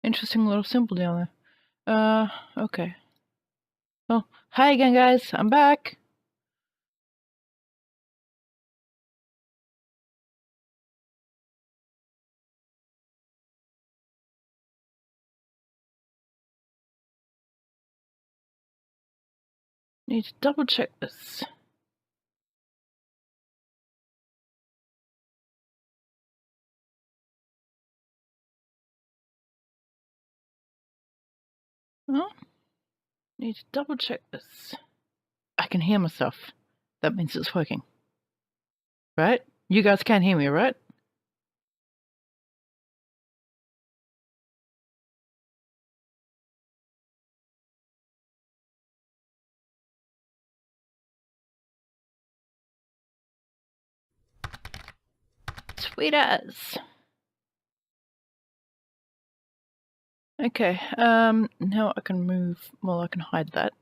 Interesting little symbol down there. Okay. Oh, hi again, guys. I'm back. Need to double check this. Oh, need to double check this. I can hear myself. That means it's working. Right? You guys can't hear me, right? Sweet as. Okay, now I can move, well, I can hide that.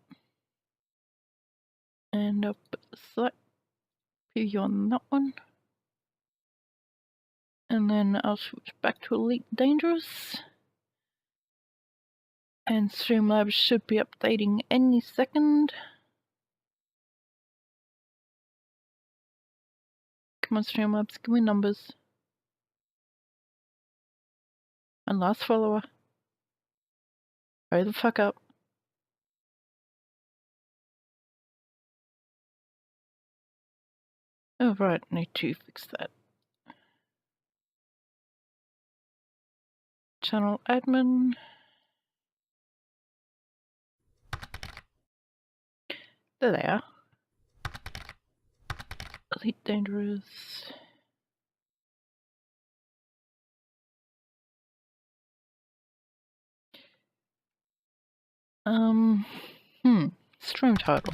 And I'll put the select preview on that one. And then I'll switch back to Elite Dangerous. And Streamlabs should be updating any second. Come on, Streamlabs, give me numbers. And last follower. Hurry the fuck up. Oh, right, need to fix that. Channel admin. There they are. Elite Dangerous. Stream title.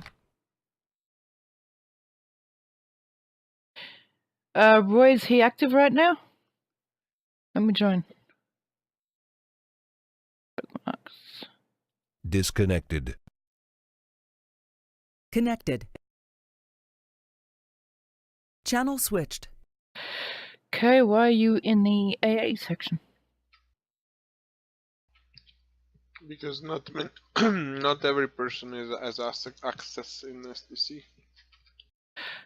Roy, is he active right now? Let me join. Bookmarks. Disconnected. Connected. Channel switched. Okay, why are you in the AA section? Because not every person has access in SDC.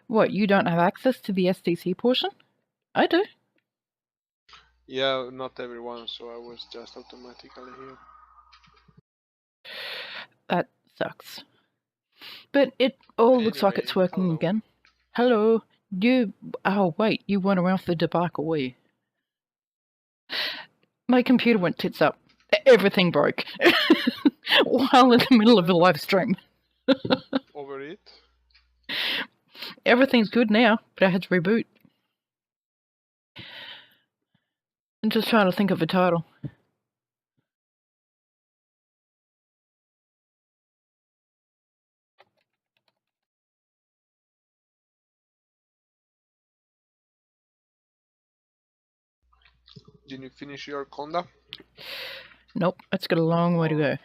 What, you don't have access to the SDC portion? I do. Yeah, not everyone, so I was just automatically here. That sucks. But it all looks like it's working hello. again. Hello. Oh wait, you weren't around for the debacle, were you? My computer went tits up. Everything broke. While in the middle of a live stream. Over it? Everything's good now, but I had to reboot. I'm just trying to think of a title. Did you finish your Anaconda? Nope, it's got a long way to go.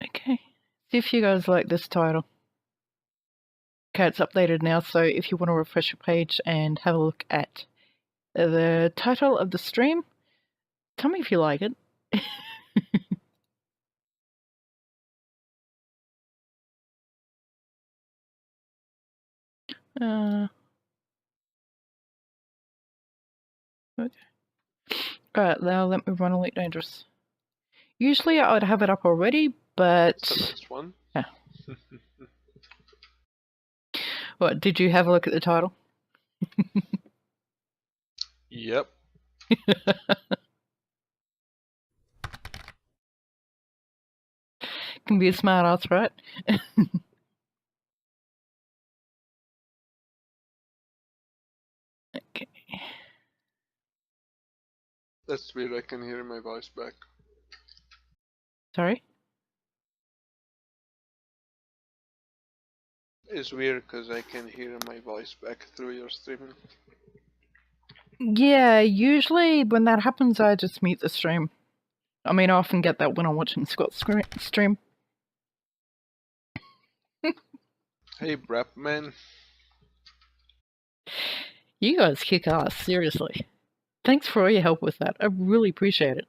Okay, see if you guys like this title. Okay, it's updated now, so if you want to refresh your page and have a look at the title of the stream, tell me if you like it. Okay. Alright, now let me run Elite Dangerous. Usually I would have it up already, but... It's a nice one. Yeah. What, did you have a look at the title? Yep. Can be a smart ass, right? Okay. That's weird, I can hear my voice back. Sorry? It's weird because I can hear my voice back through your streaming. Yeah, usually when that happens I just mute the stream. I mean, I often get that when I'm watching Scott's stream. Hey, Brap man. You guys kick ass, seriously. Thanks for all your help with that. I really appreciate it.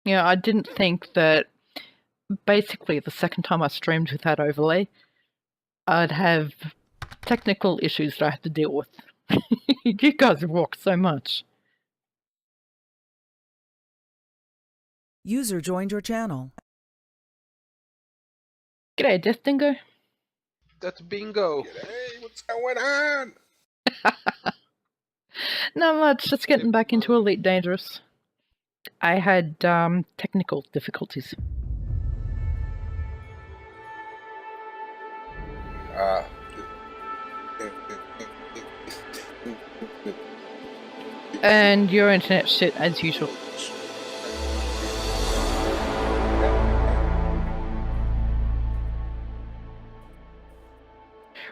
Yeah, I didn't think that basically the second time I streamed with that overlay, I'd have technical issues that I had to deal with. You guys rock so much. User joined your channel. G'day, Death Dingo. That's bingo. Hey, what's going on? Not much, just getting back into Elite Dangerous. I had technical difficulties. And your internet shit as usual.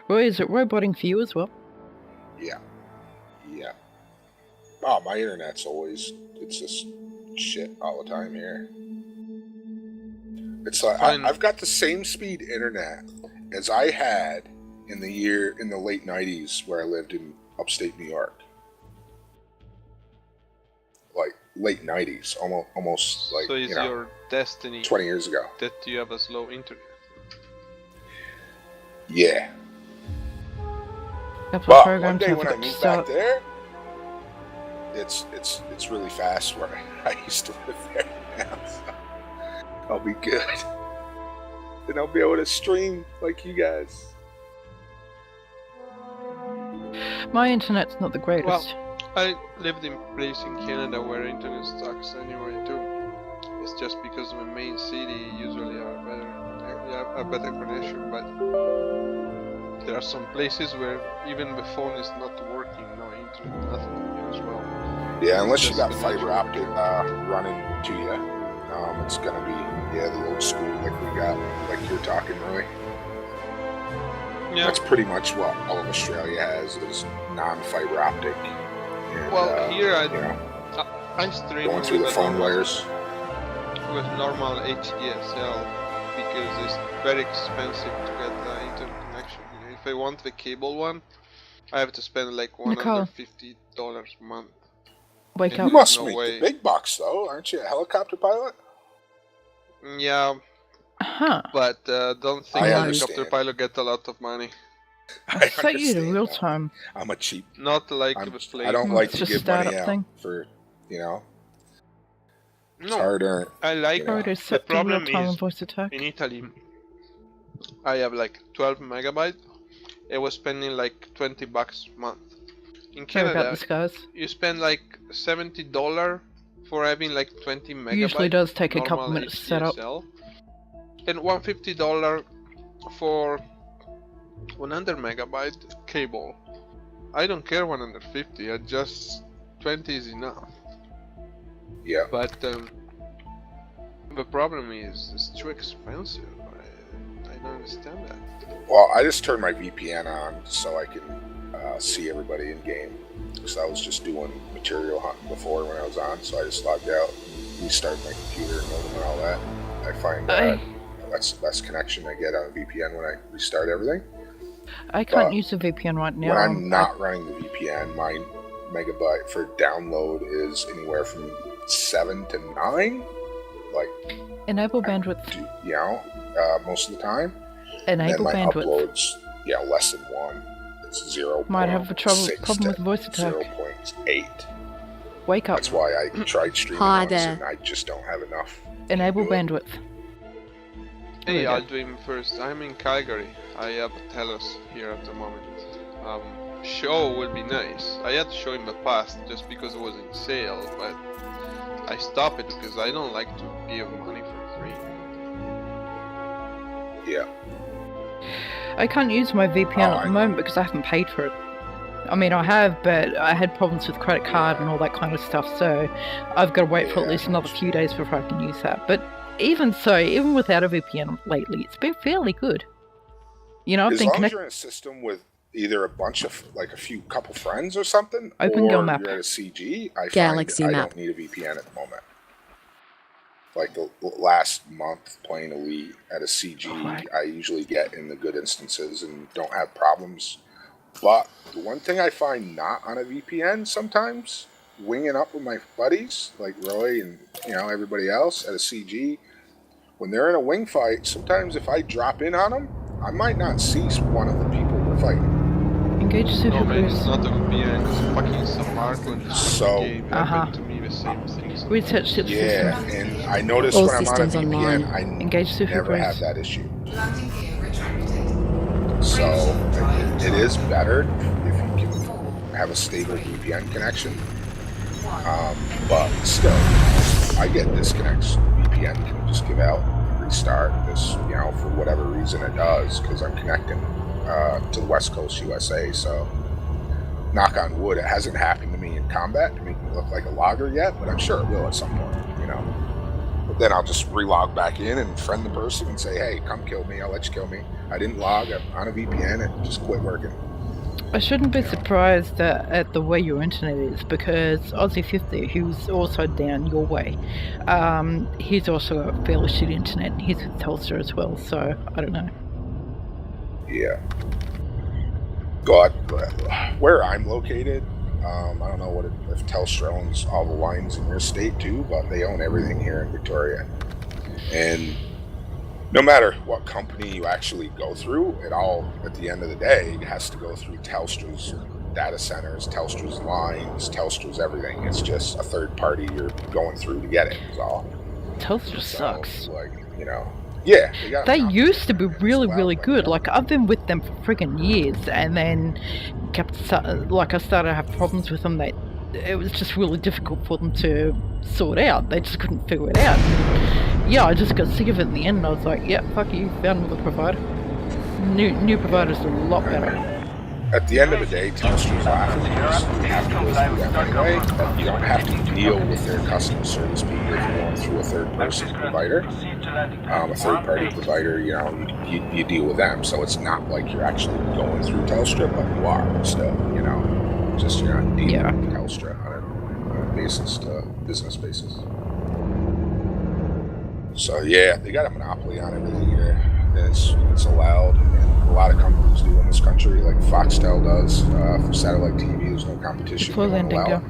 Roy, is it roboting for you as well? Yeah. Oh, my internet's it's just shit all the time here. It's like I've got the same speed internet as I had in the late 90s where I lived in upstate New York. Like late 90s, almost like, so is your destiny 20 years ago. that you have a slow internet? Yeah. Couple of But one programs day I when I forgot to moved start. back there, it's really fast where I used to live there now. So I'll be good. Then I'll be able to stream like you guys. My internet's not the greatest. Well, I lived in a place in Canada where internet sucks anyway too. It's just because the main city usually are better connection, but there are some places where even the phone is not working, no internet, nothing as well. Yeah, unless you Just got the fiber optic running to you, it's gonna be the old school like we got, like you're talking, Roy. Yeah. That's pretty much what all of Australia has is non-fiber optic. And, Well, here I stream going through the with phone wires. with normal HDSL because it's very expensive to get the internet connection. If I want the cable one, I have to spend like $150 a month. Wake You up. must No make way. the big bucks though, aren't you? A helicopter pilot? Yeah, Huh. but don't think I helicopter understand. pilot get a lot of money. I thought you did a understand real that. time. I'm a cheap. Not like the plane. I don't like It's to just give money startup out thing. for, it's No, hard earned. I like Yeah. Already the set for real problem time is and voice attack. in Italy I have like 12 megabyte. I was spending like $20 a month. In Sorry about Canada, this, guys. you spend like $70 for having like 20 megabyte. Usually does take a couple normal minutes to set up. HDSL, and $150 for 100 megabyte cable. I don't care 150. I just 20 is enough. Yeah. But the problem is it's too expensive. I don't understand that. Well, I just turned my VPN on so I can see everybody in game. Because I was just doing material hunting before when I was on, so I just logged out, restarted my computer, modem, and all that. I find that's the best connection I get on a VPN when I restart everything. I can't But use the VPN right now. When I'm not running the VPN, my megabyte for download is anywhere from 7 to 9. Like, Enable bandwidth. most of the time. Enable and then my bandwidth. uploads, less than 1. It's 0. Might have a problem with voice attack. 0.8. Wake up. That's why I tried streaming Hi once there. and I just don't have enough. Enable Do it. bandwidth. Hey, There we I'll go. do him first. I'm in Calgary. I have Telos here at the moment. Show will be nice. I had to show in the past just because it was in sale, but I stopped it because I don't like to give money for free. Yeah. I can't use my VPN at the moment because I haven't paid for it. I mean, I have, but I had problems with credit card and all that kind of stuff, so I've got to wait for at least another few days before I can use that. But even so, even without a VPN lately, it's been fairly good. You know, I've As been long as connected. you're in a system with either a bunch of, like, couple friends or something, Open or Go Map. you're at a CG, I Galaxy find I map. don't need a VPN at the moment. Like the last month playing Elite at a CG, Right. I usually get in the good instances and don't have problems. But the one thing I find not on a VPN sometimes, winging up with my buddies, like Roy and, you know, everybody else at a CG, when they're in a wing fight, sometimes if I drop in on them, I might not see one of the people we're fighting. Engage Super No, man, it's Cruise. not a VPN, it's fucking San Marco in the So- game. Happened to me the same thing. So Research ship Yeah, systems. and I notice All when I'm on a systems VPN, online. I Engage Super never Cruise. have that issue. So it is better if you can have a stable VPN connection. But still, I get disconnects. VPN can just give out and restart this, you know, for whatever reason it does, because I'm connecting to the West Coast USA. So, knock on wood, it hasn't happened to me in combat to make me look like a logger yet, but I'm sure it will at some point, you know. But then I'll just relog back in and friend the person and say, hey, come kill me, I'll let you kill me. I didn't log, I'm on a VPN, it just quit working. I shouldn't be surprised at the way your internet is, because Aussie50, who's also down your way, he's also got fairly shitty internet. He's with Telstra as well, so I don't know. Yeah. God, where I'm located, I don't know if Telstra owns all the lines in your state too, but they own everything here in Victoria. And no matter what company you actually go through, it all, at the end of the day, has to go through Telstra's data centers, Telstra's lines, Telstra's everything. It's just a third party you're going through to get it, is all. Telstra So, sucks. like, you know, yeah. They used to be really, well, really but, good. yeah. Like, I've been with them for friggin' years, and then I started to have problems with them. It was just really difficult for them to sort out. They just couldn't figure it out. Yeah, I just got sick of it in the end, and I was like, yeah, fuck you, found another provider. New providers are a lot better. At the end of the day, Telstra's laughing because you have to go through them anyway, but you don't have to deal with their customer service people if you're going through a third-person provider. A third-party provider, you know, you deal with them, so it's not like you're actually going through Telstra, but you are still, you know, just you're not dealing with Telstra on a business basis. So yeah, they got a monopoly on everything here, and it's allowed, and a lot of companies do in this country, like Foxtel does for satellite TV. There's no competition. Deploy landing go.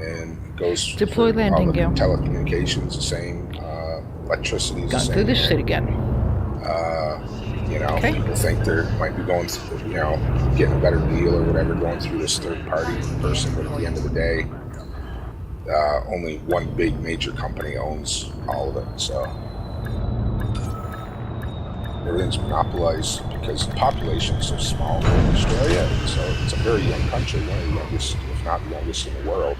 And it goes Deploy for landing all the go. Telecommunications the same, electricity is the Going same. through this shit again. You know, Okay. people think they might be going through, you know, getting a better deal or whatever, going through this third-party person, but at the end of the day, only one big major company owns all of it, so everything's monopolized because the population is so small in Australia, so it's a very young country, one of the youngest, if not the youngest in the world.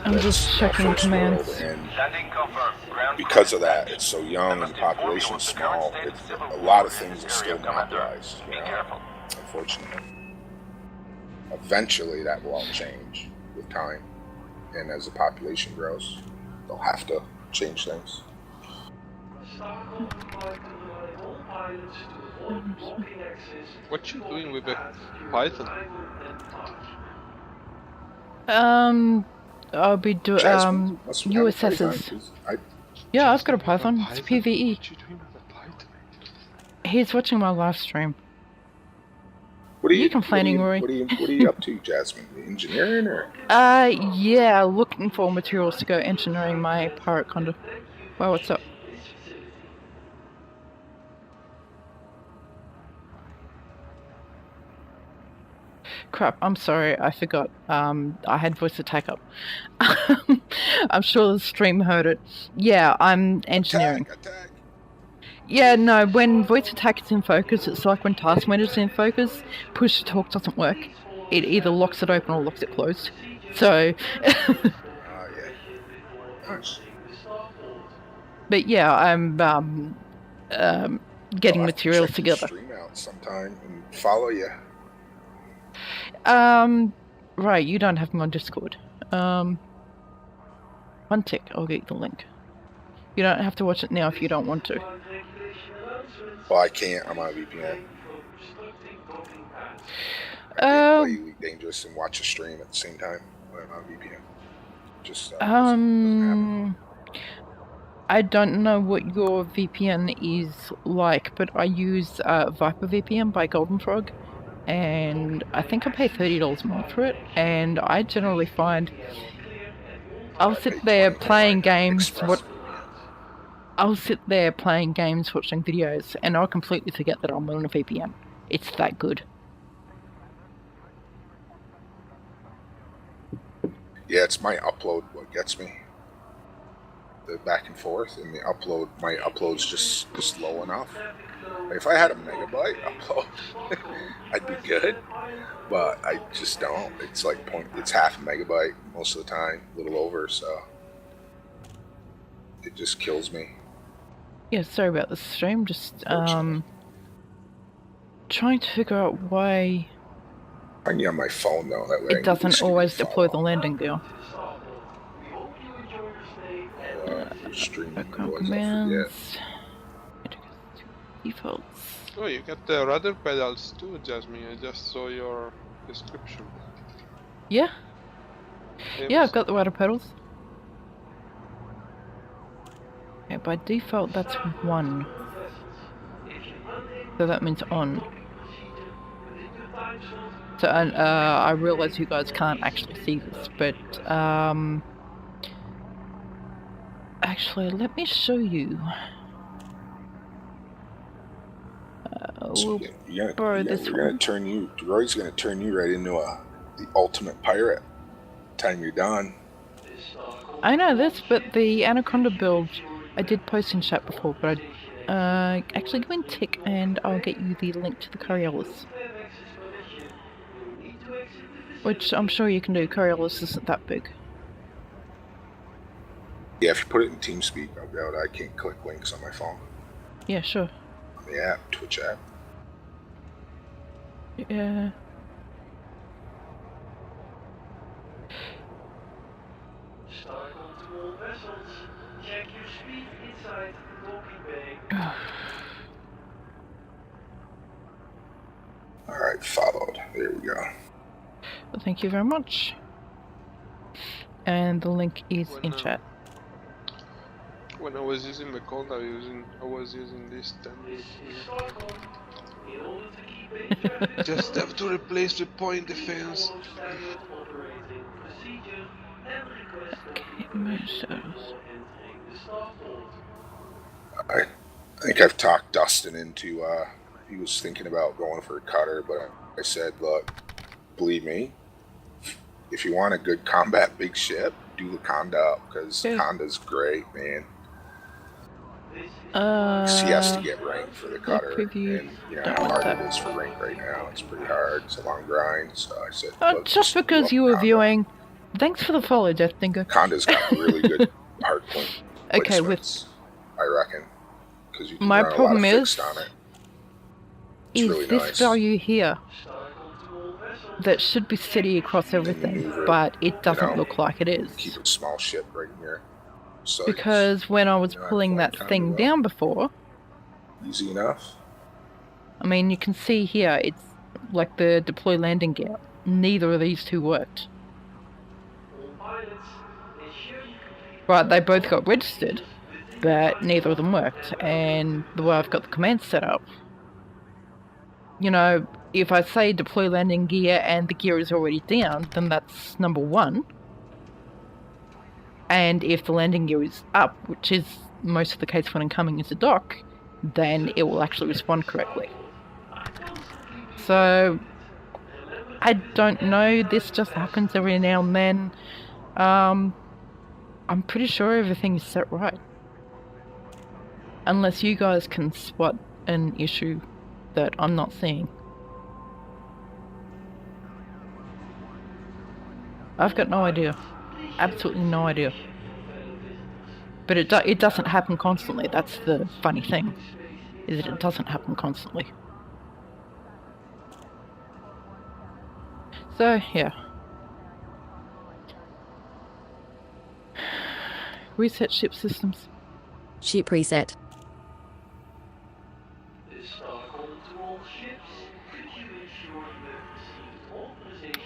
I'm just It's checking first commands. world, and because of that, it's so young and the population's small, a lot of things are still monopolized, you know, unfortunately. Eventually that will all change with time, and as the population grows, they'll have to change things. what you doing with the Python? I'll be doing Jasmine, must have a USS's. Python, 'cause Yeah, I've got a Python. It's PvE. What you doing with the Python? He's watching my live stream. What are You complaining, Rory? What are you up to, Jasmine? Engineering or? Yeah, looking for materials to go engineering my Anaconda. Well, what's up? Crap, I'm sorry, I forgot. I had voice attack up. I'm sure the stream heard it. Yeah, I'm engineering. Attack. Yeah, no, when voice attack is in focus, it's like when task manager is in focus, push to talk doesn't work. It either locks it open or locks it closed. So, Yeah. Nice. but yeah, I'm getting I'll have to materials check your together. Stream out sometime and follow you. Right, you don't have me on Discord. One tick, I'll get you the link. You don't have to watch it now if you don't want to. Well, I can't. I'm on a VPN. I can't play Elite Dangerous and watch a stream at the same time when I'm on VPN. Just doesn't happen. I don't know what your VPN is like, but I use Viper VPN by Golden Frog, and I think I pay $30 a month for it, and I generally find I'll sit there playing games, watching videos, and I'll completely forget that I'm on a VPN. It's that good. Yeah, it's my upload what gets me. The back and forth, and my upload's just low enough. Like if I had a megabyte upload, I'd be good. But I just don't. It's like it's half a megabyte most of the time, a little over, so it just kills me. Yeah, sorry about the stream. Just trying to figure out why I can get on my phone though. That way it doesn't always deploy the landing gear. Background commands. Defaults. Oh, you got the rudder pedals too, Jasmine. I just saw your description. Yeah. Yeah, I've got the rudder pedals. Okay, by default that's 1. So that means on. So I realize you guys can't actually see this, but actually let me show you. We'll borrow this one. Roy's gonna turn you right into the ultimate pirate. Time you're done. I know this, but the Anaconda build I did post in chat before, but actually go in Tick and I'll get you the link to the Coriolis. Which I'm sure you can do. Coriolis isn't that big. Yeah, if you put it in TeamSpeak, I'll be able to. I can't click links on my phone. Yeah, sure. On the app, Twitch app. Yeah. Alright, followed. There we go. Well, thank you very much. And the link is in chat. When I was using the code, I was using this 10. Just have to replace the point defense. Okay, measures. I think I've talked Dustin into, he was thinking about going for a cutter, but I said, look, believe me, if you want a good combat big ship, do the Conda, because Conda's great, man. He has to get ranked for the cutter, and you know how hard it is for rank right now. It's pretty hard. It's a long grind. So I said, just because you were viewing, thanks for the follow, Death Dinger. Conda's got really good hard point. Okay, I reckon, because you can my run problem a lot of is, fixed on it. Is really this nice. value here that should be steady across everything, but it doesn't look like it is. Keep a small ship right in here. So because when I was pulling that thing down before, easy enough. I mean, you can see here, it's like the deploy landing gear. Neither of these two worked. Right, they both got registered, but neither of them worked. And the way I've got the command set up, you know, if I say deploy landing gear and the gear is already down, then that's number 1. And if the landing gear is up, which is most of the case when incoming is a dock, then it will actually respond correctly. So, I don't know, this just happens every now and then. I'm pretty sure everything is set right. Unless you guys can spot an issue that I'm not seeing. I've got no idea. Absolutely no idea. But it doesn't happen constantly. That's the funny thing, is that it doesn't happen constantly. So, yeah. Reset ship systems. Ship reset.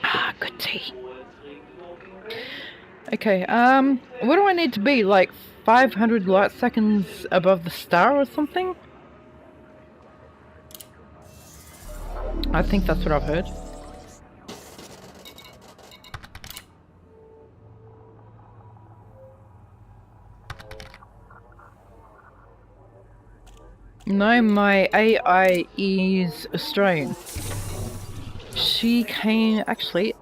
Ah, good tea. Okay, what do I need to be? Like 500 light seconds above the star or something? I think that's what I've heard. No, my AI is Australian. She came... Actually,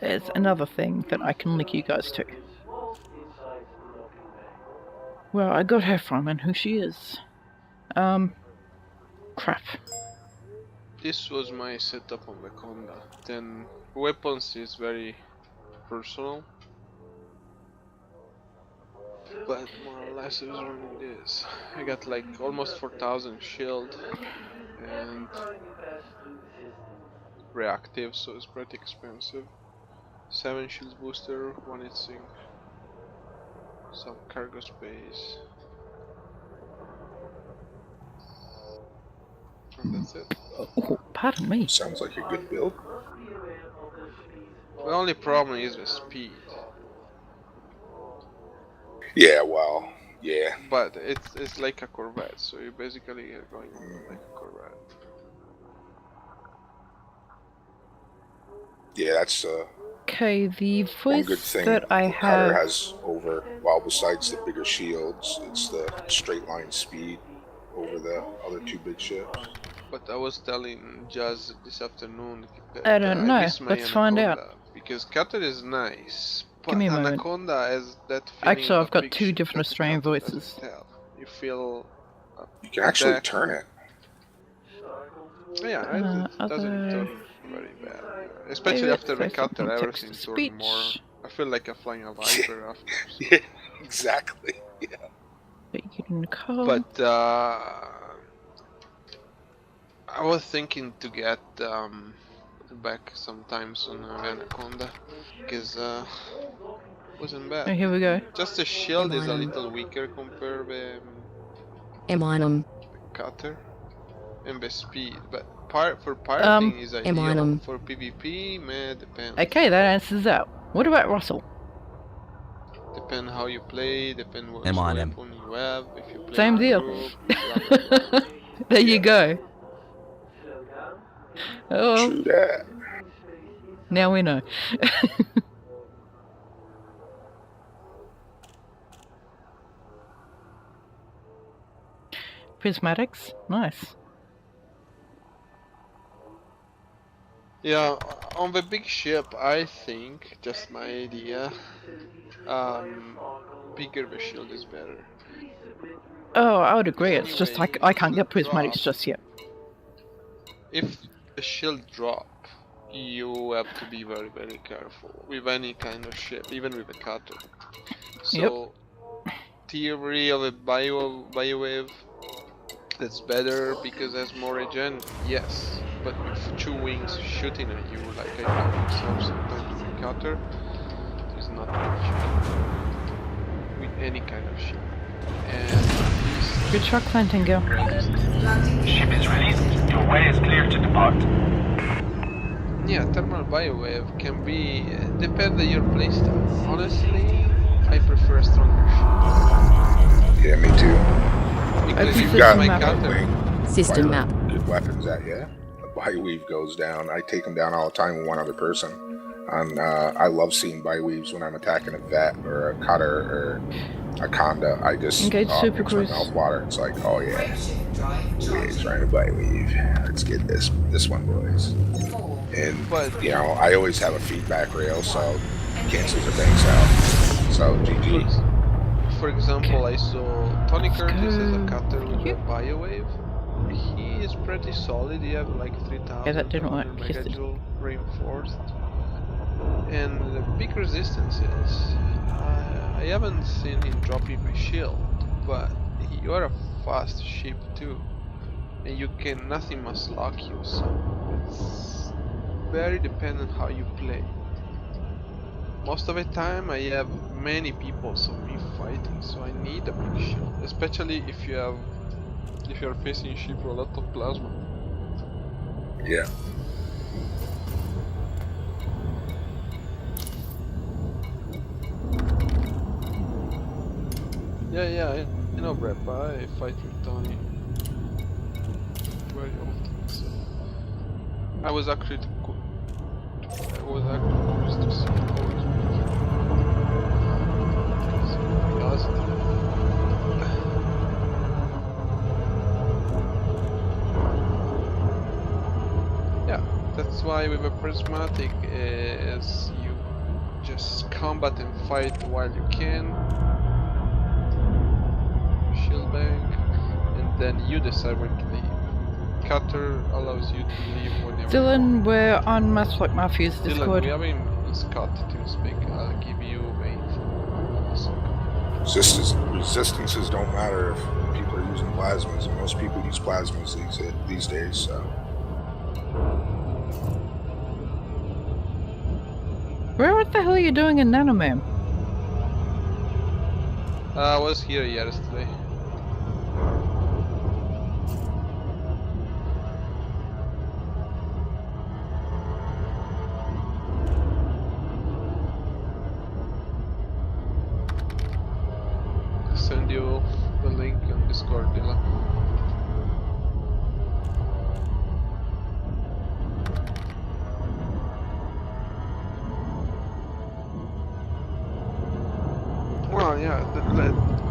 there's another thing that I can link you guys to. Where I got her from and who she is. Crap. This was my setup on Anaconda. Then weapons is very personal. But more or less I was running this. I got like almost 4000 shield and reactive, so it's pretty expensive. 7 shield booster, 1 hit sync, some cargo space, and that's it. Oh, pardon me. Sounds like a good build. The only problem is the speed. Yeah, well, yeah. But it's like a Corvette, so you basically are going like a Corvette. Yeah, that's Okay, the one good voice thing that I the Cutter have... has over, well, besides the bigger shields, it's the straight line speed over the other two big ships. But I was telling Jazz this afternoon that I don't know. miss my Let's find out. Anaconda, because Cutter is nice, but Give me a moment. Anaconda has that feeling. Actually, of I've got big two ship different that the Australian Cutter doesn't voices. have. You feel You can actually back. turn it. Yeah, it doesn't turn very bad. Especially Favorite after the face Cutter, and everything text turned more. speech. I feel like I'm flying a Viper after. Yeah, exactly. Yeah. Bacon coal. But I was thinking to get back sometimes on Anaconda, because wasn't Oh, bad. here we go. Just the shield is a Eminem. little weaker compared with Eminem. Cutter and the speed, but for pirating is ideal. Eminem. For PvP, man, depends. Okay, that answers that. What about Russell? Depend how you play, depend what Eminem. weapon you have. If you play Same in a deal. group, blah, blah, blah. There you go. Oh, True that. now we know. Prismatics, nice. Yeah, on the big ship, I think, just my idea, bigger the shield is better. Oh, I would agree. It's just I can't get prismatics just yet. If the shield drop, you have to be very, very careful with any kind of ship, even with a cutter. So, theory of a biowave, that's better because it has more regen, yes. But with 2 wings shooting at you, like I found myself sometimes with a cutter, there's not much you can do with any kind of ship. And Good truck planting, girl. Ship is ready. Your way is clear to depart. yeah, thermal biowave can be depend on your playstyle. Honestly, I prefer a stronger ship. Yeah, me too. Because If you've you got system my map. cutter. System map. Good weapons at, yeah. The Bioweave goes down. I take them down all the time with one other person. And I love seeing Bioweaves when I'm attacking a vet or a cutter or a conda. I just Engage super makes my cruise. mouth water. It's like, oh yeah, we're trying to Bioweave. Let's get this one, boys. And But you know, I always have a feedback rail, so it cancels the banks out. So GG. for example, I saw Tony Curtis as a go. cutter with Yeah. a biowave. He is pretty solid. He have like 3,000 Yeah, that didn't work. megajoule reinforced, and the big resistance is. I haven't seen him dropping my shield, but you are a fast ship too, and you can nothing must lock you. So it's very dependent how you play. Most of the time I have many people on me fighting, so I need a big shield, especially if you have if you're facing ship for a lot of plasma. Yeah. Yeah, I know, Brep. I fight with Tony very often. So I was actually curious to see how it's yeah, that's why with a prismatic is you just combat and fight while you can. Shield bank, and then you decide when to leave. Cutter allows you to leave whenever. Dylan, we're on Much Like Mafia's Dylan, Discord. we have him in Scott to speak. I'll give you a info. Resistances don't matter if people are using plasmas, and most people use plasmas these days, so. What the hell are you doing in Nanomam? I was here yesterday. Send you the link on Discord, Dylan. Well, yeah,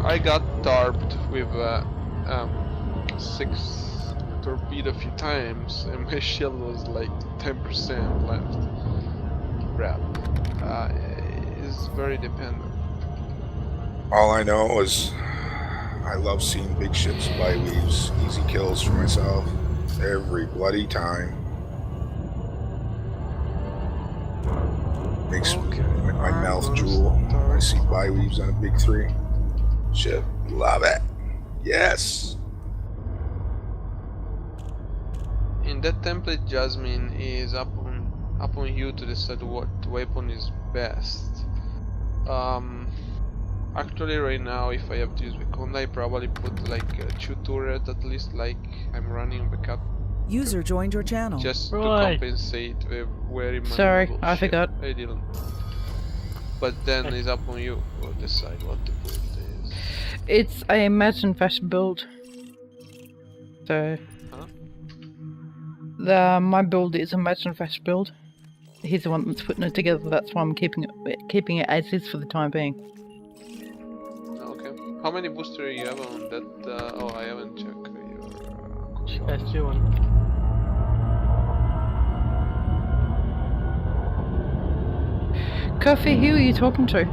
I got tarped with 6 torpedo a few times, and my shield was like 10% left. Crap. It's very dependent. All I know is I love seeing big ships by leaves, easy kills for myself every bloody time. Makes my mouth drool when I see by leaves on a big 3. Shit, love it. Yes. In that template, Jasmine is up on you to decide what weapon is best. Actually, right now, if I have to use Anaconda, I probably put like 2 turret at least, like I'm running backup. User joined your channel. Just to Right. compensate with very Sorry, maneuverable I ship. forgot. I didn't. But then it's up on you to decide what to put. It's a Imagine Fashion build. So... Huh? my build is Imagine Fashion build. He's the one that's putting it together, that's why I'm keeping it as is for the time being. Okay. How many boosters you have on that? Oh, I haven't checked What you your... guys doing? Coffee, who are you talking to?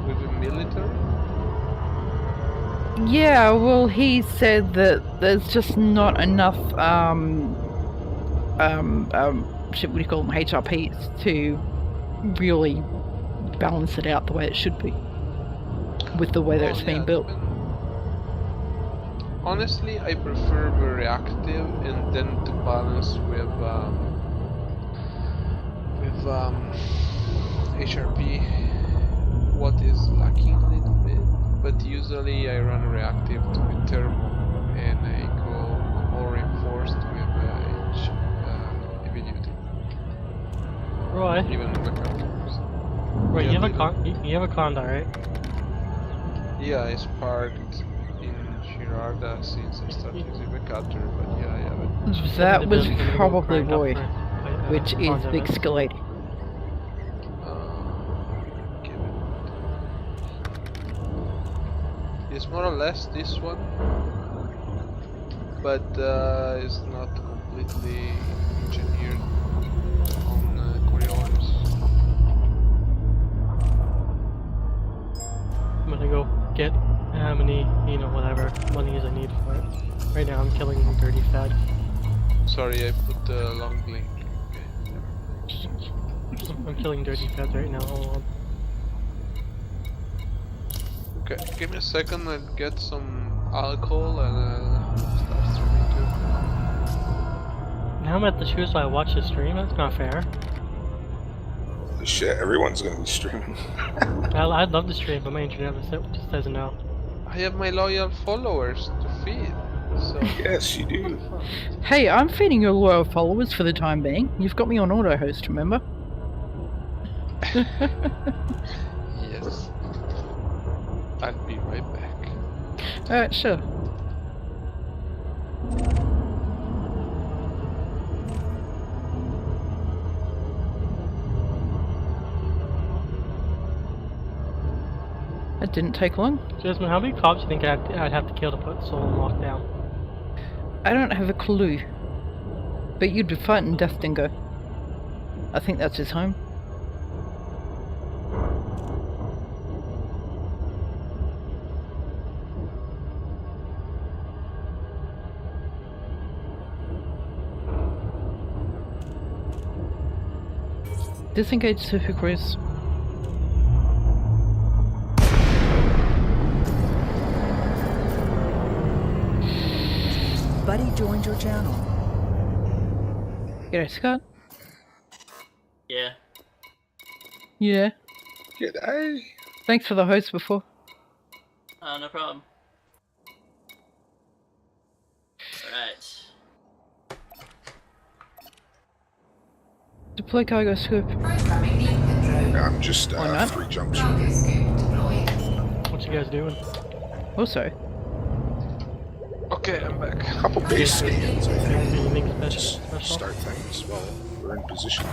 With the military? Yeah, well, he said that there's just not enough, shit, what do you call them, HRPs to really balance it out the way it should be. With the way that it's being built. Honestly, I prefer the reactive and then to balance with HRP what is lacking a little bit, but usually I run reactive to the thermal and I go more reinforced with heavy duty, Roy, even with the counters. Roy, Yeah, you have Dylan. a Conda, right? Yeah, it's parked in Girarda since I started using the cutter, but yeah, I have it. That was I'm gonna go probably grind up Roy, for, which is Conda Big then. Skill Lady. Give it. It's more or less this one, but it's not completely engineered on Coriolis. I'm gonna go get how many, whatever monies I need for it. Right now I'm killing dirty fat. Sorry, I put the long link. Okay, never mind. I'm killing dirty fat right now. Hold on. Okay, give me a second, I'll get some alcohol and start streaming too. Now I'm at the shoes while I watch the stream. That's not fair. Shit, everyone's gonna be streaming. I'd love to stream, but my internet just doesn't know. I have my loyal followers to feed. So Yes, you do. Hey, I'm feeding your loyal followers for the time being. You've got me on auto host, remember? Yes. I'll be right back. Alright, sure. That didn't take long. Jasmine, how many cops do you think I'd have to kill to put Soul in lockdown? I don't have a clue. But you'd be fighting Death Dingo. I think that's his home. Disengage Super Cruise. Buddy joined your channel. G'day, Scott. Yeah. Yeah. G'day. Thanks for the host before. No problem. Alright. Deploy cargo scoop. Yeah, I'm just Why not? 3 jumps. What you guys doing? Also, Okay, I'm back. A couple base scans, I think. Anything Just special? start things while we're in position.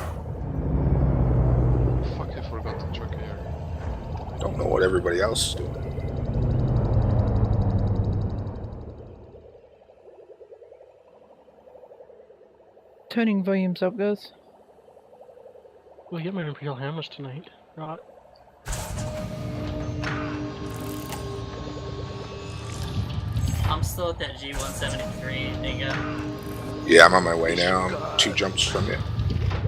Fuck, I forgot to check here. Don't know what everybody else is doing. turning volumes up, guys. We'll get my Imperial Hammers tonight. Right. I'm still at that G173 Dingo. Yeah, I'm on my way now. I'm 2 jumps from you.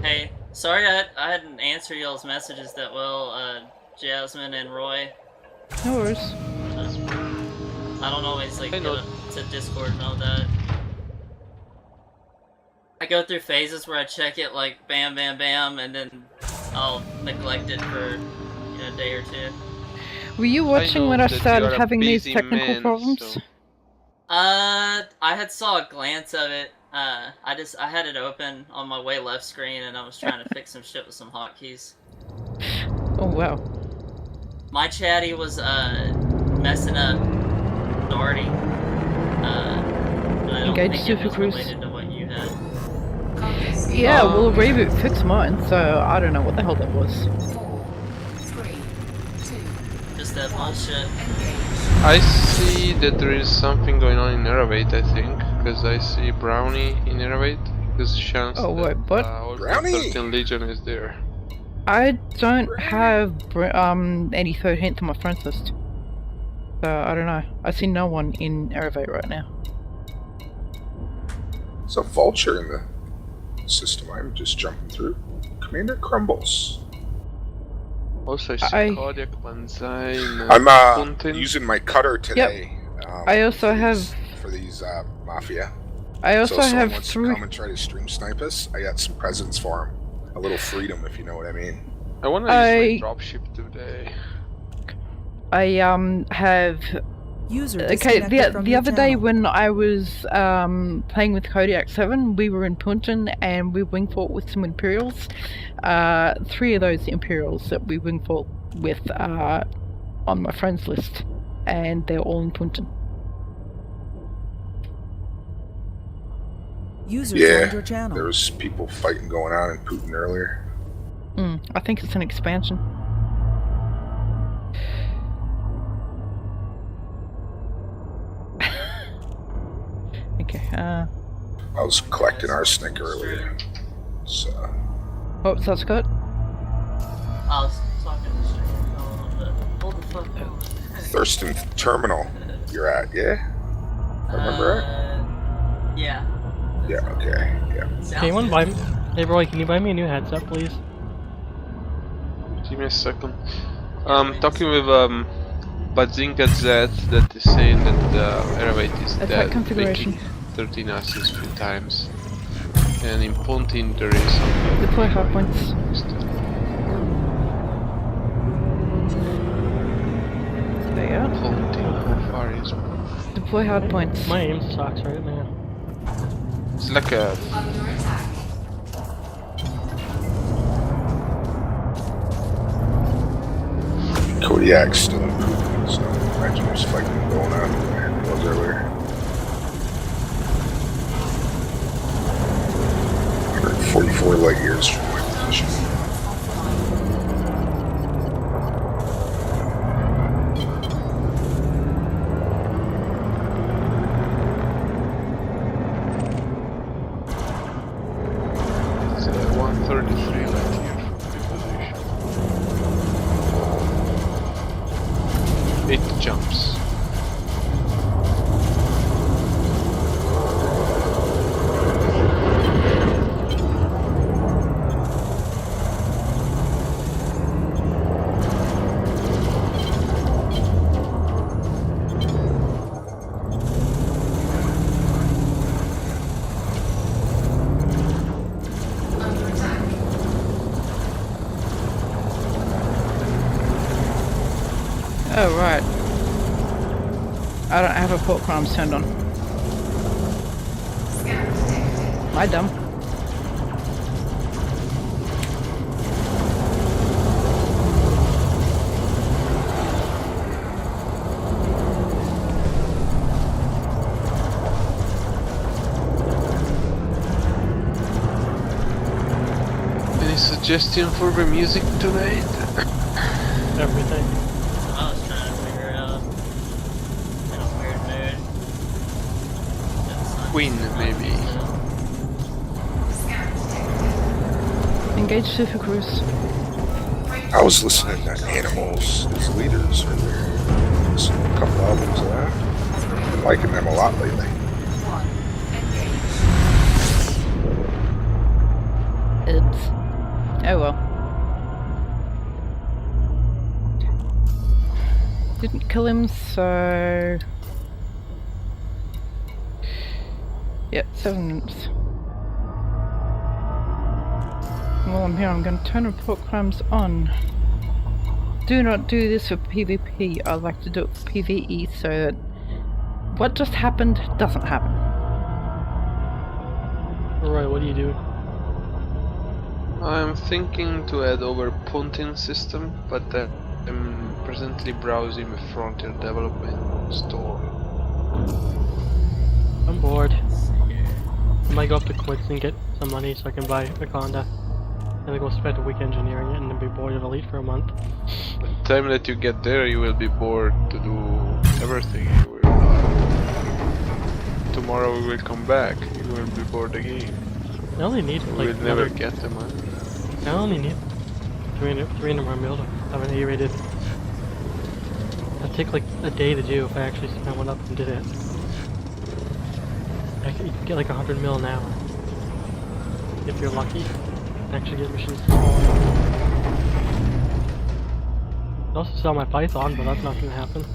Hey, sorry I didn't answer y'all's messages that well, Jasmine and Roy. No worries. I don't always like I know. get to Discord and all that. I go through phases where I check it like bam, bam, bam, and then I'll neglect it for a day or two. Were you watching when I that you started are a having these busy technical man, problems? so- I had saw a glance of it. I had it open on my way left screen, and I was trying to fix some shit with some hotkeys. Oh wow. My chatty was messing up Darty. But I don't Engage think it Super was Cruise. related to what you had. Yeah, well, reboot fixed mine, so I don't know what the hell that was. Just that bullshit. I see that there is something going on in Elevate, I think, because I see Brownie in Elevate. There's a chance Oh, wait, that what? Order Brownie! 13 Legion is there. I don't have any 13th on my friends list. So I don't know. I see no one in Elevate right now. There's a vulture in the system. I'm just jumping through. Commander Crumbles. Also, I see I- Cardiac, Banzai, I'm Puntin. using my cutter today. I also for these Mafia. I also so if someone have wants to 3. come and try to stream snipe us, I got some presents for them. A little freedom, if you know what I mean. I wanna use my dropship today. I have. User Okay, disconnected from the your other day channel. when I was playing with Kodiak 7, we were in Punton and we wing fought with some Imperials. 3 of those Imperials that we wing fought with are on my friends list, and they're all in Punton. User Yeah, joined your channel. there was people fighting going on in Putin earlier. I think it's an expansion. Okay, I was collecting arsenic earlier. So, what was that, Scott? I was talking to shit a little bit. Hold the fuck on. Thurston Terminal, you're at, yeah? Remember right? Yeah. Yeah, okay, yeah. Sounds Can anyone good. buy me? Hey Roy, can you buy me a new headset, please? Give me a second. Talking with Bazinga Z that is saying that Elevate is Attack dead, configuration. making 13 assists 3 times. And in Pontin there is something. Deploy hardpoints. There you are. Pontin, how far Marines. Deploy hard points. My aim sucks right now. It's like a... Kodiak's still improving, so imagine there's fighting going on where it was earlier. 144 light years from my position. It's 133 light years from the position. It jumps. Oh, right. I don't have a port comms turned on. Am I dumb? Any suggestion for the music tonight? Everything. I was trying to figure out in a weird mood. Queen, maybe. Engage Super Cruise. I was listening to Animals as Leaders earlier. Listened to a couple albums of that. Been liking them a lot lately. Oops. Oh well. Didn't kill him, so... Yep, 7 minutes. While I'm here, I'm going to turn report crimes on. Do not do this for PvP. I'd like to do it for PvE so that what just happened doesn't happen. Alright, what do you do? I'm thinking to add over punting system, but I'm presently browsing the Frontier Development store. I'm bored. I might go up to Quits and get some money so I can buy Anaconda. And then go spend a week engineering it and then be bored of Elite for a month. By the time that you get there, you will be bored to do everything. Tomorrow we will come back, you will be bored again. I only need You like will never get the money. I only need 300 more mil to have an A-rated. It'd take like a day to do if I actually went up and did it. I could get like 100 mil an hour. If you're lucky. Actually get machines to fall. I'd also sell my Python, but that's not gonna happen.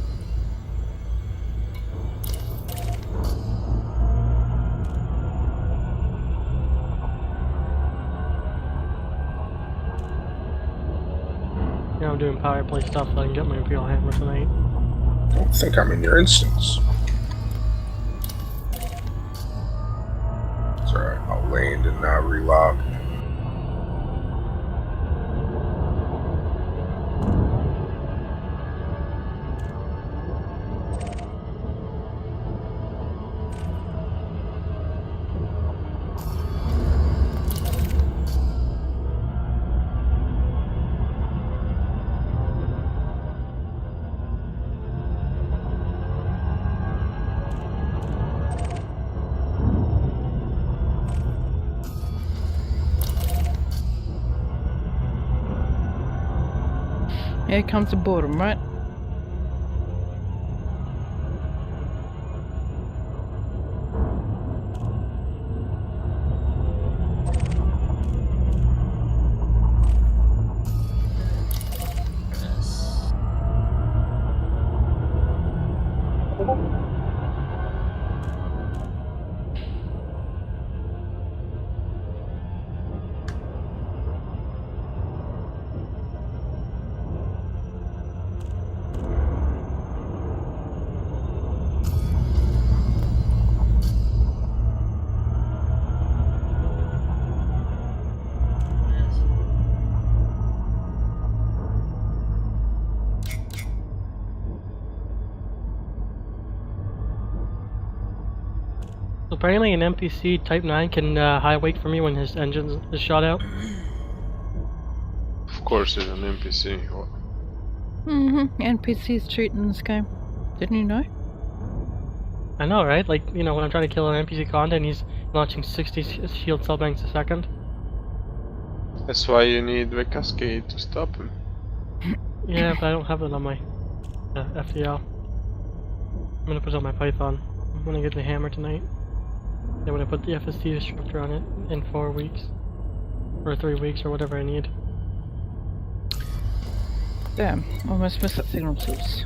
Yeah, I'm doing power play stuff so I can get my Imperial Hammer tonight. I don't think I'm in your instance. It's alright, I'll land and now relog. Here comes the boredom, right? Apparently an NPC Type 9 can high wake for me when his engine is shot out. Of course, it's an NPC. What? NPCs cheat in this game. Didn't you know? I know, right? Like, you know, when I'm trying to kill an NPC content, he's launching 60 shield cell banks a second. That's why you need the cascade to stop him. Yeah, but I don't have it on my FDL. I'm gonna put it on my Python. I'm gonna get the hammer tonight. Then when I put the FSD destructor on it in 4 weeks. Or 3 weeks, or whatever I need. Damn, almost missed that signal source.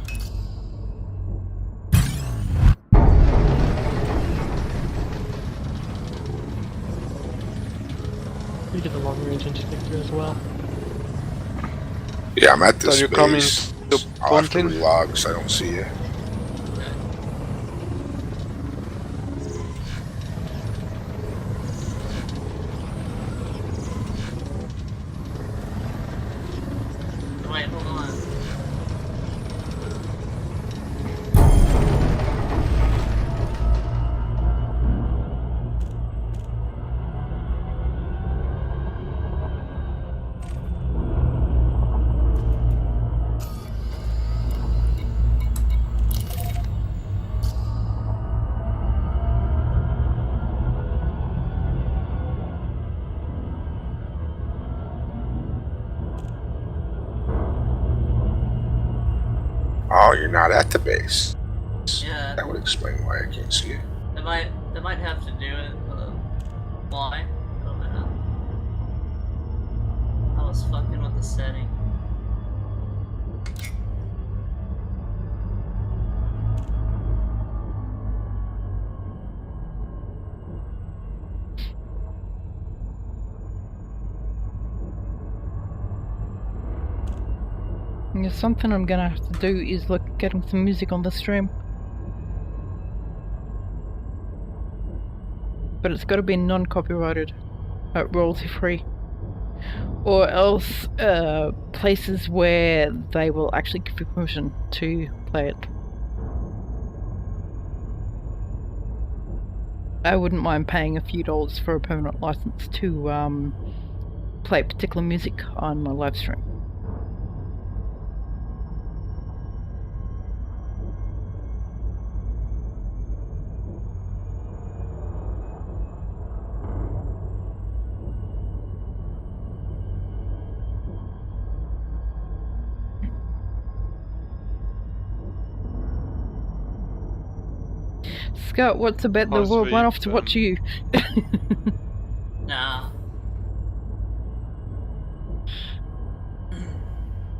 You get the long range injector as well. Yeah, I'm at this Are you coming base. to I'll have to Pontin? relog because I don't see you. Wait, hold on. Oh, you're not at the base. Yeah, That would explain why I can't see you. they might have to do it. Why? I don't know. I was fucking with the setting. Yeah, something I'm gonna have to do is look at getting some music on the stream. But it's gotta be non-copyrighted, royalty-free. Or else, places where they will actually give you permission to play it. I wouldn't mind paying a few dollars for a permanent license to play particular music on my live stream. Scott, what's the bet? The How's world the, went off to watch you. Nah.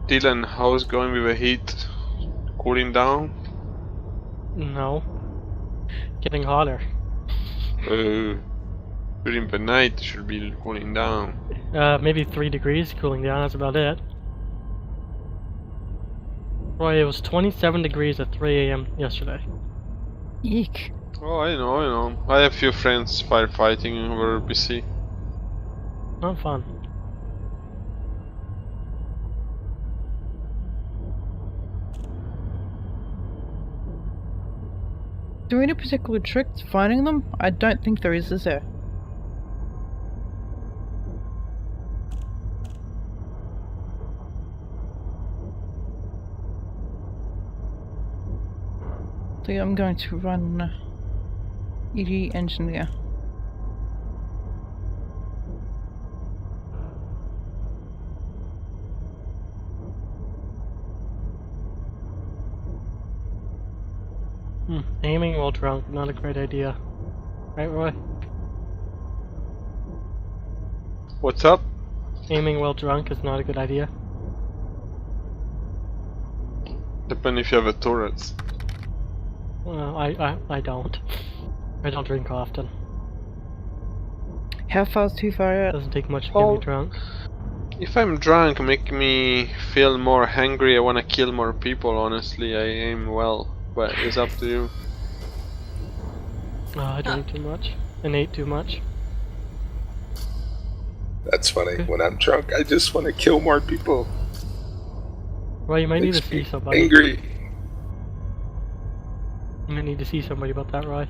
Dylan, how's going with the heat? Cooling down? No. Getting hotter. During the night it should be cooling down. Maybe 3 degrees cooling down, that's about it. Roy, it was 27 degrees at 3 AM yesterday. Eek. Oh, I know. I have few friends firefighting over BC. Not fun. Is there any particular trick to finding them? I don't think there is there? So yeah, I'm going to run ED Engineer. Aiming while drunk, not a great idea. Right, Roy? What's up? Aiming while drunk is not a good idea. Depend if you have a turret. Well, I don't. I don't drink often. How far's too far It out? doesn't take much to get Oh. me drunk. If I'm drunk, make me feel more hungry. I wanna kill more people. Honestly, I aim well, but it's up to you. I drink too much. And ate too much. That's funny. When I'm drunk, I just want to kill more people. Well, you might need to Makes see me somebody. angry. You might need to see somebody about that, Roy.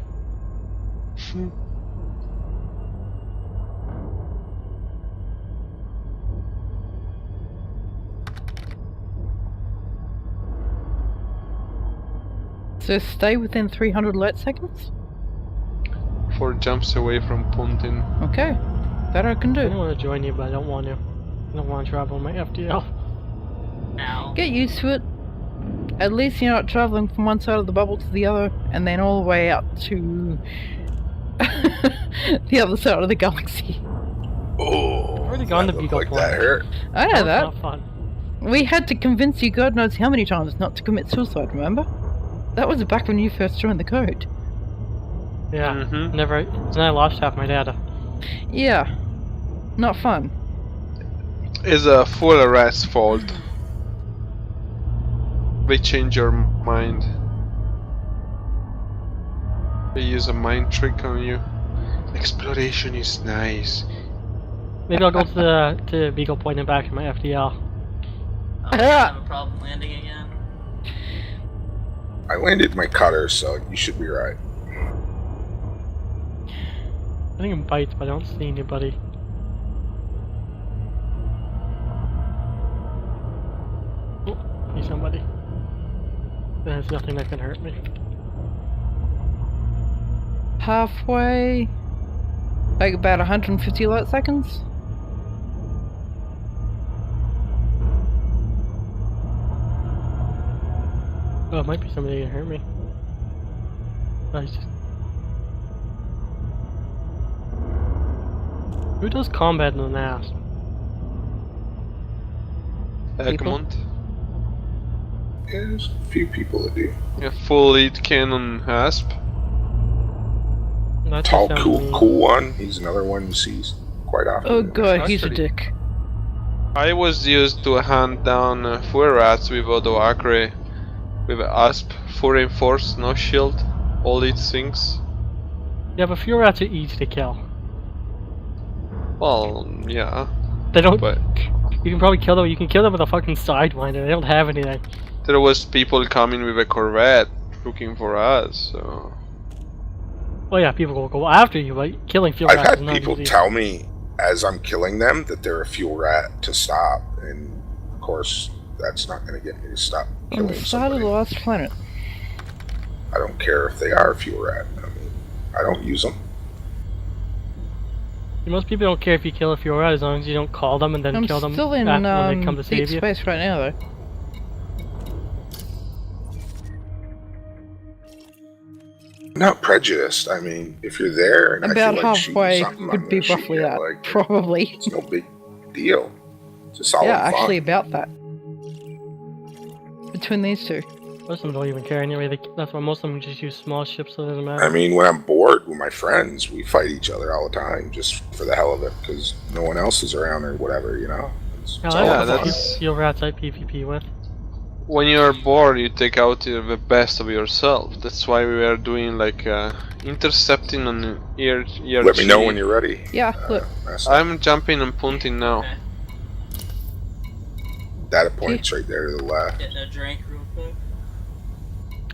So stay within 300 light seconds? 4 jumps away from Puntin. Okay, that I can I do. want to join you, but I don't want to. I don't want to travel my FDL. Ow. Get used to it. At least you're not traveling from one side of the bubble to the other, and then all the way out to the other side of the galaxy. Oh, I've already gone to that looked Beagle like Planet. that hurt. I know That's that. not fun. We had to convince you God knows how many times not to commit suicide, remember? That was back when you first joined the code. Yeah, Mm-hmm. never. And I lost half my data. Yeah. Not fun. It's a full rat's fault. They change your mind. They use a mind trick on you. Exploration is nice. Maybe I'll go to Beagle Point and back in my FDL. Oh, I have a problem landing again. I landed my cutter, so you should be right. I think it bites, but I don't see anybody. Oh, I see somebody. There's nothing that can hurt me. Halfway. Like about 150 light seconds. Oh, it might be somebody that can hurt me. Oh, he's just... Who does combat in an ass? Egmont. Yeah, there's a few people that do. Yeah, full lead cannon Asp. That just Tall, sounds cool, mean. cool one. He's another one you see quite often. Oh god, That's he's a pretty- dick. I was used to hunt down 4 rats with Odo Acre, with Asp, 4 reinforced, no shield, all eat things. Yeah, but few rats are easy to kill. Well, yeah, They don't. but You can probably kill them. You can kill them with a fucking sidewinder. They don't have anything. there was people coming with a Corvette looking for us, so... Oh yeah, people will go after you, but killing few I've rats had is not people easy. tell me as I'm killing them that they're a fuel rat to stop, and of course that's not going to get me to stop On killing the side of somebody. the last planet. I don't care if they are a fuel rat. I mean, I don't use them. Most people don't care if you kill a few rat as long as you don't call them and then I'm kill them still in when they come to deep save you. space right now, though. Not prejudiced. I mean, if you're there and About I feel like shooting halfway something, I'm would be gonna shoot roughly you. that. Like, Probably. it's no big deal. It's just all Yeah, fun. actually about that. Between these two. Most of them don't even care anyway. That's why most of them just use small ships, so it doesn't matter. I mean, when I'm bored with my friends, we fight each other all the time just for the hell of it because no one else is around or whatever, you know? It's Yeah, all yeah, fun. that's- few rats I PvP with. When you're bored, you take out the best of yourself. That's why we were doing like intercepting on ERG. Let me know when you're ready. Yeah, look. Massi. I'm jumping and punting now. Okay. Data points right there to the left. Getting a drink real quick.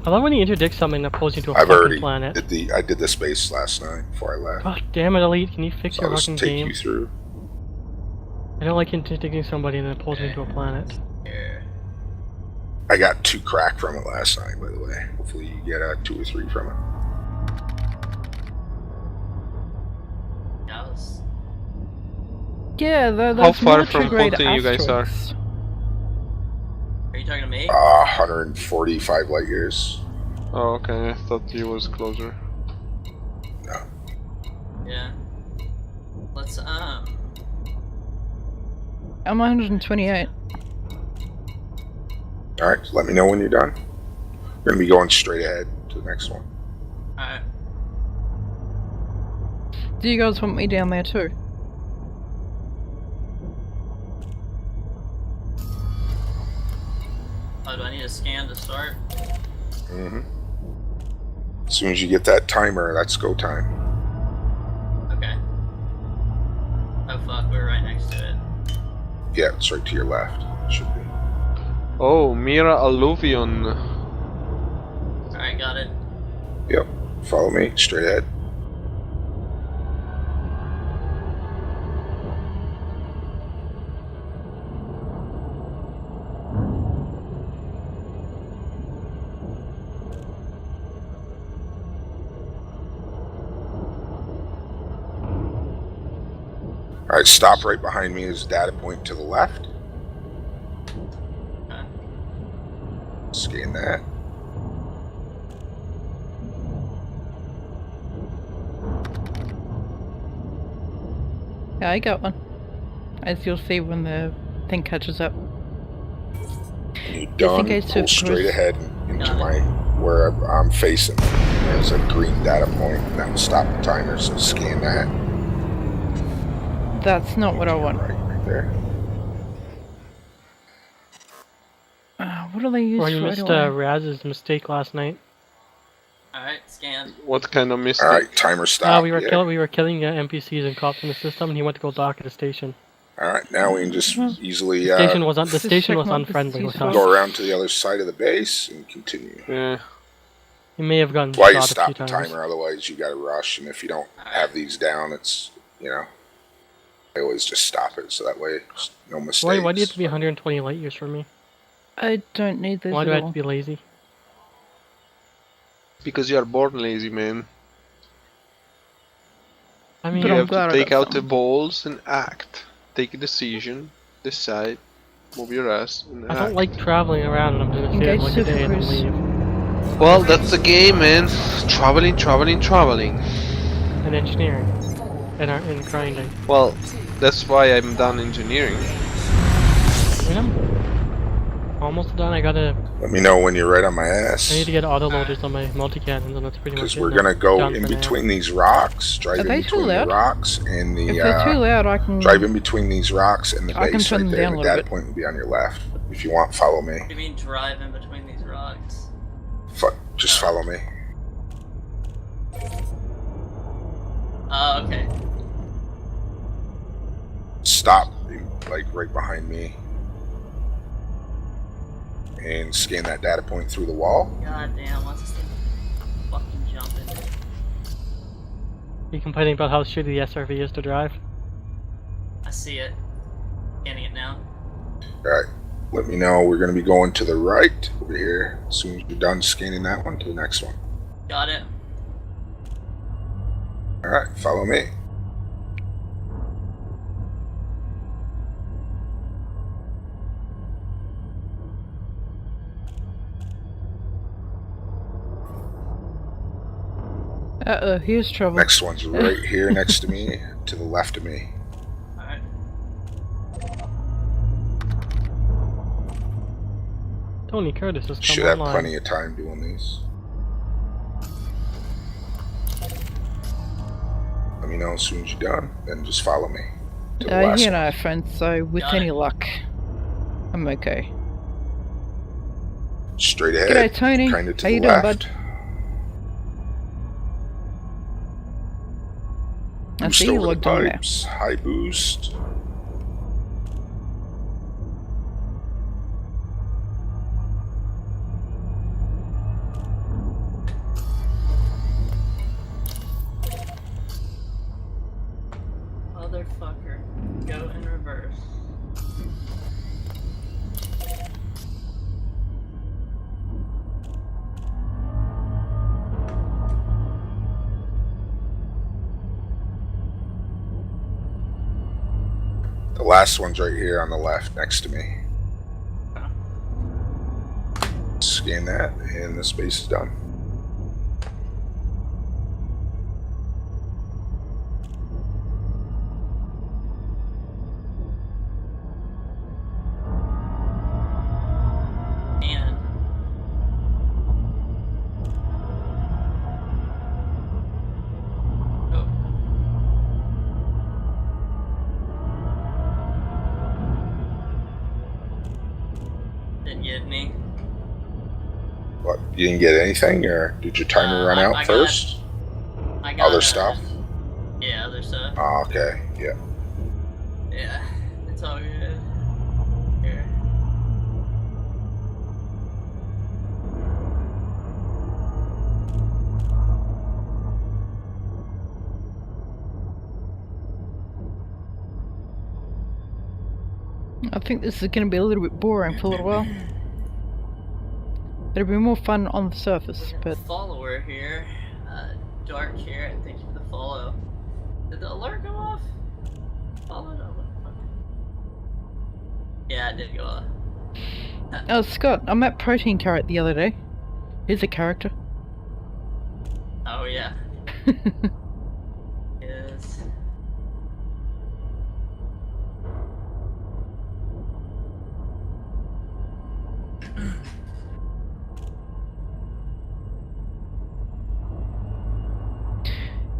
I love when you interdict something that pulls you to a I've fucking already planet. I did the space last night before I left. God damn it, Elite! Can you fix So your I'll just fucking take game? you through. I don't like interdicting somebody and then it pulls me to a planet. Yeah. I got 2 crack from it last night, by the way. Hopefully you get 2 or 3 from it. That was... Yeah, How those far from military-grade Punta you guys are? asteroids. Are you talking to me? 145 light years. Oh, okay. I thought he was closer. No. Yeah. Let's, I'm 128. Alright, so let me know when you're done. We're going to be going straight ahead to the next one. Alright. Do you guys want me down there too? Oh, do I need a scan to start? Mm-hmm. As soon as you get that timer, that's go time. Okay. Oh fuck, we're right next to it. Yeah, it's right to your left. It should be. Oh, Mira Alluvion. Alright, got it. Yep. Follow me, straight ahead. Alright, stop right behind me is data point to the left. Okay. Scan that. Yeah, I got one. As you'll see when the thing catches up. When you're Just in done, case pull it straight goes- ahead into my where I'm facing. There's a green data point, and that will stop the timer, so scan that. That's not what I want. Right there. What do they use Or you right missed away? Raz's mistake last night. Alright, scan. What kind of mistake? Alright, timer stop. we were yeah. we were killing NPCs and cops in the system, and he went to go dock at the station. Alright, now we can just easily The station was Just station check was what unfriendly this with is us. go around to the other side of the base and continue. Yeah. He may have gotten Why you shot a stop few the times. timer, otherwise you gotta rush, and if you don't have these down, it's, you know, I always just stop it, so that way it's no mistakes. Why do you have to be 120 light years from me? I don't need this Why at do I have all. to be lazy? Because you are born lazy, man. I mean, But You I'm have glad to I take got out the some. balls and act. Take a decision, decide, move your ass, and I act. don't like traveling around and I'm gonna stay Engage like a day and then Super leave. Well, that's the game, man. Traveling, traveling, traveling. And engineering. And grinding. Well, that's why I'm done engineering. I mean, I'm almost done. I Let me know when you're right on my need ass. to get autoloaders on my multi-cannons and that's pretty much Because it. we're now. gonna go Done in for now. between these rocks, drive Are in they too between the loud? rocks and If the they're too loud, I can... drive in between these rocks and the I can base turn right them there. down a The little data bit. point will be on your left. If you want, follow me. What do you mean drive in between these rocks? Just follow me. Oh, okay. Stop, like right behind me, and scan that data point through the wall. God damn, what's this thing fucking jumping? You complaining about how shitty the SRV is to drive? I see it. Scanning it now. Alright, let me know. We're going to be going to the right over here. As soon as you're done scanning that one, to the next one. Got it. Alright, follow me. Uh-oh, here's trouble. Next one's right here next to me, to the left of me. Alright. Tony Curtis has come Should have online. plenty of time doing these. Let me know as soon as you're done, then just follow me to the last You one. know, friend, so with Got any it. luck, I'm okay. Straight ahead, G'day, Tony. kind of to How the you doing, left. bud? I Boost see you over the logged on there. pipes, high boost. Motherfucker. Go in reverse. The last one's right here on the left next to me. Scan that, and the space is done. And oh. Didn't get any. What, you didn't get anything, or did your timer run out I got- first? I got Other stuff? Yeah, other stuff. Oh, okay, yeah. Yeah, it's all good. Here. I think this is going to be a little bit boring for a little while. It'll be more fun on the surface, but Follower here, Dark here, and thank you for the follow. Did the alert go off? Follow? it did go off. Oh, Scott, I met Protein Carrot the other day. He's a character. Oh yeah. Yes.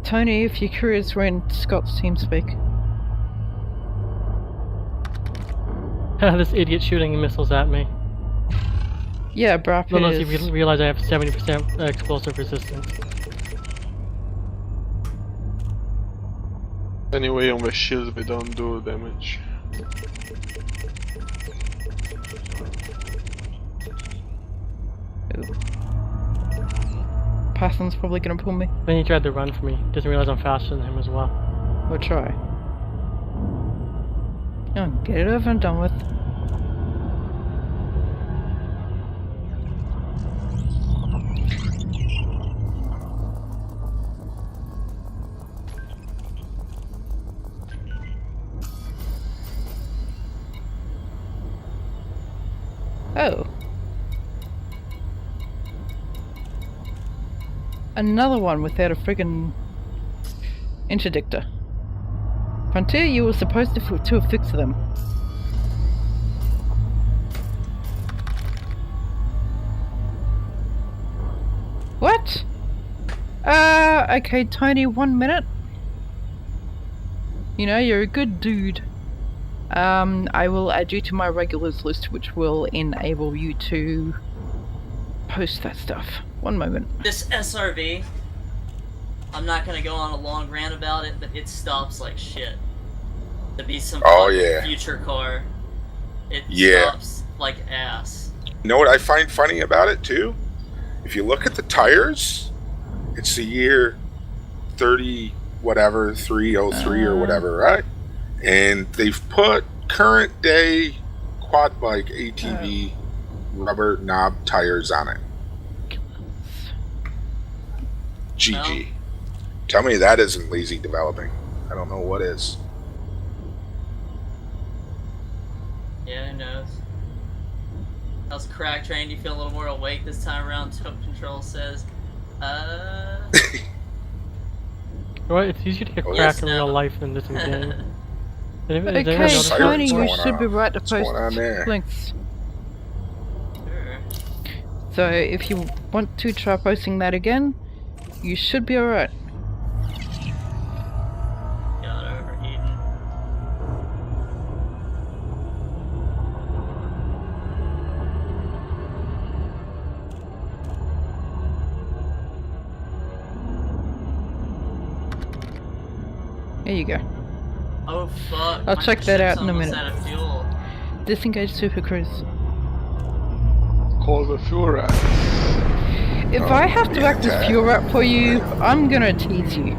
Tony, if you're curious, we're in Scott's TeamSpeak. This idiot shooting missiles at me. Yeah, Brap Not unless is... you realize I have 70% explosive resistance. Anyway, on the shield we don't do damage. Python's probably gonna pull me. Then he tried to run for me. Doesn't realize I'm faster than him as well. We'll try. Oh, get it over and done with. Oh. Another one without a friggin' interdictor. Frontier, you were supposed to fix them. What? Okay, Tony, 1 minute. You know, you're a good dude. I will add you to my regulars list, which will enable you to post that stuff. 1 moment. This SRV, I'm not gonna go on a long rant about it, but it stops like shit. To be some future car, it stops like ass. You know what I find funny about it too? If you look at the tires, it's the year 30 whatever, 303 or whatever, right? And they've put current day quad bike ATV rubber knob tires on it. GG. Well, Tell me that isn't lazy developing. I don't know what is. yeah, who knows? How's Crack Train? Do you feel a little more awake this time around? Tope Control says, Well, it's easier to get cracked in real life than this in game. Okay, Tony, you should be right to What's going on post there? links. sure. So if you want to try posting that again, you should be alright. Got overheating. There you go. Oh fuck. I'll my check that out ship's in a almost minute. out of fuel. Disengage Super Cruise. Call the fuel rats. If I have to act as fuel rat for you, I'm gonna tease you.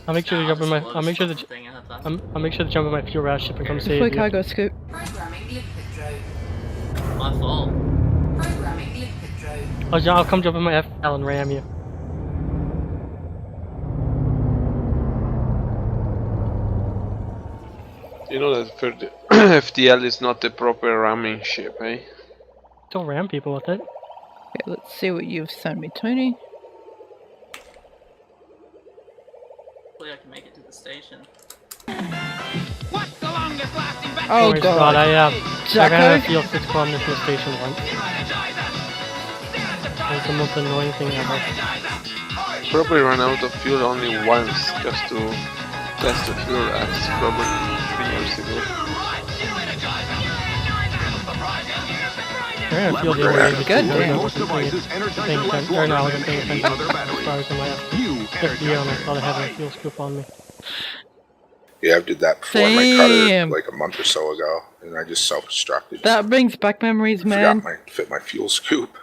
I'll make sure to jump in my. I'll make sure to. Thing I thought. I'll make sure to jump in my fuel rat ship and come save Before you. cargo scoop. Programming liquid drone. My fault. Programming liquid drone. I'll come jump in my FL and ram you. You know that for the FTL is not the proper ramming ship, eh? Don't ram people with it. Okay, let's see what you've sent me, Tony. Hopefully I can make it to the station. Oh God, god. I ran Jacko? out of fuel 6 kilometers from the station once. It's the most annoying thing ever. Probably ran out of fuel only once just to test the fuel rats, probably 3 years ago. I ran out of fuel the other day because Good I damn. wasn't paying attention. Or no, I wasn't paying attention as far as in my FDL and I thought I had a fuel scoop on me. Yeah, I did that before in my cutter Damn. like a month or so ago, and I just self-destructed. That brings back memories, man. Forgot fit my fuel scoop.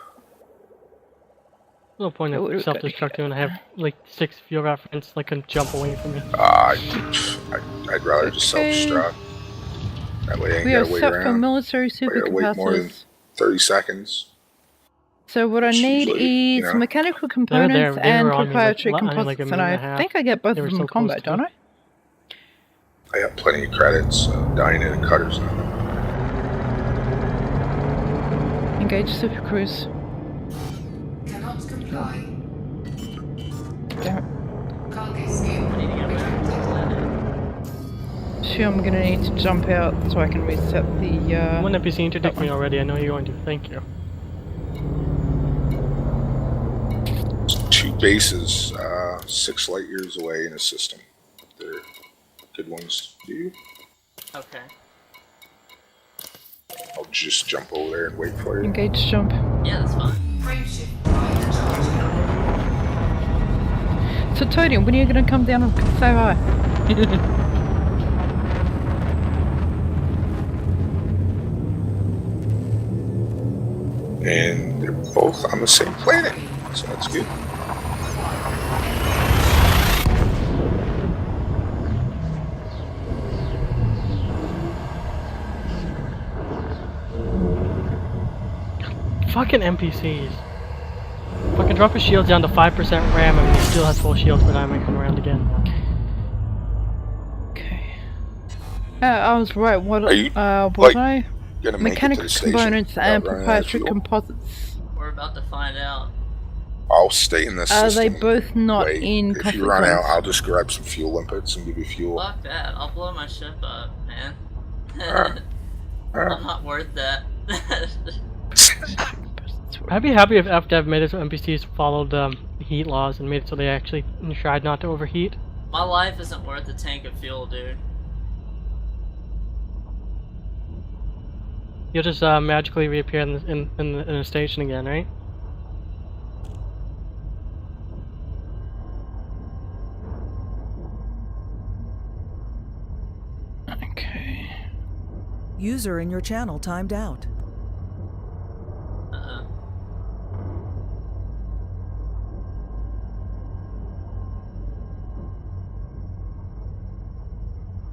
No point Oh, of self-destructing when I have like 6 fuel rat friends that can jump away from me. I'd rather just self-destruct. That way I ain't We are gotta wait set for around. military I gotta wait more than supercapacitors. 30 seconds. So what I Which need usually, is you know. mechanical components they and were on me, like, proprietary like a composites, minute and and a I half. think I get both They of were them so in close combat, to don't me. I? I got plenty of credits. Dying in a cutter's not. Engage super cruise. Cannot comply. Damn it. Cargo scoop retracted. Sure, I'm gonna need to jump out so I can reset the. One NPC interdict me already. I know you're going to. Thank you. 2 bases, 6 light years away in a system. They're good ones to do. Okay. I'll just jump over there and wait for you. Engage jump. Yeah, that's fine. Frame shift right charging. So Todium, when are you gonna come down and say hi? And they're both on the same planet, so that's good. Fucking NPCs. Fucking drop his shields down to 5% RAM and he still has full shields by the time I come around again. Okay. I was right. What? Are you, was I? Gonna make Mechanical it to the station components and without running out of proprietary fuel? composites. We're about to find out. I'll stay in this Are system. they both not Wait, in if you run out, consequence? I'll just grab some fuel limpets and give you fuel. Fuck that. I'll blow my ship up, man. Alright. I'm not worth that. I'd be happy if after I've made it so NPCs followed heat laws and made it so they actually tried not to overheat. My life isn't worth a tank of fuel, dude. You'll just magically reappear in a station again, right? Okay. User in your channel timed out.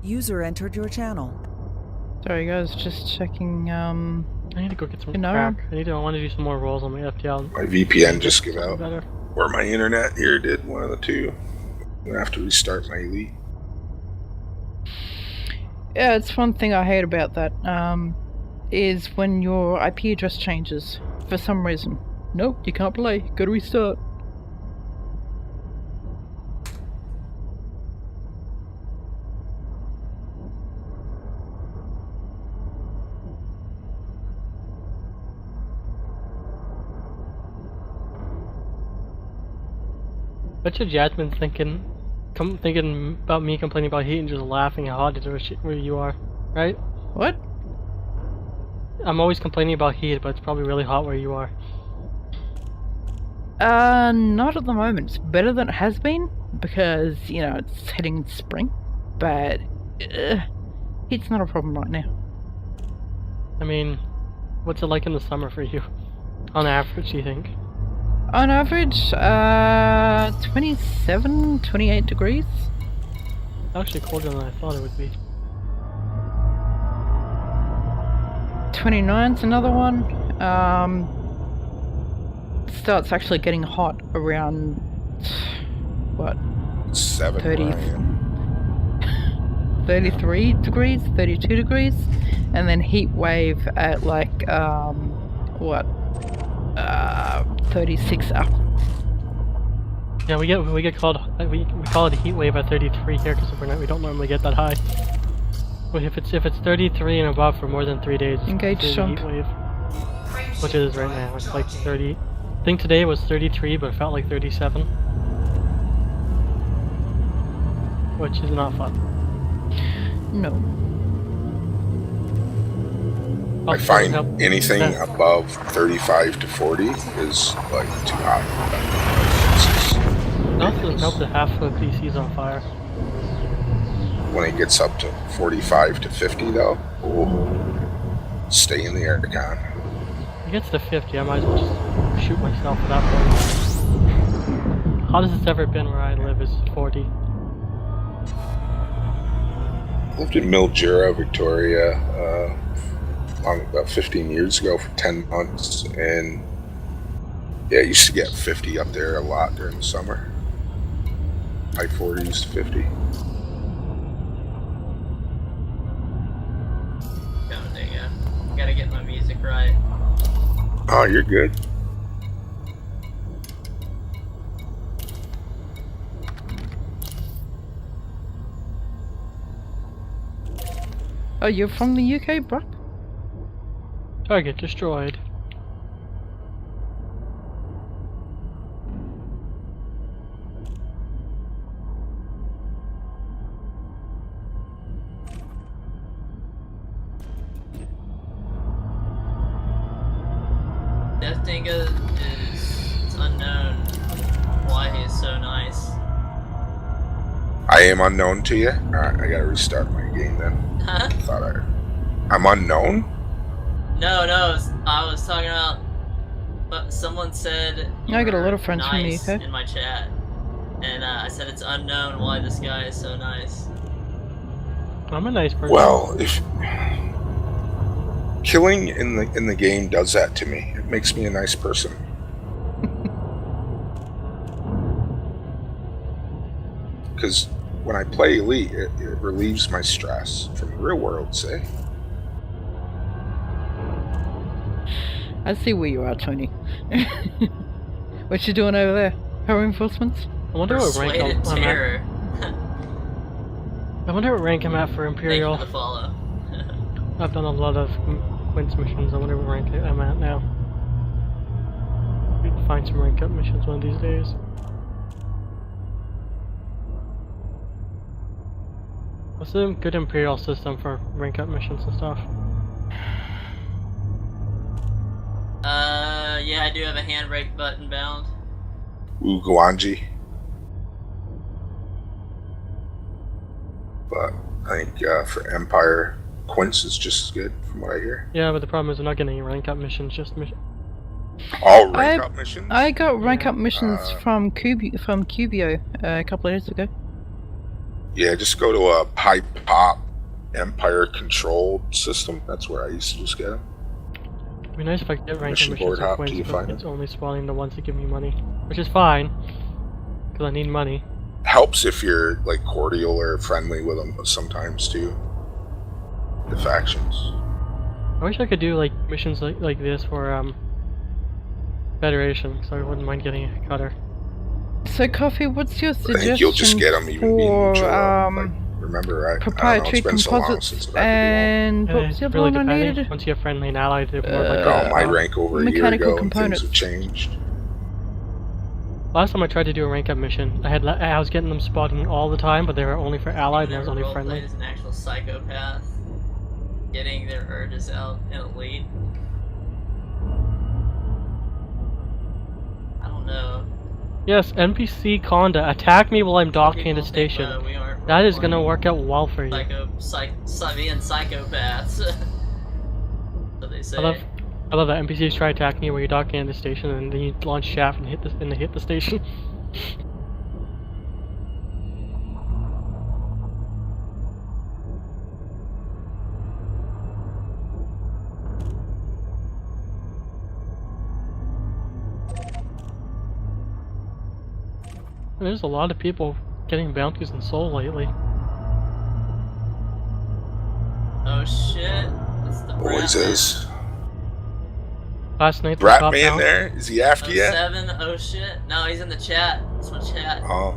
User entered your channel. Sorry guys, just checking. I need to go get some You know? crack. I want to do some more rolls on my FTL. My VPN just gave out. Better. Or my internet here did, one of the two. I'm gonna have to restart my elite. Yeah, it's one thing I hate about that. Is when your IP address changes for some reason. Nope, you can't play. Gotta restart. Bet you Jasmine's thinking about me complaining about heat and just laughing how hot it is where you are, right? What? I'm always complaining about heat, but it's probably really hot where you are. Not at the moment. It's better than it has been because, you know, it's heading into spring. But heat's not a problem right now. I mean, what's it like in the summer for you? On average, do you think? On average, 27, 28 degrees. Actually colder than I thought it would be. 29's another one. Starts actually getting hot around, what? 7 30. where I am. 33 degrees, 32 degrees, and then heat wave at like, what? 36 up. Yeah, we get called we call it a heat wave at 33 here because we don't normally get that high. But if it's 33 and above for more than 3 days, Engage it's a jump. heat wave, which it is right now. It's like 30. I think today was 33, but it felt like 37, which is not fun. No. I find anything above 35 to 40 is like too hot. It also doesn't help that half of the PC's on fire. When it gets up to 45 to 50 though, stay in the aircon. If it gets to 50, I might as well just shoot myself at that point. Hottest it's ever been where I live is 40. Lived in Mildura, Victoria, about 15 years ago for 10 months, and yeah, I used to get 50 up there a lot during the summer. High 40s to 50. stick right. Oh, you're good. Oh, you're from the UK, bro? Target destroyed. Death Dingo it's unknown why he is so nice. I am unknown to you? Alright, I gotta restart my game then. Huh? I'm unknown? No, I was talking about. But someone said. I got a lot of friends nice from the UK. in my chat, and I said it's unknown why this guy is so nice. I'm a nice person. Well, if killing in the game does that to me, it makes me a nice person. Because when I play Elite, it relieves my stress from the real world, say. I see where you are, Tony. What you doing over there? Her reinforcements? I wonder what rank I'm terror. at. I wonder what rank I'm at for Imperial. Thank you for the follow. I've done a lot of Quince missions. I wonder what rank I'm at now. We can find some rank up missions one of these days. What's a good Imperial system for rank up missions and stuff? Yeah, I do have a handbrake button bound. Uguanji. But I think for Empire, Quince is just as good from what I hear. Yeah, but the problem is we're not getting any rank up missions, just mission. All rank up missions? I got rank up missions from Cubio a couple of days ago. Yeah, just go to a high pop Empire controlled system. That's where I used to just get them. It'd be nice if I could get rank up Mission missions board with hop, Quince, do you but find it's them? only spawning the ones that give me money. Which is fine, because I need money. Helps if you're like cordial or friendly with them sometimes too. The factions. I wish I could do like missions like this for Federation, so I wouldn't mind getting a cutter. So, Coffee, what's your I suggestion think you'll just get them even being for neutral. Like, remember, I proprietary don't know, it's been so long composites since I've had and Yeah, what was the it's other really one I depending. needed? Once you have friendly and allied, they're more to like do. Oh, my rank over a year mechanical ago components. and things have changed. Last time I tried to do a rank up mission, I was getting them spotting all the time, but they were only for allied and I was only friendly. As an actual psychopath, getting their urges out in Elite. I don't know. Yes, NPC Conda, attack me while I'm docking at a station. That is gonna work out well for you. Being psychopaths. So they say. I love that NPCs try to attack me when you're docking at the station, and then you launch shaft and hit the station. There's a lot of people getting bounties in Soul lately. Oh shit! That's the Boys is. Last night, the top Bratman bounty. there? Is he after you? 07, oh shit. No, he's in the chat. That's my chat. Oh.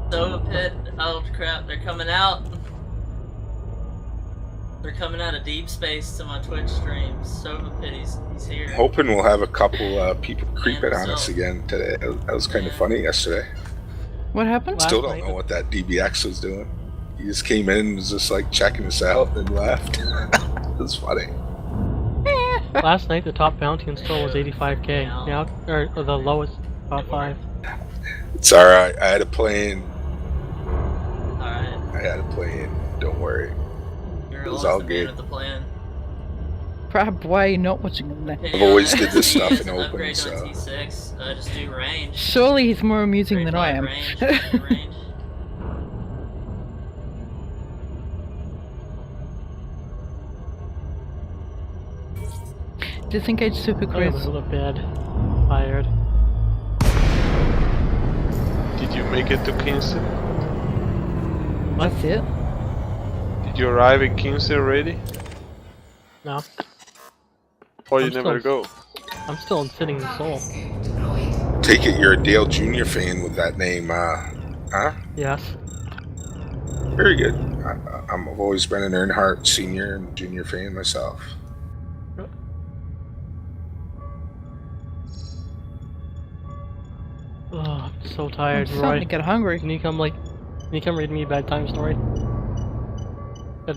Sova Pit, oh crap, they're coming out. They're coming out of deep space to my Twitch streams. Sova Pit, he's here. Hoping we'll have a couple people creeping on us again today. That was kind of funny yesterday. What happened? Still don't know what that DBX was doing. He just came in and was just like checking us out and then left. It was funny. Last night, the top bounty in Soul was 85k. Now, or the lowest, top 5. It's alright. I had a plane. Alright. I had a plane. Don't worry. It was all good. The plan. Crap, why are you not watching him then? I've always did this stuff in open, Upgrade so. on T6, just do range. Surely he's more amusing than I am. Range. Disengage super I'm cruise. gonna go to bed. Tired. Did you make it to Kingston? That's it. Did you arrive in Kingston already? No. Or you never go. I'm still sitting in Seoul. Take it you're a Dale Jr. fan with that name, huh? Yes. Very good. I've always been an Earnhardt Senior and Junior fan myself. Oh, I'm so tired, I'm Roy. starting to get hungry. Can you come read me a bedtime story?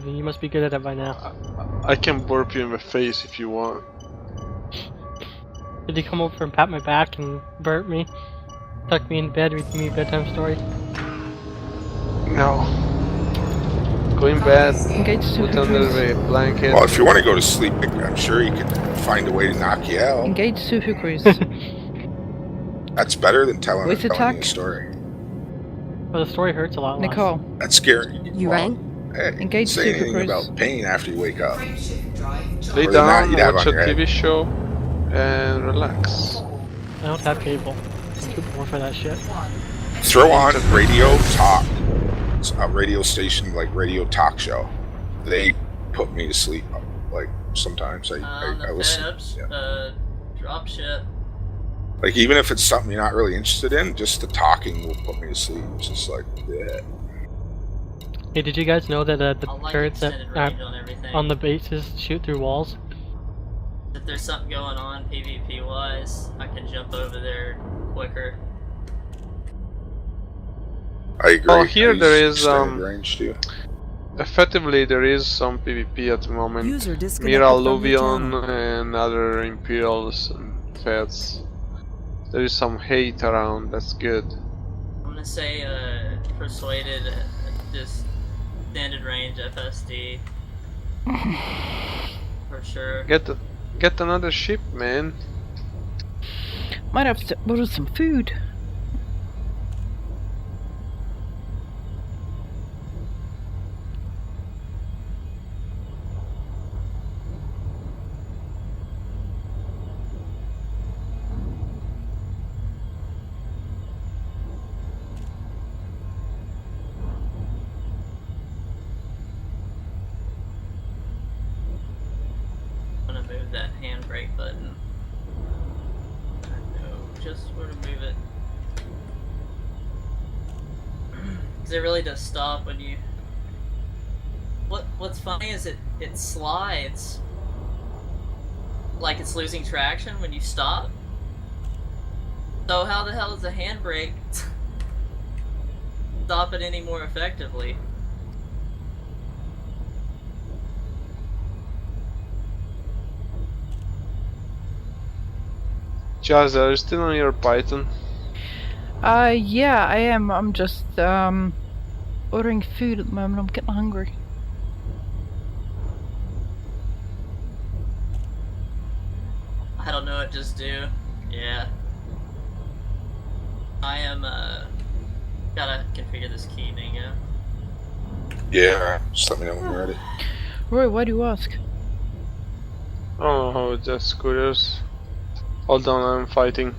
You must be good at it by now. I can burp you in the face if you want. Did you come over and pat my back and burp me? Tuck me in bed, read me a bedtime story? No. Go in bed, Engage put under the blanket. Well, if you want to go to sleep, I'm sure you can find a way to knock you out. Engage Super Cruise. That's better than telling Voice you attack. a story. Well, the story hurts a lot less. Nicole. That's scary. You rang? Hey, Engage say Super anything Cruise. about pain after you wake up. Lay Or down, you'd have watch on a your head. TV show, and relax. I don't have cable. I'm too poor for that shit. Throw on Radio Talk. It's a radio station, like radio talk show. They put me to sleep. Like sometimes I listen. Yeah. Drop shit. Like even if it's something you're not really interested in, just the talking will put me to sleep. It's just like, yeah. Hey, did you guys know that the like turrets that extended range on everything. on the bases shoot through walls? If there's something going on PvP wise, I can jump over there quicker. I agree. Oh, here there is extended range too. Effectively, there is some PvP at the moment. User disconnected Mira from your Luvion channel. and other Imperials and Feds. There is some hate around. That's good. I'm gonna say persuaded just extended range FSD for sure. Get another ship, man. Might have to order some food. I'm gonna move that handbrake button. I know just where to move it. Cause it really does stop when you. What's funny is it slides like it's losing traction when you stop. So how the hell does the handbrake stop it any more effectively? Jazz, are you still on your Python? Yeah, I am. I'm just, ordering food at the moment. I'm getting hungry. I don't know what just do. Yeah. I am, gotta configure this key thing, yeah. Yeah, just let me know when you're ready. Roy, why do you ask? Oh, just curious. Hold on, I'm fighting.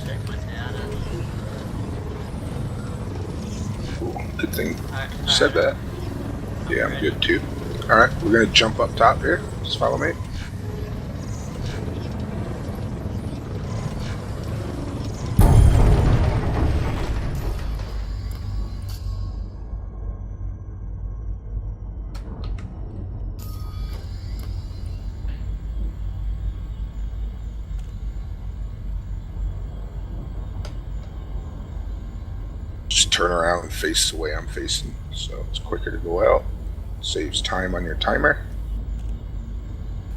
Check my data. Good thing Alright, you said that. Yeah, I'm good too. Alright, we're gonna jump up top here. Just follow me. Just turn around and face the way I'm facing, so it's quicker to go out. Saves time on your timer.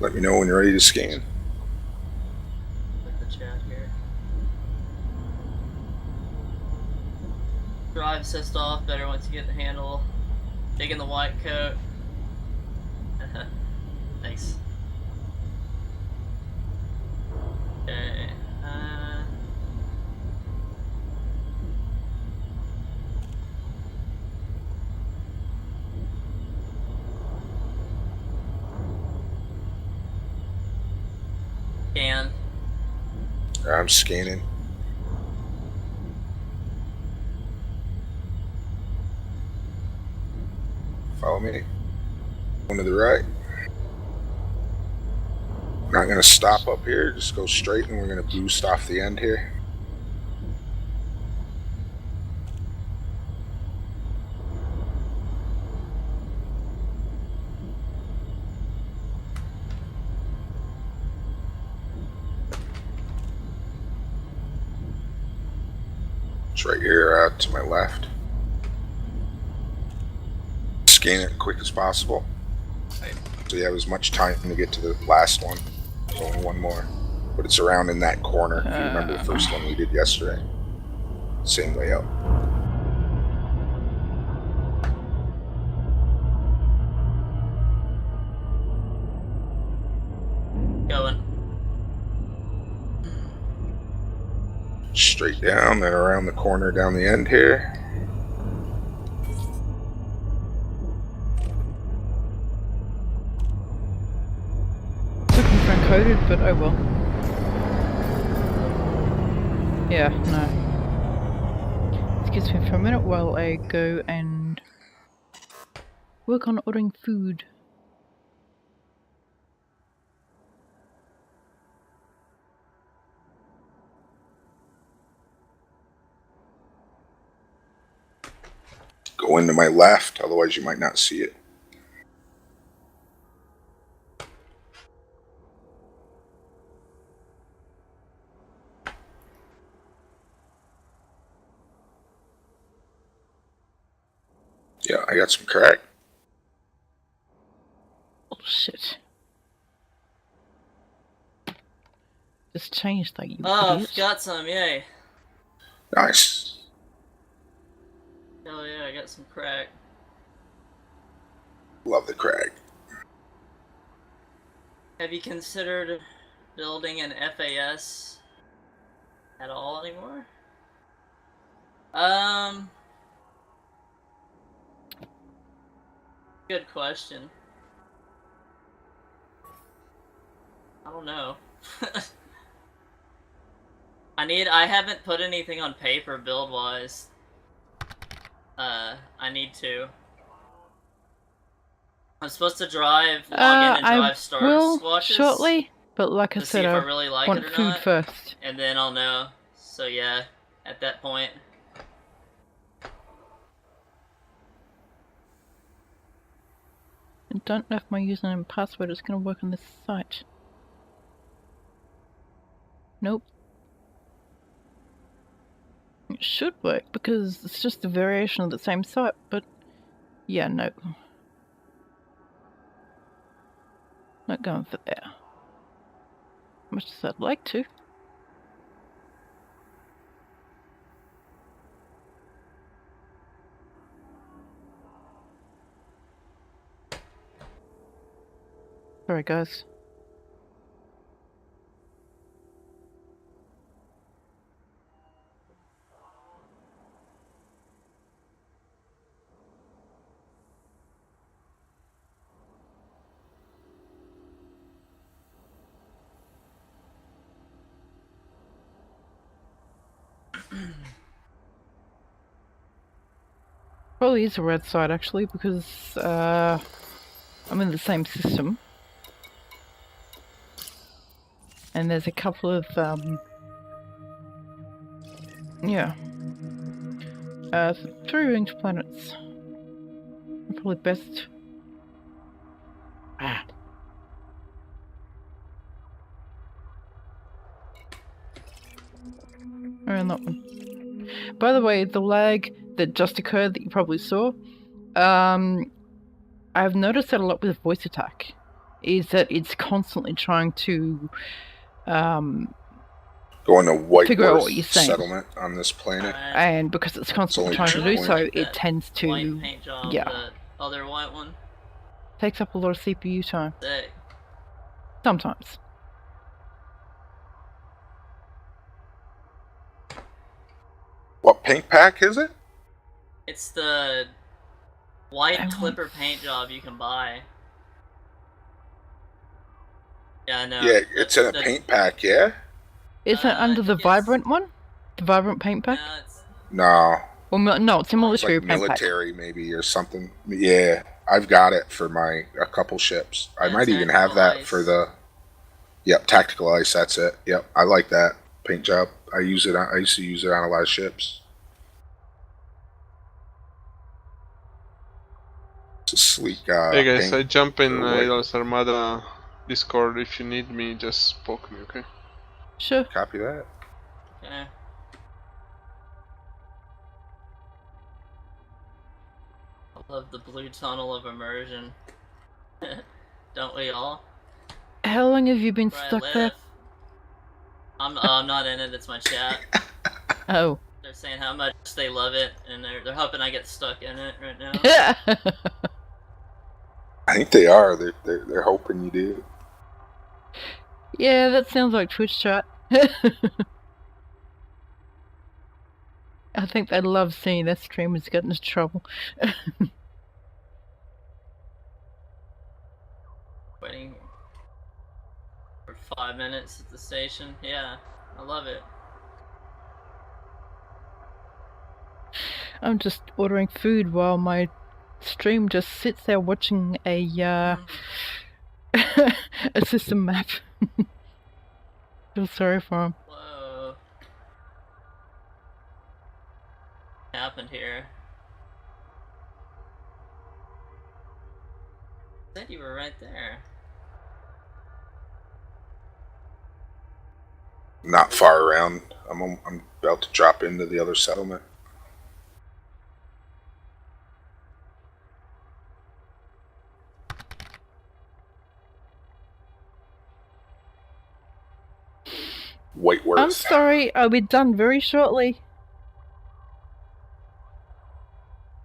Let me know when you're ready to scan. Put the chat here. Drive assist off, better once you get the handle. Dig in the white coat. Thanks. Okay. Scan. I'm scanning. Follow me. Going to the right. Not going to stop up here. Just go straight, and we're going to boost off the end here. It's right here to my left. Scan it as quick as possible. So you have as much time to get to the last one. There's only one more. But it's around in that corner. If you remember the first one we did yesterday. Same way out. Going. Straight down, then around the corner down the end here. Looking for encoded, but oh well. Yeah, no. Excuse me for a minute while I go and work on ordering food. Go into my left, otherwise you might not see it. Yeah, I got some crack. Oh shit. Just changed that, you idiot. Got some, yay. Nice. Hell yeah, I got some crack. Love the crack. Have you considered building an FAS at all anymore? Good question. I don't know. I haven't put anything on paper build-wise. I need to. I'm supposed to log in and drive Star Swatches shortly, but like I to see said, if I I really like want it or food not, first. and then I'll know. So yeah, at that point. I don't know if my username and password is going to work on this site. Nope. It should work because it's just a variation of the same site, but yeah, no. Not going for there. Much as I'd like to. Sorry, guys. Probably is a red site actually because I'm in the same system. And there's a couple of, yeah. 3 ringed planets. Probably best. Around that one. By the way, the lag that just occurred that you probably saw, I I've noticed that a lot with voice attack, is that it's constantly trying to go into figure out what you're Whiteworth saying. settlement on this planet. And because it's constantly only trying to do two so, Like it that tends to, white paint job, yeah, the other white one. takes up a lot of CPU time. Sick. Sometimes. What paint pack is it? It's the white clipper paint job you can buy. Yeah, I know. Yeah, it's in a paint pack, yeah? Is it under the Vibrant one? The Vibrant paint pack? No. Well, no, it's a military It's like paint military maybe or something. Yeah, I've got it for a couple ships. I might even have that for the... Yep, tactical ice, that's it. Yep, I like that paint job. I used to use it on a lot of ships. It's a sleek hey guys, paint. I jump in Idol's Armada Discord. If you need me, just poke me, okay? Sure. Copy that. Okay. I love the blue tunnel of immersion. Don't we all? How long have you been Where I stuck live. there? I'm not in it, it's my chat. Oh. They're saying how much they love it, and they're hoping I get stuck in it right now. I think they are. They're hoping you do. Yeah, that sounds like Twitch chat. I think they love seeing their streamers get into trouble. Waiting for 5 minutes at the station. Yeah, I love it. I'm just ordering food while my stream just sits there watching a a system map. Feel sorry for him. Whoa. What happened here? I said you were right there. Not far around. I'm about to drop into the other settlement. Whiteworth. I'm sorry, I'll be done very shortly.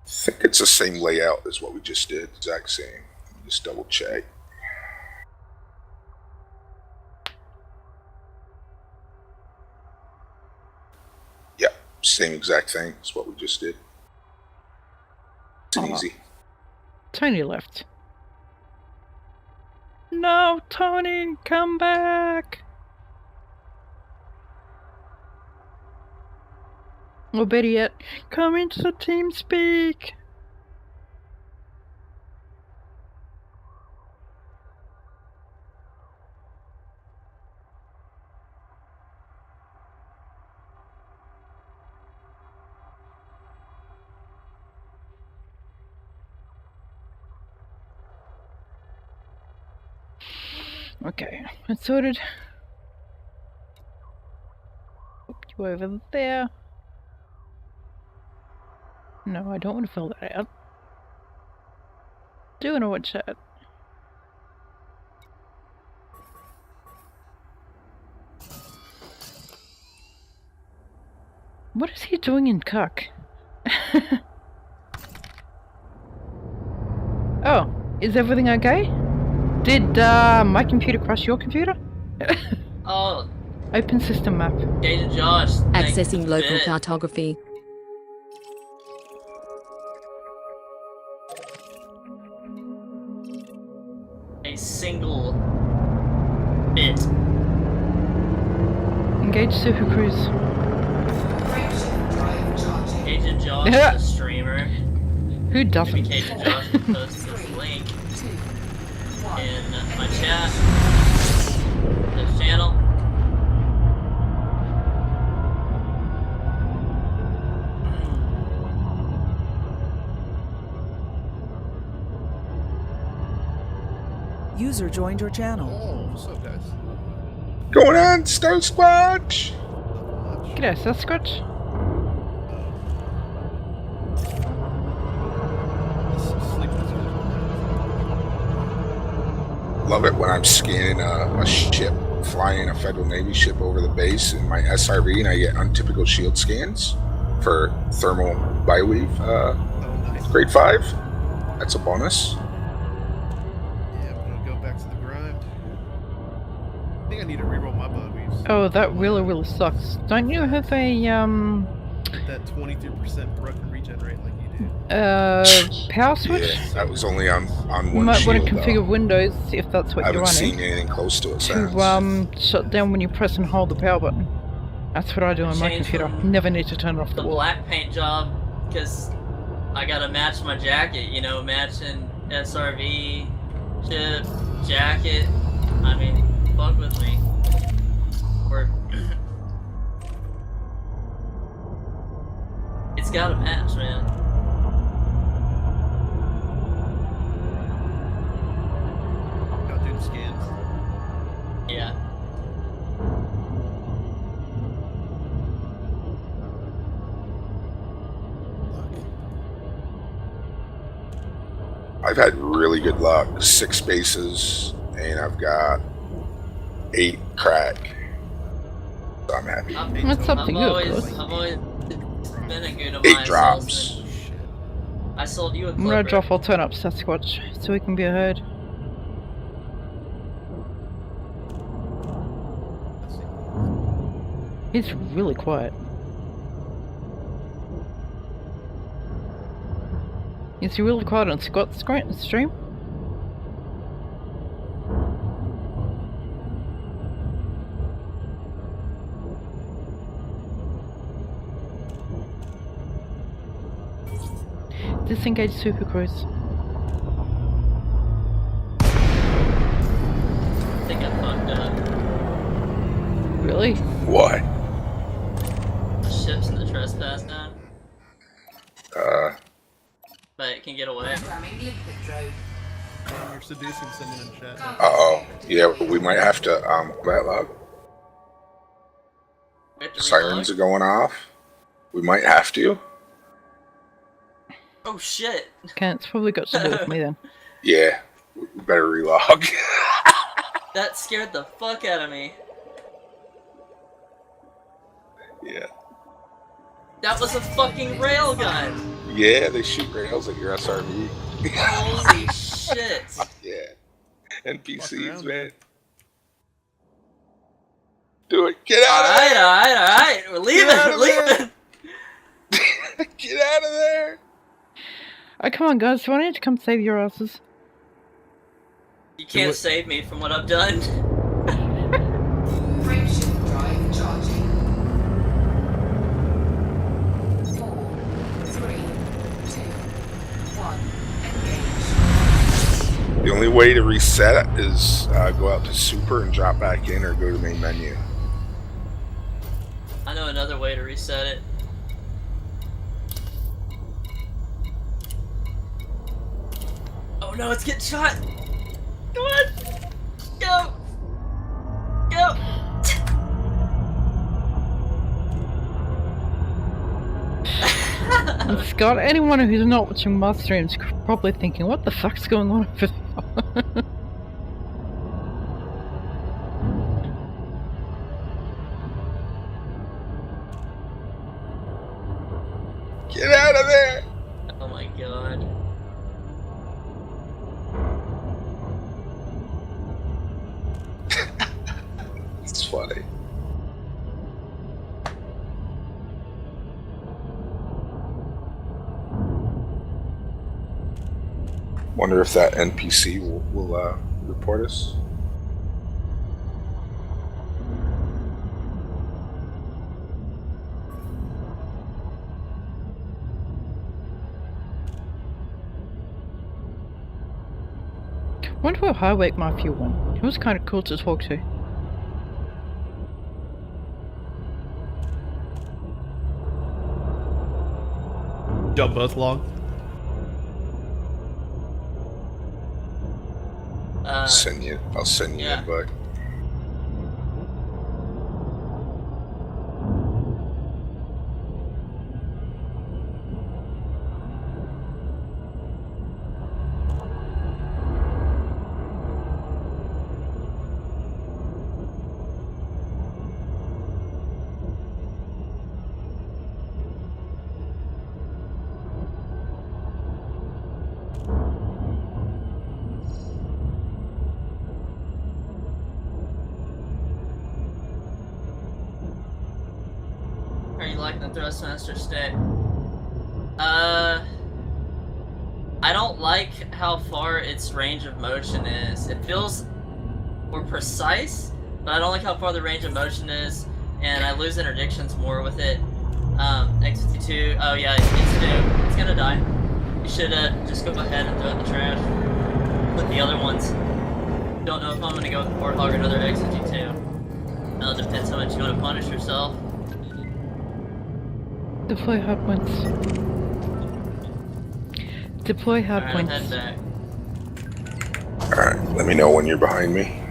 I think it's the same layout as what we just did. Exact same. Let me just double check. Yep, same exact thing as what we just did. It's easy. Tony left. No, Tony, come back! Or better yet, come into the team speak! Okay, that's sorted. Put you over there. No, I don't want to fill that out. Do want to watch that. What is he doing in Cuck? Oh, is everything okay? Did my computer crush your computer? Oh. Open system map. Agent Josh. Accessing local cartography. A single bit. Engage Super Cruise. Agent Josh is a streamer. Who doesn't? Maybe Agent Josh will post this link in my chat. This channel. User joined your channel. Oh, what's up, guys? Going on, Star Squatch! G'day, Sasquatch. love it when I'm scanning a ship, flying a Federal Navy ship over the base in my SRV, and I get untypical shield scans for thermal biweave grade 5. That's a bonus. Yeah, I'm gonna go back to the grind. I think I need to reroll my biweaves. Oh, that really sucks. Don't you have a That 23% broken regenerate like you do. power switch? Yeah, that was only on one You might shield, want to configure though. Windows if that's what I you're haven't running. seen anything close to it To since. shut down when you press and hold the power button. That's what I do on my Change computer. from Never need to turn off the The wall. black paint job, because I gotta match my jacket, you know, matching SRV, chip, jacket. I mean, fuck with me. Or it's gotta match, man. Gotta do the scans. Yeah. I've had really good luck. 6 spaces, and I've got 8 crack. So I'm happy. That's up to you, of course. I've always been a good of 8 my drops. salesman. I sold you a I'm gonna clipper. drop, I'll turn up Sasquatch so we can be heard. It's really quiet. Is he really quiet on Scott's stream? Disengage Super Cruise. I think I fucked up. Really? What? Ships in the trespass zone. But it can get away. Programming liquid drone. You're seducing someone in chat. Uh-oh. Yeah, we might have to, that log. We have to Sirens relog? are going off. We might have to. Oh shit! Okay, it's probably got to do with me then. Yeah, we better relog. That scared the fuck out of me. Yeah. That was a fucking railgun! Yeah, they shoot rails at your SRV. Holy shit! Yeah. NPCs, man. Do it. Get out of there! Alright, we're leaving, we're leaving! Get out of there! Oh, come on, guys, do I need to come save your asses? You can't save me from what I've done. Frameshift drive charging. 4, 3, 2, 1. Engage. The only way to reset is go out to super and drop back in, or go to main menu. I know another way to reset it. Oh no, it's getting shot! Come on! Go! Go! And Scott, anyone who's not watching my streams probably thinking, what the fuck's going on over there? Get out of there! Oh my god. It's funny. Wonder if that NPC will report us. Wonder where Highwake my fuel went. He was kind of cool to talk to. Jump both log. I'll send you yeah. an invite. liking the Thrustmaster stick? I don't like how far its range of motion is. It feels more precise, but I don't like how far the range of motion is, and I lose interdictions more with it. X52, oh yeah, it's new. It's gonna die. You should just go ahead and throw it in the trash. With the other ones. Don't know if I'm gonna go with Warthog or another X52. Well, it depends how much you want to punish yourself. Deploy hard points. Deploy hard points. Head back. Alright, let me know when you're behind me.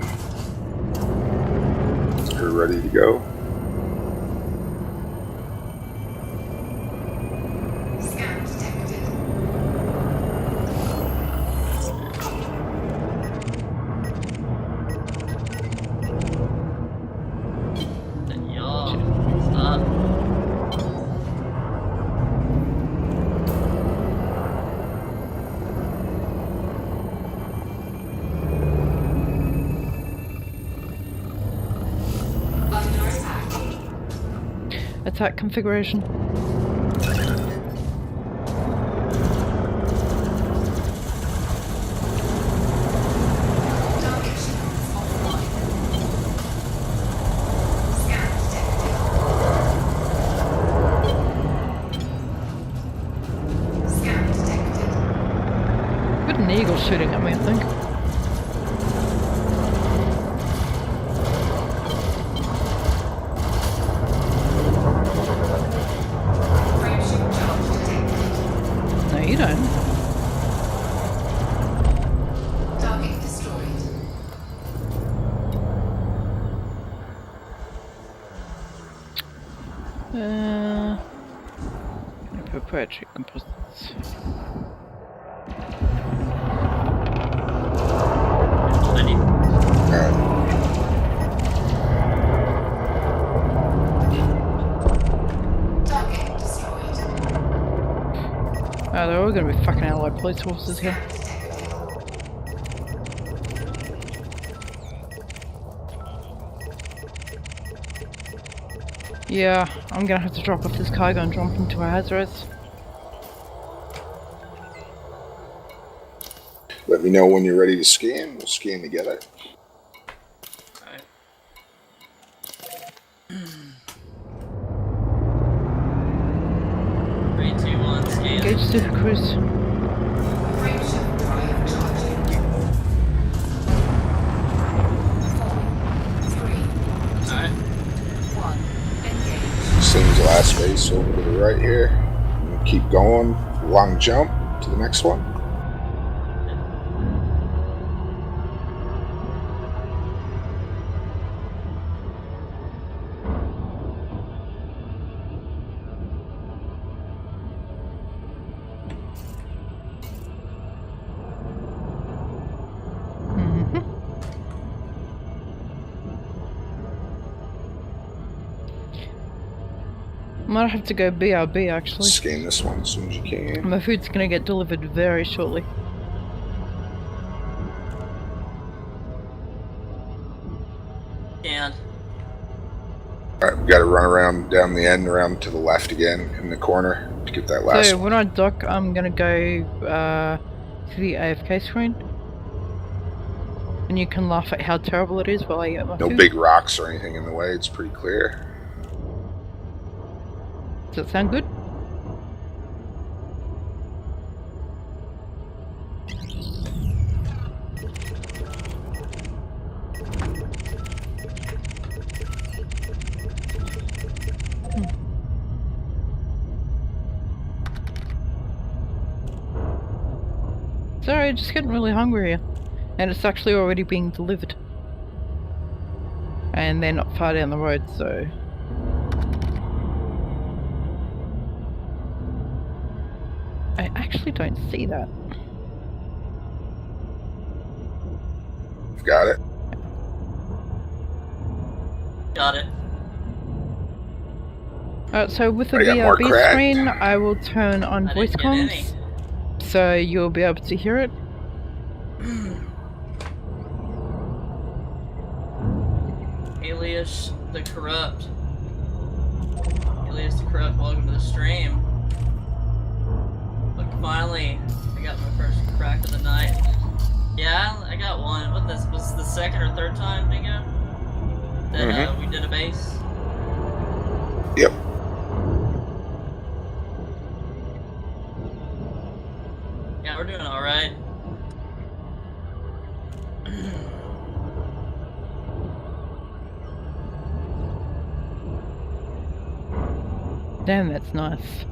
You're ready to go. Scan detected. Yo, stop. Under attack. Attack configuration. Target shields offline. Scan detected. Scan detected. Good an eagle shooting at me, I think. Frameship charge detected. No, you don't. Target destroyed. Proprietary composites. I need. Alright. Target destroyed. Oh, they're all gonna be fucking allied police forces here. Scan detected. Yeah, I'm gonna have to drop off this cargo and jump into a Hazardous. Let me know when you're ready to scan. We'll scan together. Alright. 3, 2, 1, scan. Engage Super Cruise. Frameship drive charging. 4, 3, Alright. 1. Engage. This thing's the last base over to the right here. And keep going. Long jump to the next one. Might have to go BRB actually. Scan this one as soon as you can. My food's gonna get delivered very shortly. And Alright, we gotta run around down the end, around to the left again in the corner to get that last So one. when I dock, I'm gonna go to the AFK screen. And you can laugh at how terrible it is while I eat my No food. big rocks or anything in the way, it's pretty clear. Does that sound good? Sorry, just getting really hungry here. And it's actually already being delivered. And they're not far down the road, so... I actually don't see that. Got it. got it. Alright, so with the I got more VRB cracked. screen, I will turn on I voice didn't get any. comms. So you'll be able to hear it. Alias the Corrupt. Leads to corrupt. Welcome to the stream. Look, finally, I got my first crack of the night. Yeah, I got one. What this was the second or third time, Dingo? That we did a base. Yep. Yeah, we're doing all right. Damn, that's nice.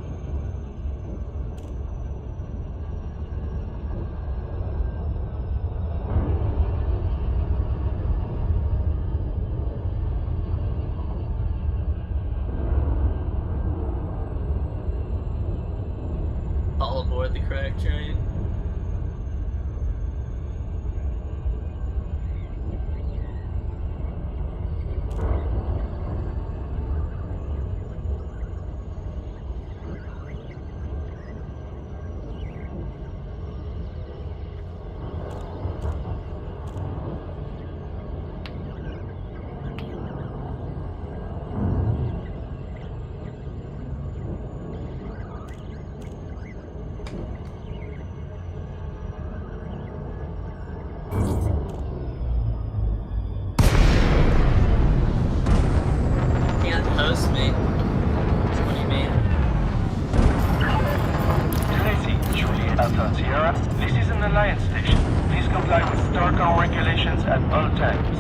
All aboard the crack train. Can't host me? What do you mean? Tracy, Julie Alpha Sierra, this is an Alliance station. Please comply with STARCOM regulations at all times.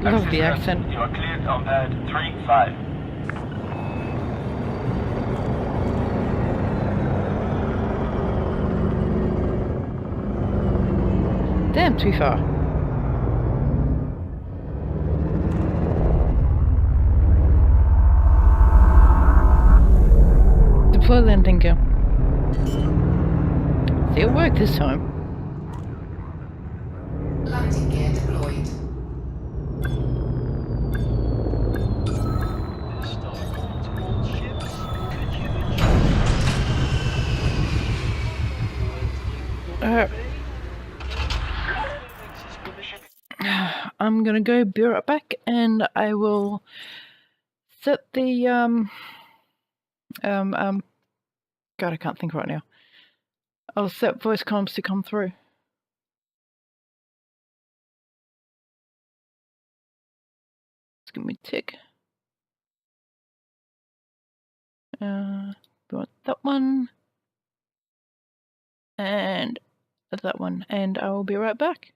Love the accent. You are cleared on pad 3-5. Damn, too far. Deploy landing gear. See, it worked this time. Landing gear deployed. I'm gonna go be right back, and I will set the God, I can't think right now. I'll set voice comms to come through. Just give me a tick. We want that one and that one, and I will be right back.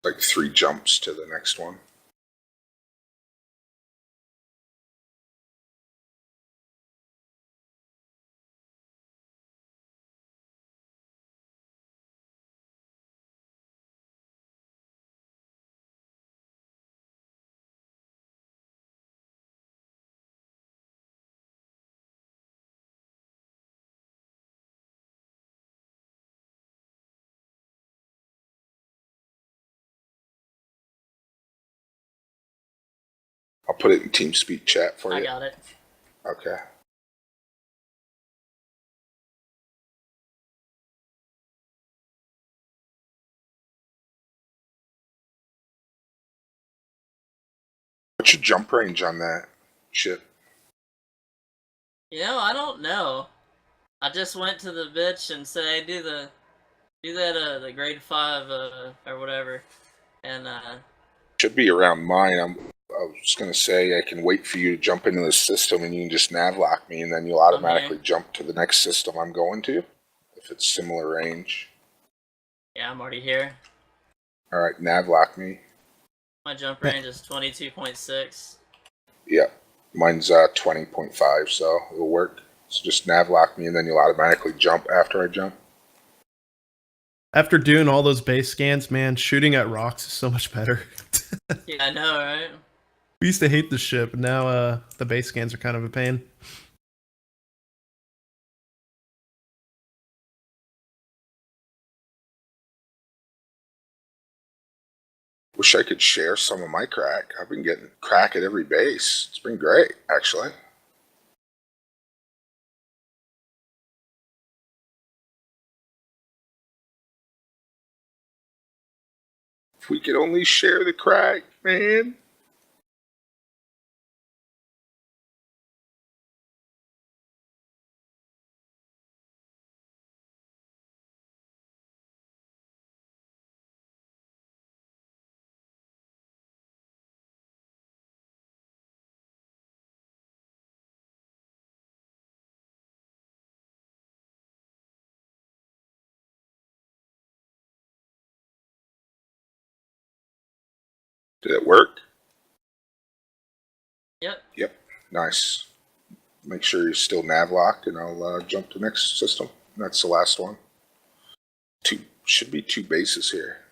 Like 3 jumps to the next one. I'll put it in TeamSpeak chat for you. I got it. Okay. What's your jump range on that ship? You know, I don't know. I just went to the bitch and said, hey, do that the grade 5 or whatever, and should be around mine. I was gonna say I can wait for you to jump into the system and you can just navlock me and then you'll automatically jump to the next system I'm going to if it's similar range. Yeah, I'm already here. All right, navlock me. My jump range is 22.6. Yeah, mine's 20.5, so it'll work. So just navlock me and then you'll automatically jump after I jump. After doing all those base scans, man, shooting at rocks is so much better. Yeah, I know, right? We used to hate the ship, but now the base scans are kind of a pain. Wish I could share some of my crack. I've been getting crack at every base. It's been great, actually. If we could only share the crack, man. Did it work? Yep. Yep. Nice. Make sure you're still navlocked, and I'll jump to the next system. That's the last one. Should be 2 bases here.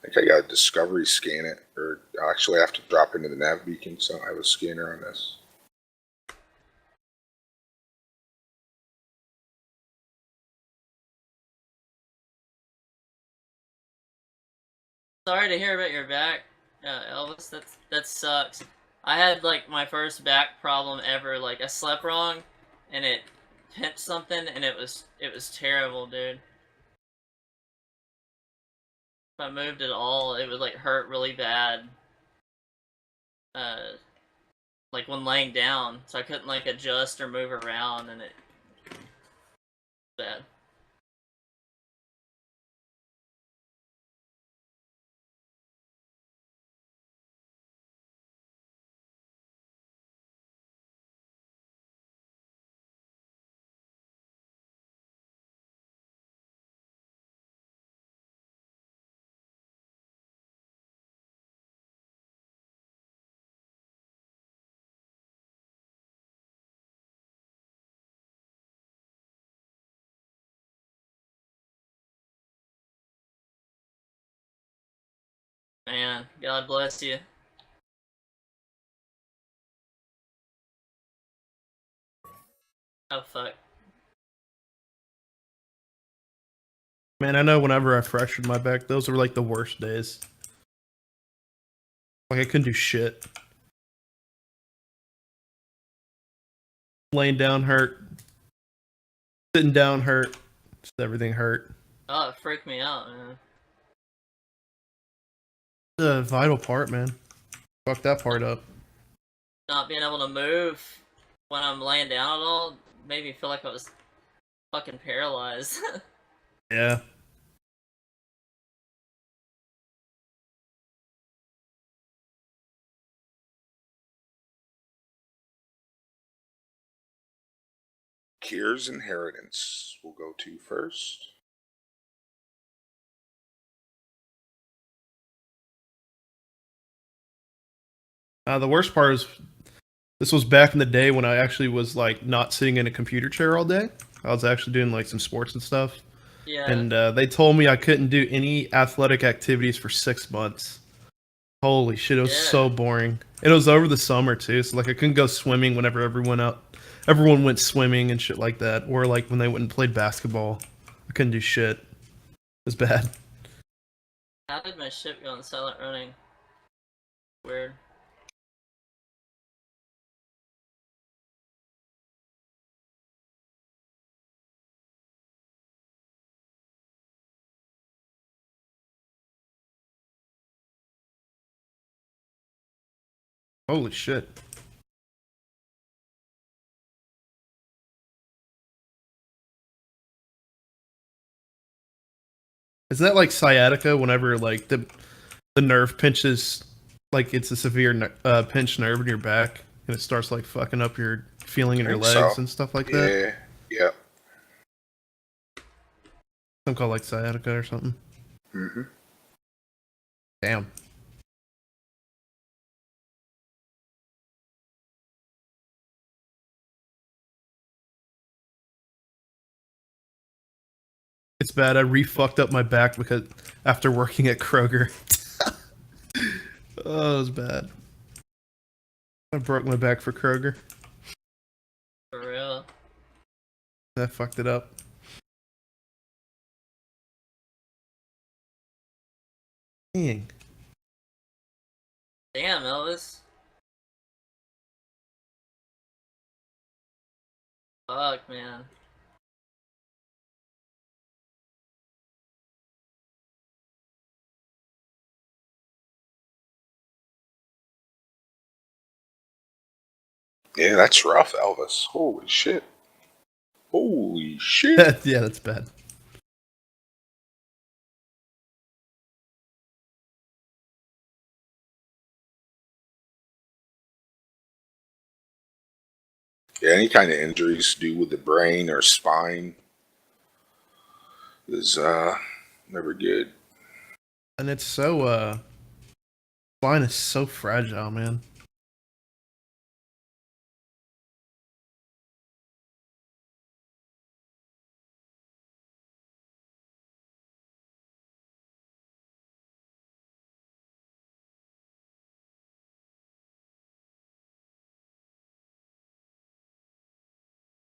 I think I got to discovery scan it, or actually I have to drop into the nav beacon, so I have a scanner on this. Sorry to hear about your back, Elvis. That sucks. I had like my first back problem ever. Like I slept wrong, and it pinched something, and it was terrible, dude. If I moved at all, it would like hurt really bad. Like when laying down, so I couldn't like adjust or move around, and it bad. Man, God bless you. Oh fuck. Man, I know whenever I fractured my back, those were like the worst days. Like I couldn't do shit. Laying down hurt. Sitting down hurt. Just everything hurt. Oh, it freaked me out, man. The vital part, man. Fuck that part up. Not being able to move when I'm laying down at all made me feel like I was fucking paralyzed. Yeah. Kier's Inheritance we'll go to first. The worst part is, this was back in the day when I actually was like not sitting in a computer chair all day. I was actually doing like some sports and stuff. Yeah. And they told me I couldn't do any athletic activities for 6 months. Holy shit, it was so boring. And it was over the summer too, so like I couldn't go swimming whenever everyone went swimming and shit like that. Or like when they went and played basketball. I couldn't do shit. It was bad. How did my ship go on silent running? Weird. Holy shit. Is that like sciatica? Whenever like the nerve pinches, like it's a severe pinched nerve in your back, and it starts like fucking up your feeling in your legs and stuff like that. Yeah. Something called like sciatica or something. Mm-hmm. Damn. It's bad. I re-fucked up my back because after working at Kroger. Oh, it was bad. I broke my back for Kroger. For real. I fucked it up. Dang. Damn, Elvis. Fuck, man. Yeah, that's rough, Elvis. Holy shit. Holy shit. Yeah, that's bad. Yeah, any kind of injuries to do with the brain or spine is never good. And it's so spine is so fragile, man.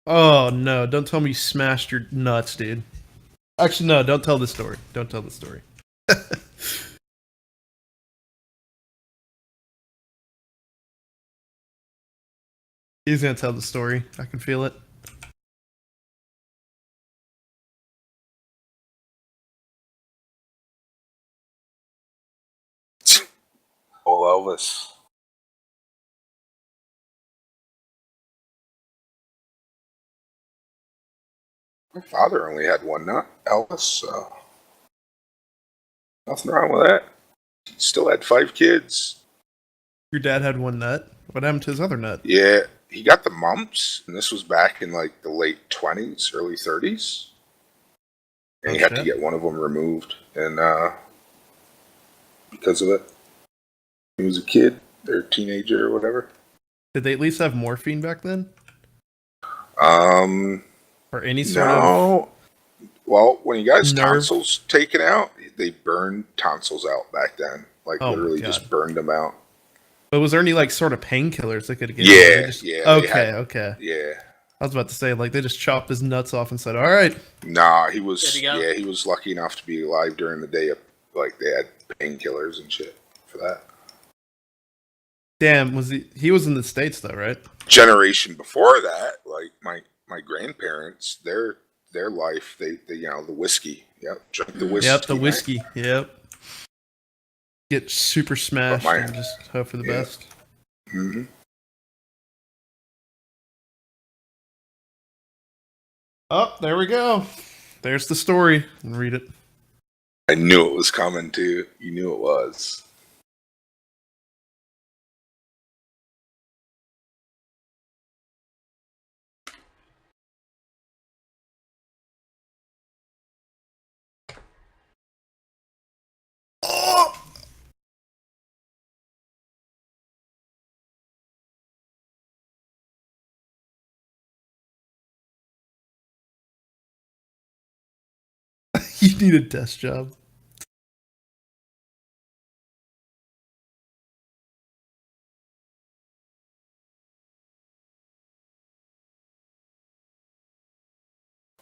Oh no, don't tell me you smashed your nuts, dude. Actually, no, don't tell the story. Don't tell the story. He's gonna tell the story. I can feel it. Oh, Elvis. My father only had one nut, Elvis, so nothing wrong with that. He still had 5 kids. Your dad had one nut. What happened to his other nut? Yeah, he got the mumps, and this was back in like the late 20s, early 30s. And he had to get one of them removed, and because of it, he was a kid or a teenager or whatever. Did they at least have morphine back then? Or any sort of... Well, when he got his tonsils taken out, they burned tonsils out back then. Like, literally just burned them out. But was there any, like, sort of painkillers they could have given? Yeah. Okay. Yeah. I was about to say, like, they just chopped his nuts off and said, alright. Nah, he was he was lucky enough to be alive during the day. Like, they had painkillers and shit for that. Damn, he was in the States, though, right? Generation before that, like, my grandparents, their life, they the whiskey. Yep, drink the whiskey. Yep, the whiskey. Man. Yep. Get super smashed and just hope for the best. Mm-hmm. Oh, there we go. There's the story. Read it. I knew it was coming, too. You knew it was. You need a desk job.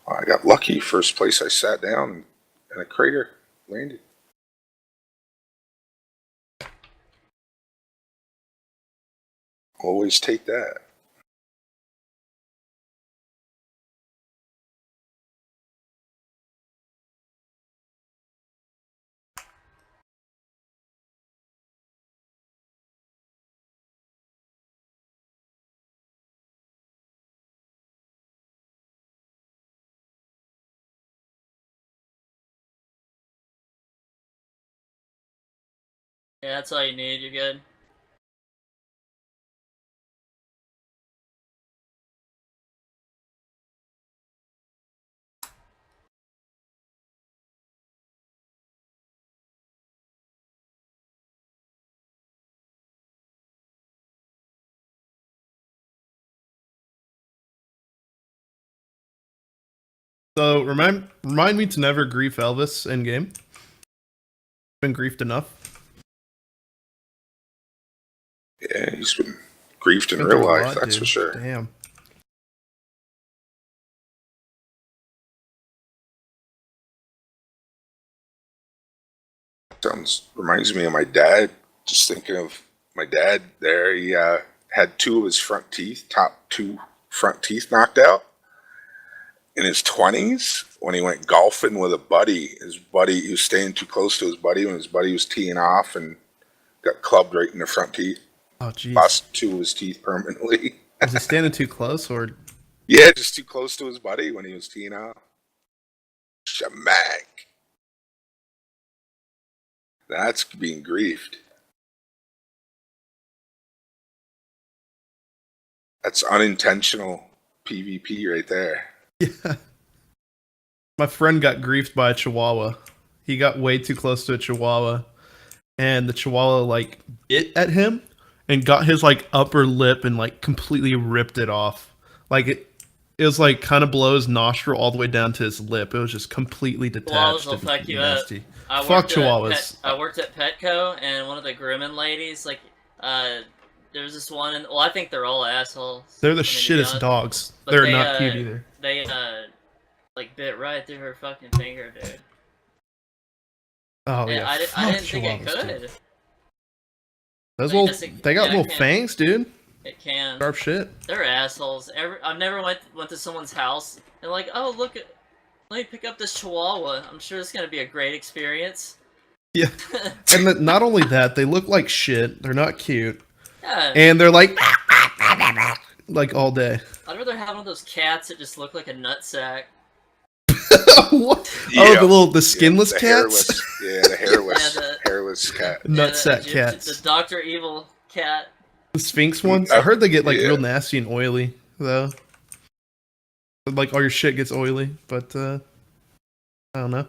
I got lucky. First place I sat down and a crater landed. Always take that. Yeah, that's all you need. You're good. So remind me to never grief Elvis in game. Been griefed enough. Yeah, he's been griefed in real life, that's for sure. Damn. Reminds me of my dad. Just thinking of my dad there. He had two of his top two front teeth knocked out in his 20s when he went golfing with a buddy. He was staying too close to his buddy when his buddy was teeing off and got clubbed right in the front teeth. Oh, jeez. Lost two of his teeth permanently. Was he standing too close, or? Yeah, just too close to his buddy when he was teeing off. Shamag. That's being griefed. That's unintentional PvP right there. Yeah. My friend got griefed by a chihuahua. He got way too close to a chihuahua, and the chihuahua like bit at him and got his like upper lip and like completely ripped it off. Like it was like kind of below his nostril all the way down to his lip. It was just completely detached. Chihuahuas will fuck you nasty. up. Fuck chihuahuas. I worked at Petco, and one of the grooming ladies, like, there's this one, and well, I think they're all assholes. They're the shittest dogs. They're not cute either. They like bit right through her fucking finger, dude. Oh and yeah, I didn't think it could. Dude. Those they got little fangs, dude. It can. Sharp shit. They're assholes. I've never went to someone's house and like, oh look let me pick up this chihuahua. I'm sure it's gonna be a great experience. Yeah, and not only that, they look like shit. They're not cute. Yeah. And they're like all day. I'd rather have one of those cats that just look like a nutsack. What? Yeah. Oh, the skinless cats. The hairless cat. Nutsack cats. The Dr. Evil cat. The Sphinx ones. I heard they get like real nasty and oily though. Like all your shit gets oily, but I don't know.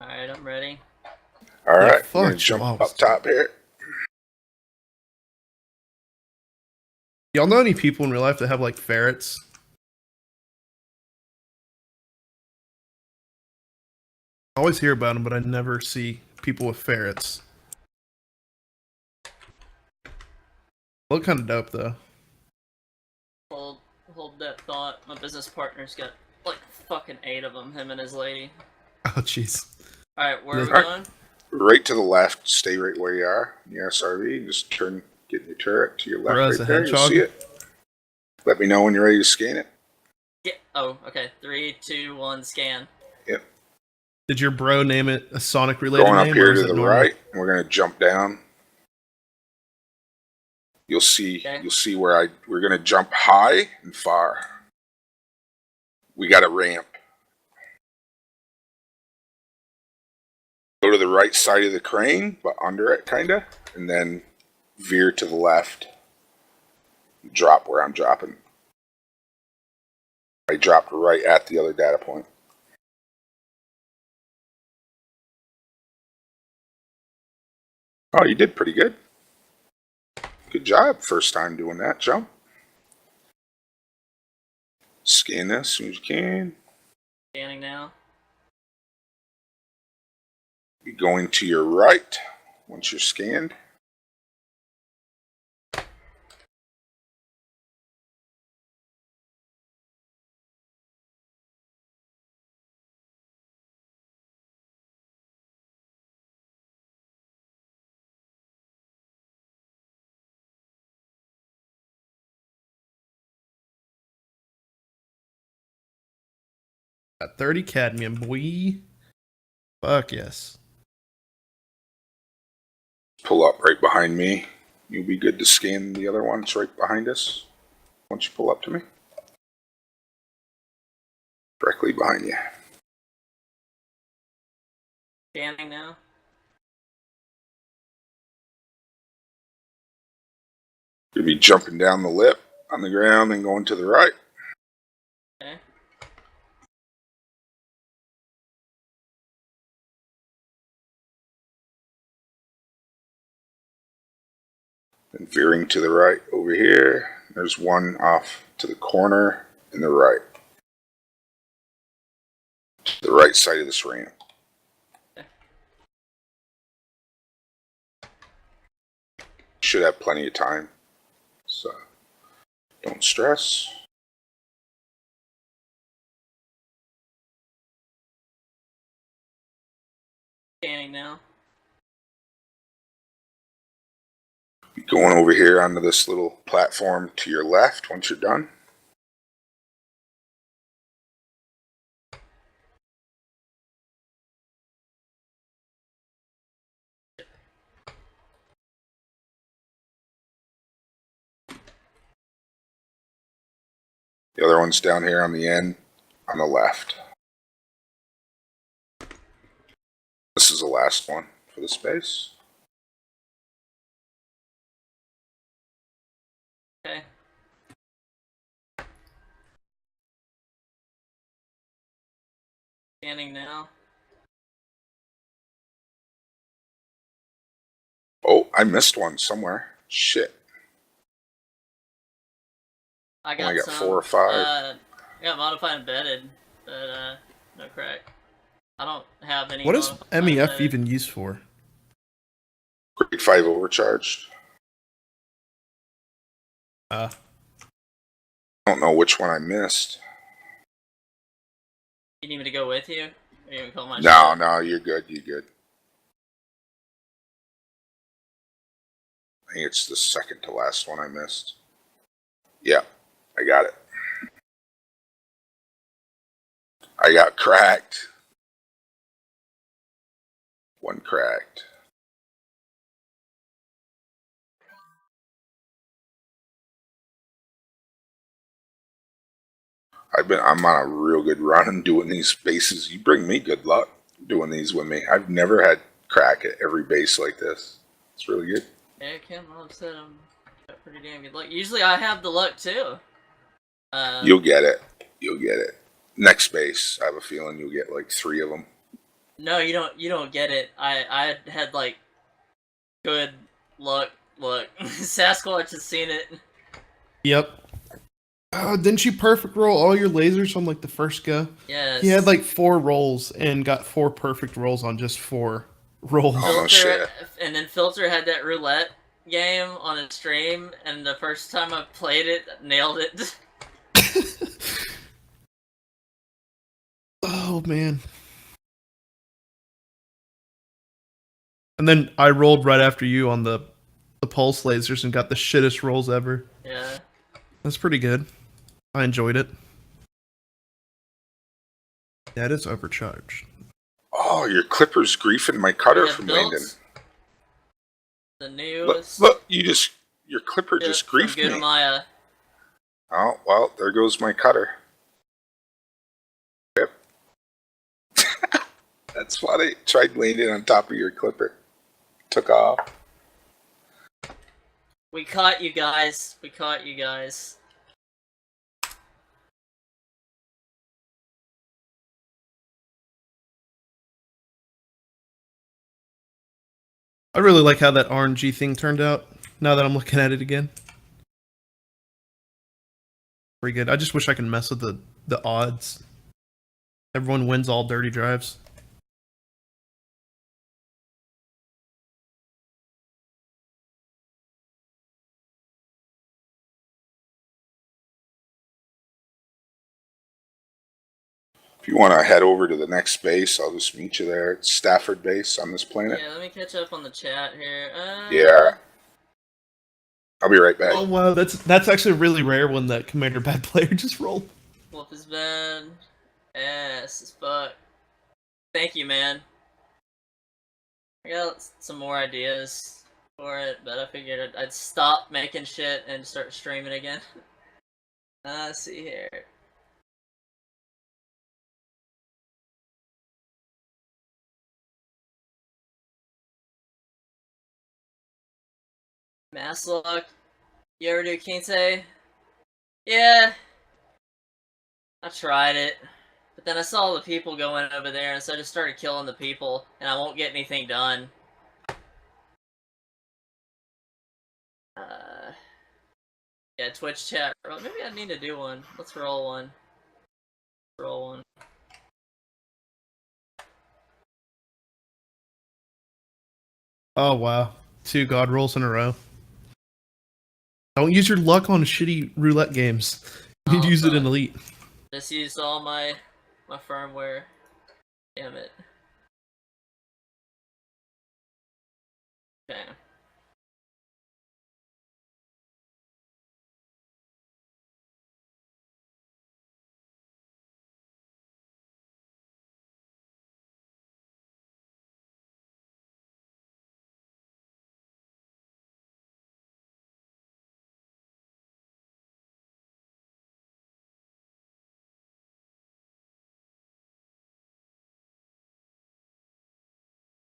All right, I'm ready. All right, fuck, we're gonna jump up top here. Y'all know any people in real life that have like ferrets? I always hear about them, but I never see people with ferrets. Look kind of dope though. Hold that thought. My business partner's got like fucking 8 of them. Him and his lady. Oh jeez. All right, where are we going? Right to the left. Stay right where you are. In the SRV. Just get your turret to your left. Right there. You'll see it. Let me know when you're ready to scan it. Yeah. Oh, okay. 3, 2, 1, scan. Yep. Did your bro name it a Sonic related name? Going up here to the right, and we're gonna jump down. You'll see. Okay. You'll see where we're gonna jump high and far. We got a ramp. Go to the right side of the crane, but under it, kinda, and then veer to the left. Drop where I'm dropping. I dropped right at the other data point. Oh, you did pretty good. Good job. First time doing that jump. Scan this as soon as you can. Scanning now. Be going to your right once you're scanned. Got 30 cadmium, boy. Fuck yes. Pull up right behind me. You'll be good to scan the other ones right behind us. Once you pull up to me. Directly behind you. Scanning now. You'll be jumping down the lip on the ground and going to the right. Okay. And veering to the right over here. There's one off to the corner and the right. To the right side of this ramp. Should have plenty of time. So don't stress. Scanning now. Be going over here onto this little platform to your left once you're done. The other one's down here on the end on the left. This is the last one for the space. Okay. Scanning now. Oh, I missed one somewhere. Shit. I got only got some, 4 or 5. I got modified embedded, but no crack. I don't have any. What is MEF even used for? Grade 5 overcharged. I don't know which one I missed. You need me to go with you? Or you call my No, shot? no, you're good. You're good. I think it's the second to last one I missed. Yeah, I got it. I got cracked. One cracked. I'm on a real good run doing these bases. You bring me good luck doing these with me. I've never had crack at every base like this. It's really good. Yeah, Kim, I'll said I'm got pretty damn good luck. Usually I have the luck too. You'll get it. You'll get it. Next base, I have a feeling you'll get like 3 of them. No, you don't. You don't get it. I had like good luck. Look, Sasquatch has seen it. Yep. Didn't you perfect roll all your lasers on like the first go? Yes. He had like 4 rolls and got 4 perfect rolls on just 4 rolls. Oh, shit. And then Filter had that roulette game on his stream, and the first time I played it, nailed it. Oh man. And then I rolled right after you on the pulse lasers and got the shittest rolls ever. Yeah. That's pretty good. I enjoyed it. That is overcharged. Oh, your clipper's griefing my cutter from landing. The newest. Look, your clipper just griefed me. Maya. Oh, well, there goes my cutter. Yep. That's funny. Tried landing on top of your clipper. Took off. We caught you guys. We caught you guys. I really like how that RNG thing turned out, now that I'm looking at it again. Pretty good. I just wish I could mess with the odds. Everyone wins all dirty drives. If you want to head over to the next base, I'll just meet you there. It's Stafford base on this planet. Yeah, let me catch up on the chat here. Yeah. I'll be right back. Oh wow, that's actually really rare when that Commander Bad player just rolled. Wolf is bad. Ass as fuck. Thank you, man. I got some more ideas for it, but I figured I'd stop making shit and start streaming again. Let's see here. Mass luck. You ever do Kinte? Yeah. I tried it. But then I saw the people going over there, and so I just started killing the people, and I won't get anything done. Yeah, Twitch chat. Maybe I need to do one. Let's roll one. Roll one. Oh wow, 2 god rolls in a row. Don't use your luck on shitty roulette games. You need to use it in Elite. Just used all my firmware. Damn it. Okay.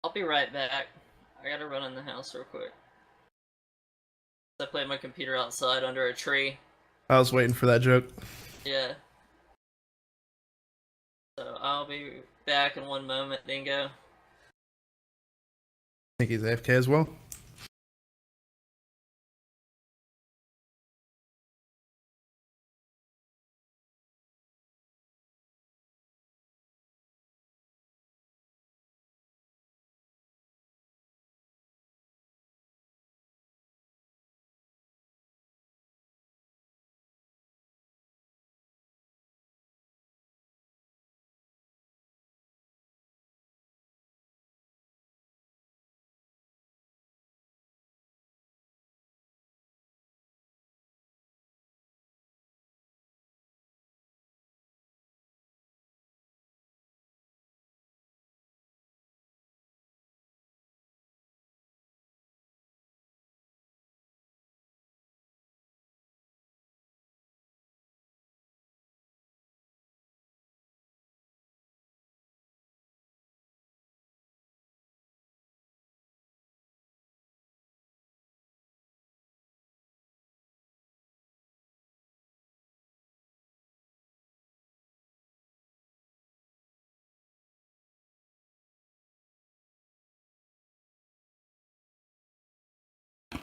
I'll be right back. I gotta run in the house real quick. I played my computer outside under a tree. I was waiting for that joke. Yeah. So I'll be back in one moment, Dingo. I think he's AFK as well.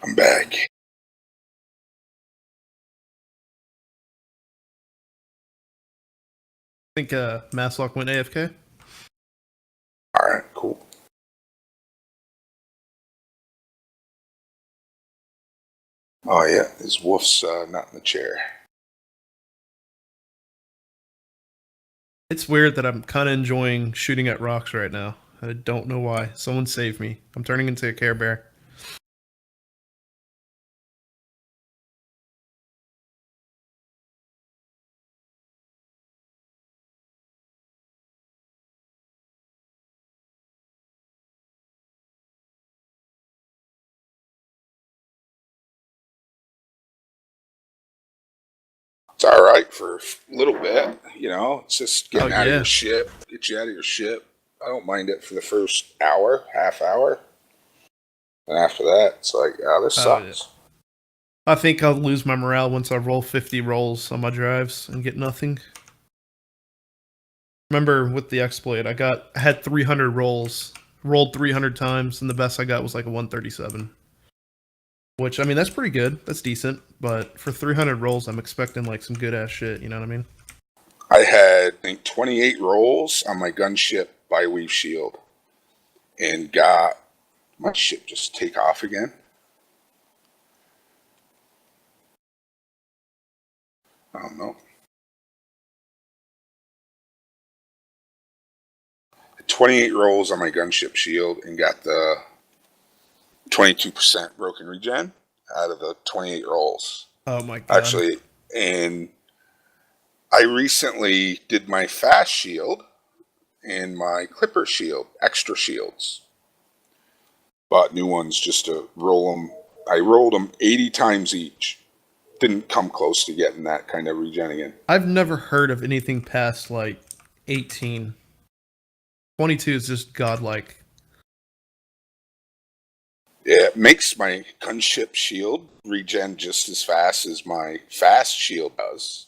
I'm back. I think Masslock went AFK. Alright, cool. Oh yeah, his wolf's not in the chair. It's weird that I'm kind of enjoying shooting at rocks right now. I don't know why. Someone save me. I'm turning into a Care Bear. It's alright for a little bit, you know. It's just getting out of yeah. your ship. Get you out of your ship. I don't mind it for the first hour, half hour. And after that, it's like, oh, this sucks. I think I'll lose my morale once I roll 50 rolls on my drives and get nothing. Remember with the exploit, I had 300 rolls, rolled 300 times, and the best I got was like a 137. Which, I mean, that's pretty good. That's decent. But for 300 rolls, I'm expecting like some good ass shit, you know what I mean? I had, I think, 28 rolls on my gunship bi-weave shield. And got my ship just take off again. I don't know. 28 rolls on my gunship shield and got the 22% broken regen out of the 28 rolls. Oh my god. Actually, and I recently did my fast shield and my clipper shield, extra shields. Bought new ones just to roll them. I rolled them 80 times each. Didn't come close to getting that kind of regen again. I've never heard of anything past like 18. 22 is just godlike. Yeah, it makes my gunship shield regen just as fast as my fast shield does.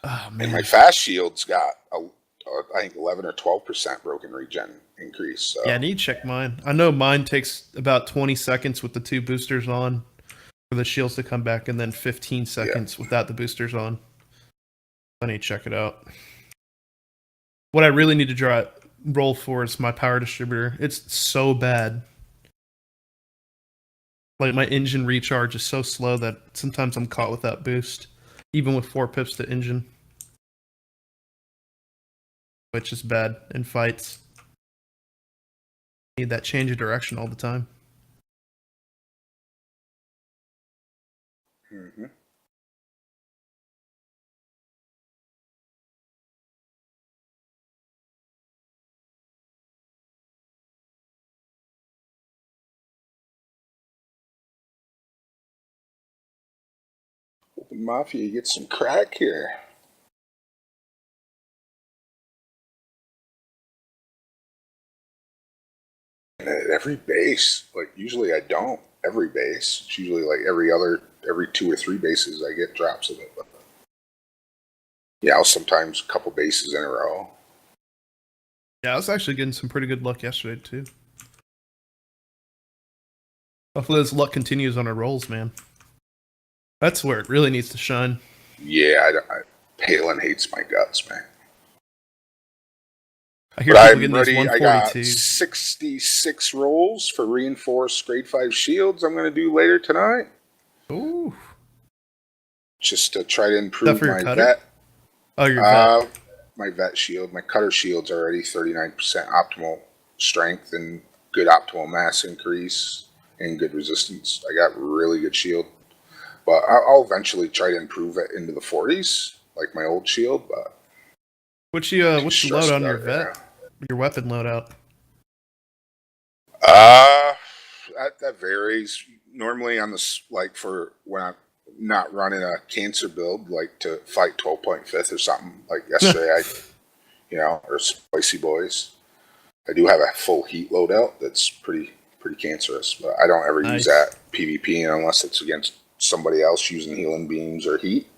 Oh, man. And my fast shield's got, I think, 11 or 12% broken regen increase. So. Yeah, I need to check mine. I know mine takes about 20 seconds with the 2 boosters on for the shields to come back, and then 15 seconds without the boosters on. I need to check it out. What I really need to roll for is my power distributor. It's so bad. Like, my engine recharge is so slow that sometimes I'm caught with that boost, even with 4 pips to engine. Which is bad in fights. Need that change of direction all the time. Mm-hmm. Hoping Mafia gets some crack here. And at every base, like usually I don't. Every base, it's usually like every 2 or 3 bases I get drops of it. But yeah, sometimes a couple bases in a row. Yeah, I was actually getting some pretty good luck yesterday too. Hopefully this luck continues on our rolls, man. That's where it really needs to shine. Yeah, Palin hates my guts, man. I hear people getting these 142s. I got 66 rolls for reinforced grade 5 shields I'm going to do later tonight. Ooh. Just to try to improve my vet. Oh, your vet. My vet shield. My cutter shield's already 39% optimal strength and good optimal mass increase and good resistance. I got really good shield. But I'll eventually try to improve it into the 40s, like my old shield. But what's the load on your vet? Your weapon loadout? That varies. Normally on this, like for when I'm not running a cancer build, like to fight 12.5 or something. Like yesterday, or Spicy Boys. I do have a full heat loadout that's pretty cancerous, but I don't ever use that PvP unless it's against somebody else using healing beams or heat.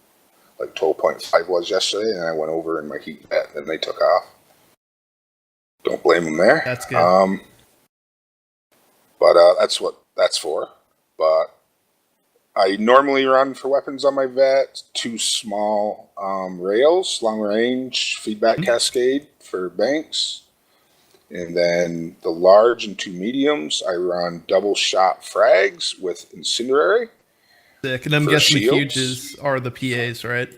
Like 12.5 was yesterday, and I went over in my heat vet, and they took off. Don't blame them there. That's good. But that's what that's for. But I normally run for weapons on my vet 2 small rails, long range feedback cascade for banks. And then the large and 2 mediums, I run double shot frags with incendiary. Sick. And I'm guessing the huges are the PAs, right?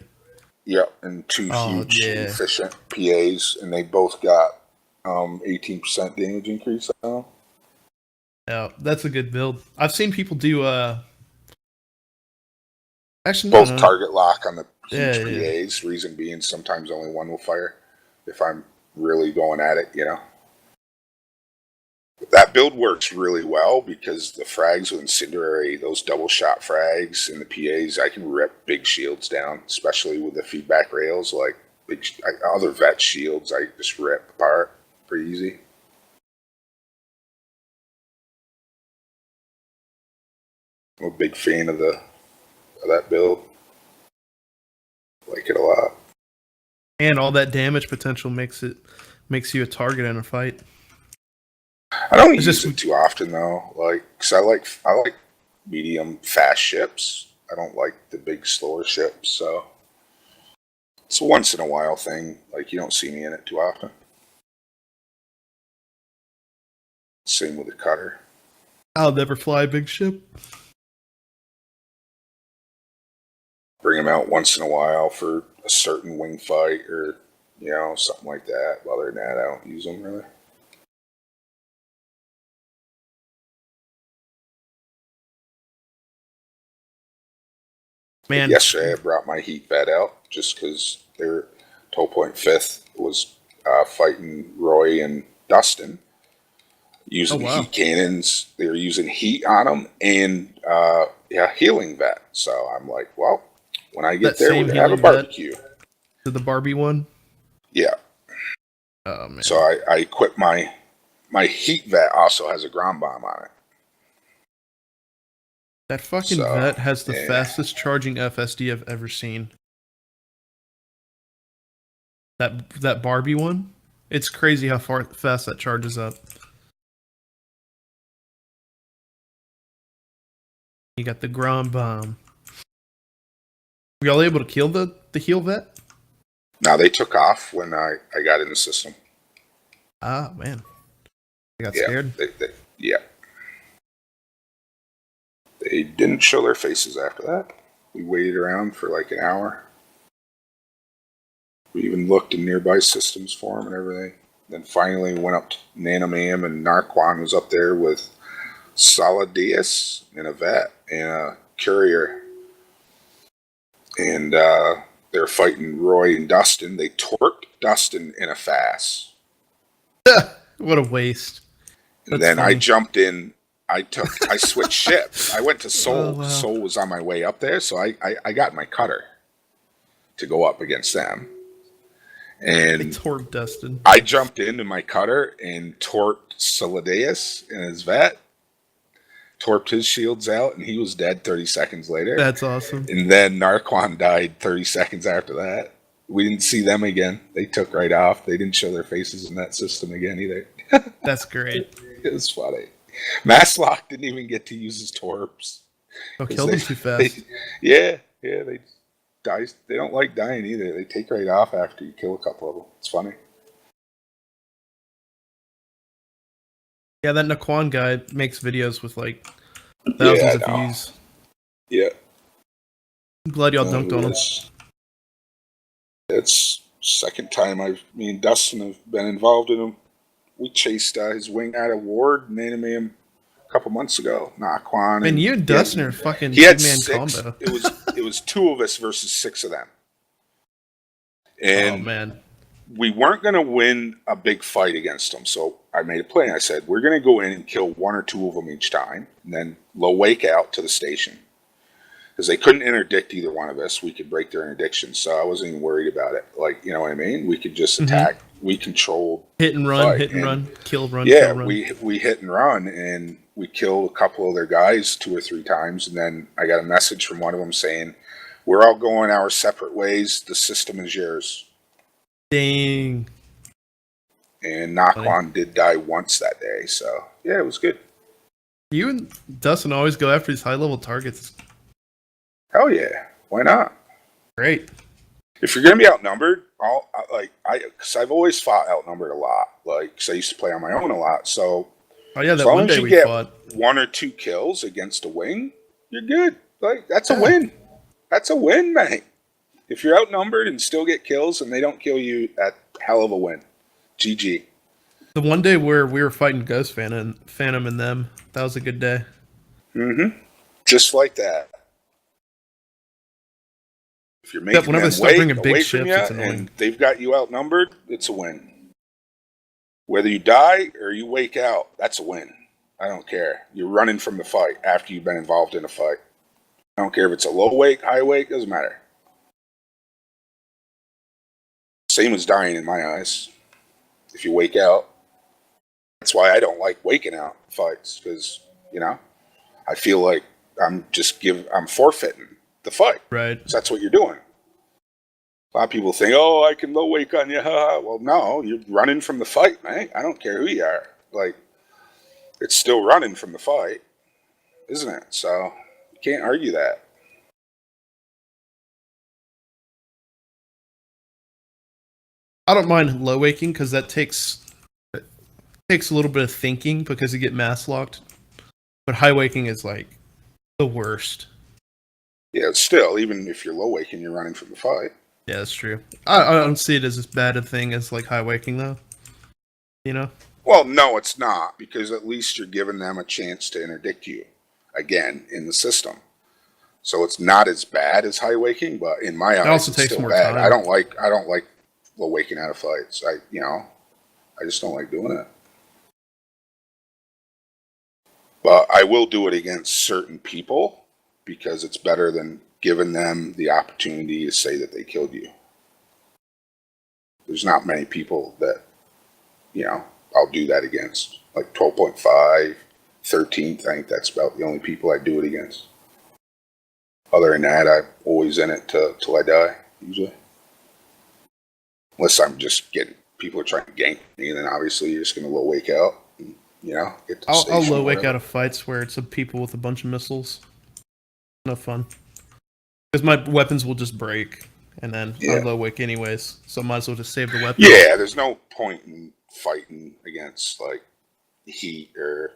Yep, and 2 huge efficient PAs, and they both got 18% damage increase now. Yeah, that's a good build. I've seen people do actually both target lock on the huge PAs. Reason being, sometimes only one will fire if I'm really going at it, That build works really well because the frags with incendiary, those double shot frags and the PAs, I can rip big shields down, especially with the feedback rails. Like other vet shields, I just rip apart pretty easy. I'm a big fan of that build. Like it a lot. And all that damage potential makes you a target in a fight. I don't use it too often though. Like, cause I like medium fast ships. I don't like the big slower ships. So it's a once in a while thing. Like you don't see me in it too often. Same with the cutter. I'll never fly a big ship. Bring them out once in a while for a certain wing fight or something like that. Other than that, I don't use them really. Man, yesterday I brought my heat vet out just because their 12.5 was fighting Roy and Dustin using heat cannons. They were using heat on them and healing vet. So I'm like, well, when I get there, we're gonna have a barbecue. To the Barbie one? Yeah. Oh man. So I equipped my heat vet also has a ground bomb on it. That fucking vet has the fastest charging FSD I've ever seen. That Barbie one? It's crazy how fast that charges up. You got the Grom Bomb. Were y'all able to kill the heal vet? No, they took off when I got in the system. Ah, man. They got scared? Yeah. They didn't show their faces after that. We waited around for like an hour. We even looked in nearby systems for them and everything. Then finally went up to Nanamam, and Narquan was up there with Cyle Tick and a vet and a courier. And they're fighting Roy and Dustin. They torqued Dustin in a fast. What a waste. And then funny. I jumped in. I switched ships. I went to Seoul. Oh, wow. Seoul was on my way up there, so I got my cutter to go up against them. And I torqued Dustin. I jumped into my cutter and torqued Cyle Tick and his vet. Torqued his shields out, and he was dead 30 seconds later. That's awesome. And then Narquan died 30 seconds after that. We didn't see them again. They took right off. They didn't show their faces in that system again either. That's great. It was funny. Masslock didn't even get to use his torps. Oh, killed him too fast. They die. They don't like dying either. They take right off after you kill a couple of them. It's funny. Yeah, that Naquan guy makes videos with like thousands of views. Yeah. I'm glad y'all dunked on him. It's second time me and Dustin have been involved in him. We chased his wing out of Ward and enemy him a couple months ago. Naquan. And you and Dustin are fucking two-man combo. It was two of us versus six of them. And oh man. We weren't going to win a big fight against them, so I made a plan. I said, we're going to go in and kill one or two of them each time, and then low wake out to the station. Because they couldn't interdict either one of us. We could break their interdiction, so I wasn't even worried about it. Like, you know what I mean? We could just attack. We controlled hit and run, kill, run, yeah, kill, run. we hit and run, and we killed a couple of their guys 2 or 3 times, and then I got a message from one of them saying, we're all going our separate ways. The system is yours. Dang. And Naquan did die once that day, so yeah, it was good. You and Dustin always go after these high-level targets. Hell yeah, why not? Great. If you're gonna be outnumbered, because I've always fought outnumbered a lot. Like, because I used to play on my own a lot. So, oh yeah, that one day we fought 1 or 2 kills against a wing, you're good. Like, that's a win. That's a win, man. If you're outnumbered and still get kills and they don't kill you, that's hell of a win. GG. The one day where we were fighting Ghost Phantom and them, that was a good day. Mm-hmm. Just like that. If you're making whenever them they start bringing away big from ships, you it's annoying. and they've got you outnumbered, it's a win. Whether you die or you wake out, that's a win. I don't care. You're running from the fight after you've been involved in a fight. I don't care if it's a low wake, high wake, doesn't matter. Same as dying in my eyes. If you wake out, that's why I don't like waking out fights, because, you know, I feel like I'm forfeiting the fight. Right. So that's what you're doing. A lot of people think, oh, I can low wake on you. Well, no, you're running from the fight, man. I don't care who you are. Like, it's still running from the fight, isn't it? So you can't argue that. I don't mind low waking because that takes a little bit of thinking because you get mass locked. But high waking is like the worst. Yeah, still, even if you're low waking, you're running from the fight. Yeah, that's true. I don't see it as bad a thing as like high waking though. You know? Well, no, it's not, because at least you're giving them a chance to interdict you again in the system. So it's not as bad as high waking, but in my eyes, it also takes more bad. Time. I don't like low waking out of fights. I just don't like doing it. But I will do it against certain people because it's better than giving them the opportunity to say that they killed you. There's not many people that, I'll do that against. Like 12.5, 13th, I think that's about the only people I do it against. Other than that, I'm always in it till I die, usually. Unless I'm just getting, people are trying to gank me, and then obviously you're just going to low wake out, and, you know, get to the station. I'll low wake out of fights where it's people with a bunch of missiles. No fun. Because my weapons will just break, and then I'll low wake anyways, so might as well just save the weapon. Yeah, there's no point in fighting against, like, heat or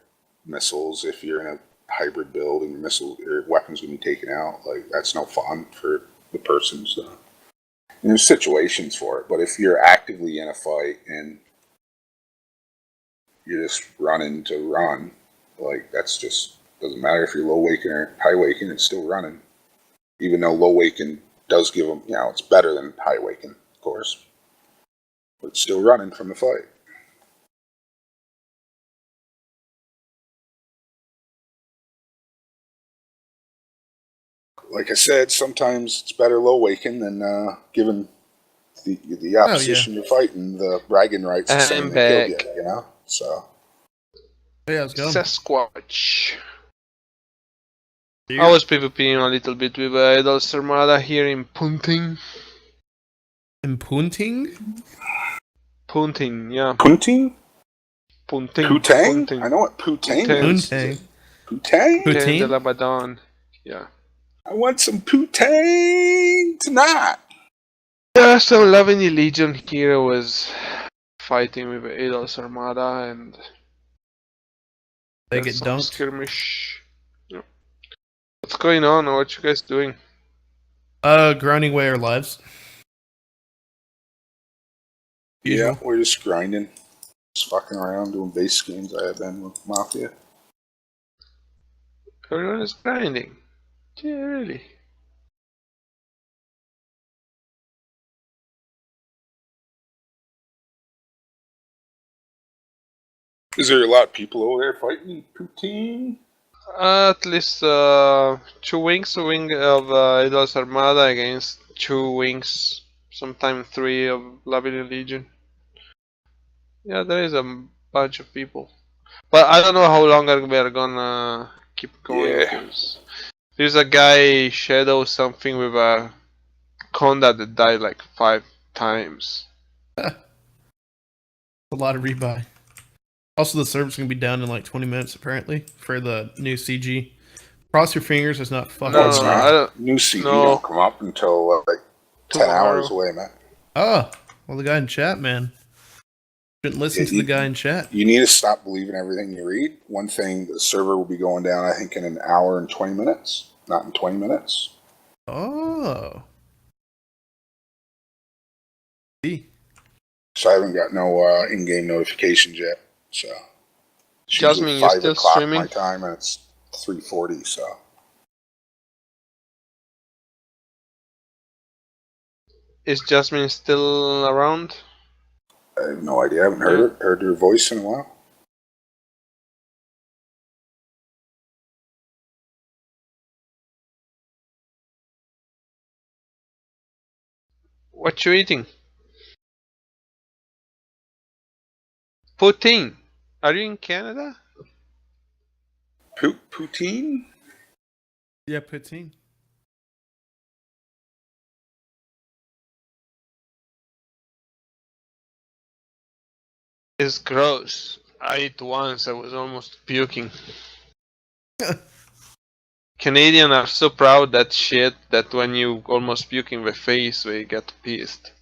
missiles if you're in a hybrid build and your missile or weapons going to be taken out. Like, that's no fun for the person, so. And there's situations for it, but if you're actively in a fight and you're just running to run, like, that's just, doesn't matter if you're low waking or high waking, it's still running. Even though low waking does give them, you know, it's better than high waking, of course. But it's still running from the fight. Like I said, sometimes it's better low waking than giving the opposition you're fighting the bragging rights of saying they killed you, you know? So. Yeah, let's go. Sasquatch. I was PvPing a little bit with Idol's Armada here in Punting. In Punting? Punting, yeah. Punting? Punting. Putang? Punting. I know what Putang is. Putang. Putang? Putang de la Badon. Yeah. I want some Putang tonight. Yeah, so loving the Legion here was fighting with Idol's Armada and they get dunked. Skirmish. Yeah. What's going on? What you guys doing? Grinding away our lives. Yeah, we're just grinding. Just fucking around doing base games I have been with Mafia. Everyone is grinding. Yeah, really. Is there a lot of people over there fighting Poutine? At least 2 wings, a wing of Idol's Armada against 2 wings, sometimes 3 of Labyrinth Legion. Yeah, there is a bunch of people. But I don't know how long we're gonna keep going. Yeah. There's a guy, Shadow something, with a Anaconda that died like 5 times. A lot of rebuy. Also, the server's gonna be down in like 20 minutes apparently for the new CG. Cross your fingers, it's not fucking. No, it's not. New CG don't come up until like 10 hours away, man. Oh, well, the guy in chat, man. Shouldn't listen to the guy in chat. You need to stop believing everything you read. One thing, the server will be going down, I think, in an hour and 20 minutes, not in 20 minutes. Oh. See. So I haven't got no in-game notifications yet. So. Jasmine, you're still streaming? My time, and it's 3:40. So. Is Jasmine still around? I have no idea. I haven't heard her voice in a while. What you eating? Poutine. Are you in Canada? Poutine? Yeah, poutine. It's gross. I ate once, I was almost puking. Canadians are so proud of that shit that when you almost puke in the face, they get pissed.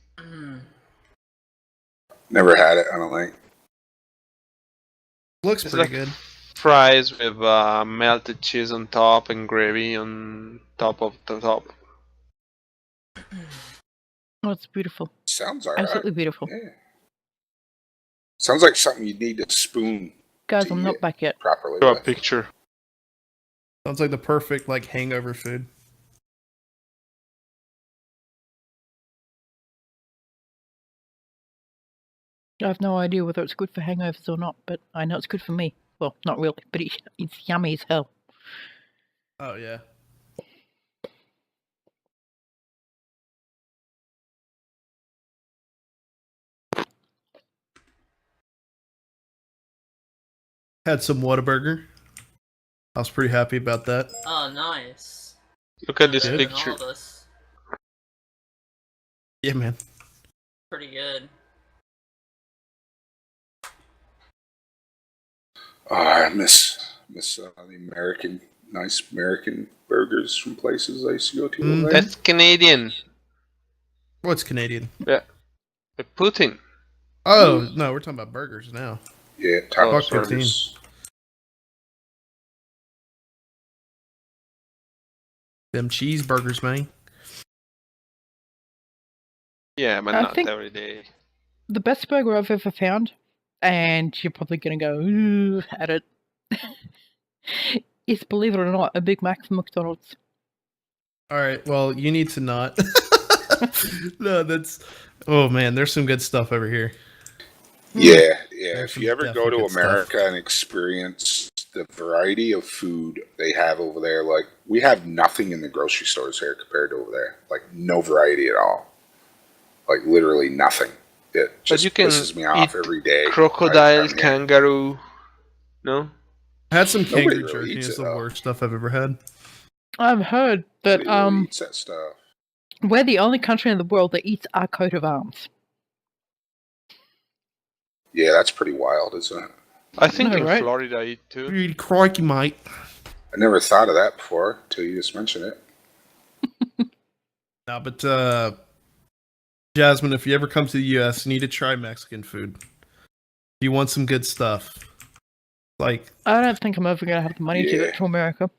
Never had it, I don't think. Looks It's pretty like good. Fries with melted cheese on top and gravy on top of the top. Oh, it's beautiful. Sounds alright. Absolutely beautiful. Yeah. Sounds like something you need to spoon. Guys, I'm not back yet. Properly. Draw a picture. Sounds like the perfect like hangover food. I have no idea whether it's good for hangovers or not, but I know it's good for me. Well, not really, but it's yummy as hell. Oh, yeah. Had some Whataburger. I was pretty happy about that. Oh, nice. Look at this Better than picture. all of us. Yeah, man. Pretty good. Oh, I miss the American, nice American burgers from places I used to go to over there. That's Canadian. What's Canadian? Yeah. Putin. Oh, no, we're talking about burgers now. Yeah, Taco Fuck 15. burgers. Them cheeseburgers, man. Yeah, but I not think- every day. The best burger I've ever found, and you're probably going to go ooh at it, is, believe it or not, a Big Mac from McDonald's. Alright, well, you need to not. No, that's... Oh, man, there's some good stuff over here. Yeah. There's If you ever go to definitely good America stuff. and experience the variety of food they have over there, like, we have nothing in the grocery stores here compared to over there. Like, no variety at all. Like, literally nothing. It just you can pisses me off eat every day. Crocodile, kangaroo. No? I had some Nobody kangaroo really jerky. eats It's it, the though. worst stuff I've ever had. I've heard that Nobody really eats that stuff. we're the only country in the world that eats our coat of arms. Yeah, that's pretty wild, isn't it? I think No, in right? Florida I eat too. Really crikey, mate. I never thought of that before until you just mentioned it. No, but, Jasmine, if you ever come to the U.S., you need to try Mexican food. If you want some good stuff. Like... I don't think I'm ever going to have the money to Yeah. go to America,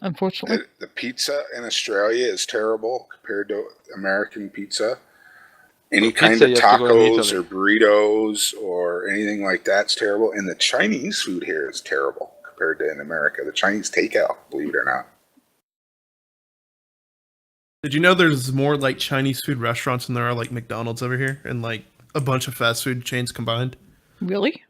unfortunately. The pizza in Australia is terrible compared to American pizza. Any For kind pizza, of you have to go in tacos Italy. or burritos or anything like that's terrible. And the Chinese food here is terrible compared to in America. The Chinese takeout, believe it or not. Did you know there's more, like, Chinese food restaurants than there are, like, McDonald's over here? And, like, a bunch of fast food chains combined? Really?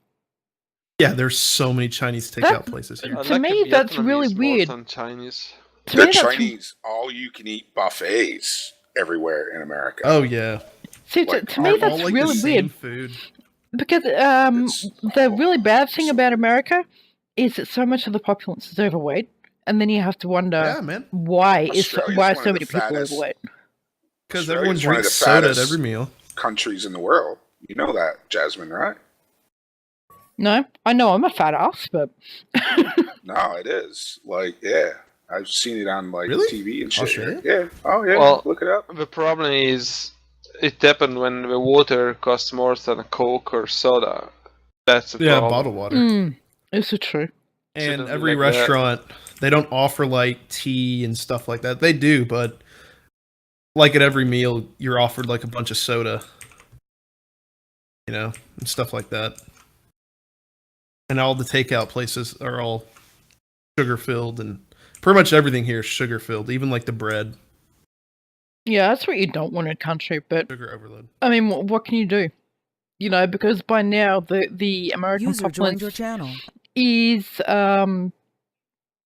Yeah, there's so many Chinese takeout places here. To me, that's really weird. On Chinese. To The me, that's- Chinese all-you-can-eat buffets everywhere in America. Oh, yeah. See, Like, to me, All, that's like, the really same weird. food. Because the really bad thing about America is that so much of the populace is overweight, and then you have to wonder Yeah, man. why Australia's why one so of the many people fattest- overweight. Because Australia's everyone one of drinks the soda at fattest every meal. countries in the world. You know that, Jasmine, right? No, I know I'm a fat ass, but No, it is. Like, yeah. I've seen it on, like, Really? TV and shit. Australia? Yeah. Oh, yeah. Well, Look it up. The problem is, it happened when the water costs more than a Coke or soda. That's the Yeah, problem. bottled water. is it true? And Shouldn't be every like that. restaurant, they don't offer, like, tea and stuff like that. They do, but, like, at every meal, you're offered, like, a bunch of soda. You know, and stuff like that. And all the takeout places are all sugar-filled, and pretty much everything here is sugar-filled, even, like, the bread. Yeah, that's what you don't want in a country, but Sugar overload. I mean, what can you do? You know, because by now the American User joined your populace channel. is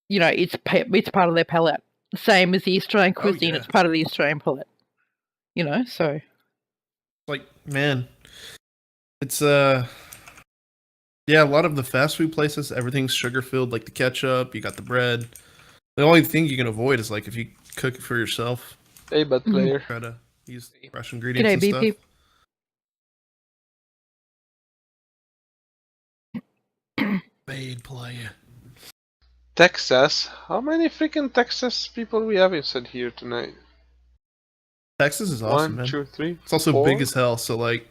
you know, it's part of their palate, same as the Australian cuisine. yeah. It's part of the Australian palate. You know, so Like, man, it's, yeah, a lot of the fast food places, everything's sugar-filled, like the ketchup, you got the bread. The only thing you can avoid is, like, if you cook it for yourself, Hey, bad player. try to use fresh ingredients g'day, and BP. stuff. Bad player. Texas. How many freaking Texas people we have inside here tonight? Texas is awesome, 1, man. 2, 3. It's also 4? big as hell, so, like,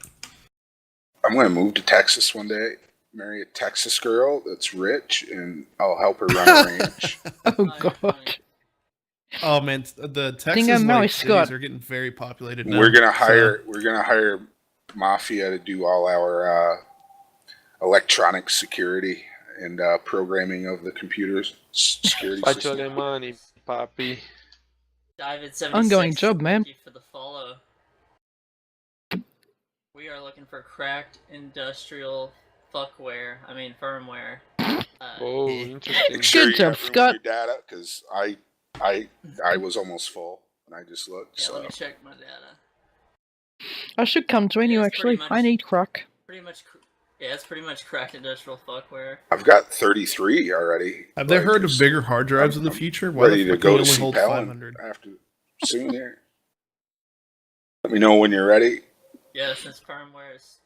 I'm going to move to Texas one day, marry a Texas girl that's rich, and I'll help her run a ranch. Oh god. oh man, the Texas Think I'm Mary like, Scott. cities are getting very populated now. We're gonna so- hire Mafia to do all our electronic security and programming of the computers security Faccio system. le mani, papi. David76. Ongoing job, man. Thank you for the follow. We are looking for cracked industrial fuckware. I mean firmware. Oh, interesting. Make sure Good you job, have room Scott. for your data, because I was almost full and I just looked. Yeah, So let me check my data. I should come join you Yeah, it's actually. pretty I much- need crack. Pretty much Yeah, it's pretty much cracked industrial fuckware. I've got 33 already. Have they heard of bigger hard drives in the future? Why Ready the to fuck go can to you only see hold Pal 500? after soon here. Let me know when you're ready. Yeah, since firmware is...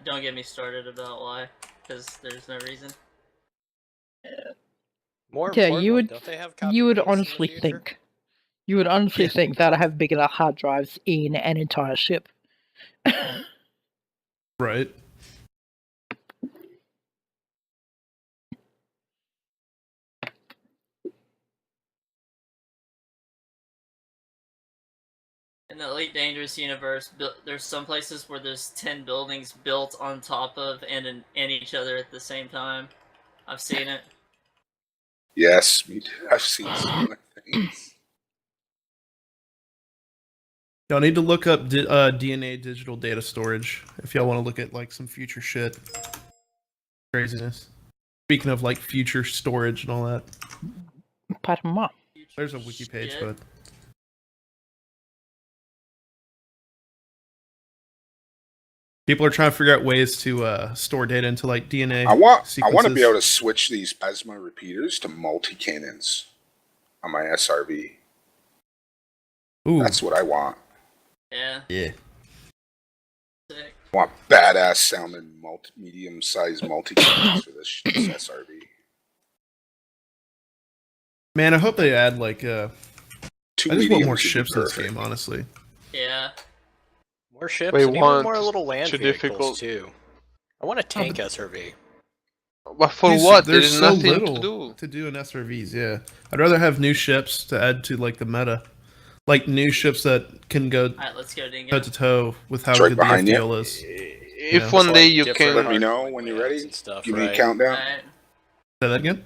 Don't get me started about why, because there's no reason. More Yeah, importantly, don't they have copy you would paste in the honestly future? think. You would honestly think that I have big enough hard drives in an entire ship. Right. In the Elite Dangerous universe, there's some places where there's 10 buildings built on top of and in each other at the same time. I've seen it. Yes, me too. I've seen similar things. Y'all need to look up DNA digital data storage if y'all want to look at like some future shit. Craziness. Speaking of like future storage and all that. Pardon moi. There's a wiki page, Shit. but people are trying to figure out ways to store data into like DNA. I want to sequences. be able to switch these plasma repeaters to multi-cannons on my SRV. Ooh. That's what I want. Yeah. Yeah. Sick. I want badass sounding medium-sized multi-cannons for this SRV. Man, I hope they add like I just want mediums more would be ships in this perfect. game, honestly. Yeah. More ships We and even want more little land too vehicles difficult. too. I want a tank SRV. But for There's- what? There's There's so nothing little to do. in SRVs. Yeah, I'd rather have new ships to add to like the meta, like new ships that can go Alright, let's go, Dingo. toe to toe with how It's right good the behind you. FDL is. If one day you can, Let me know when you're ready. Stuff, Give me a right? countdown. Alright. Say that again.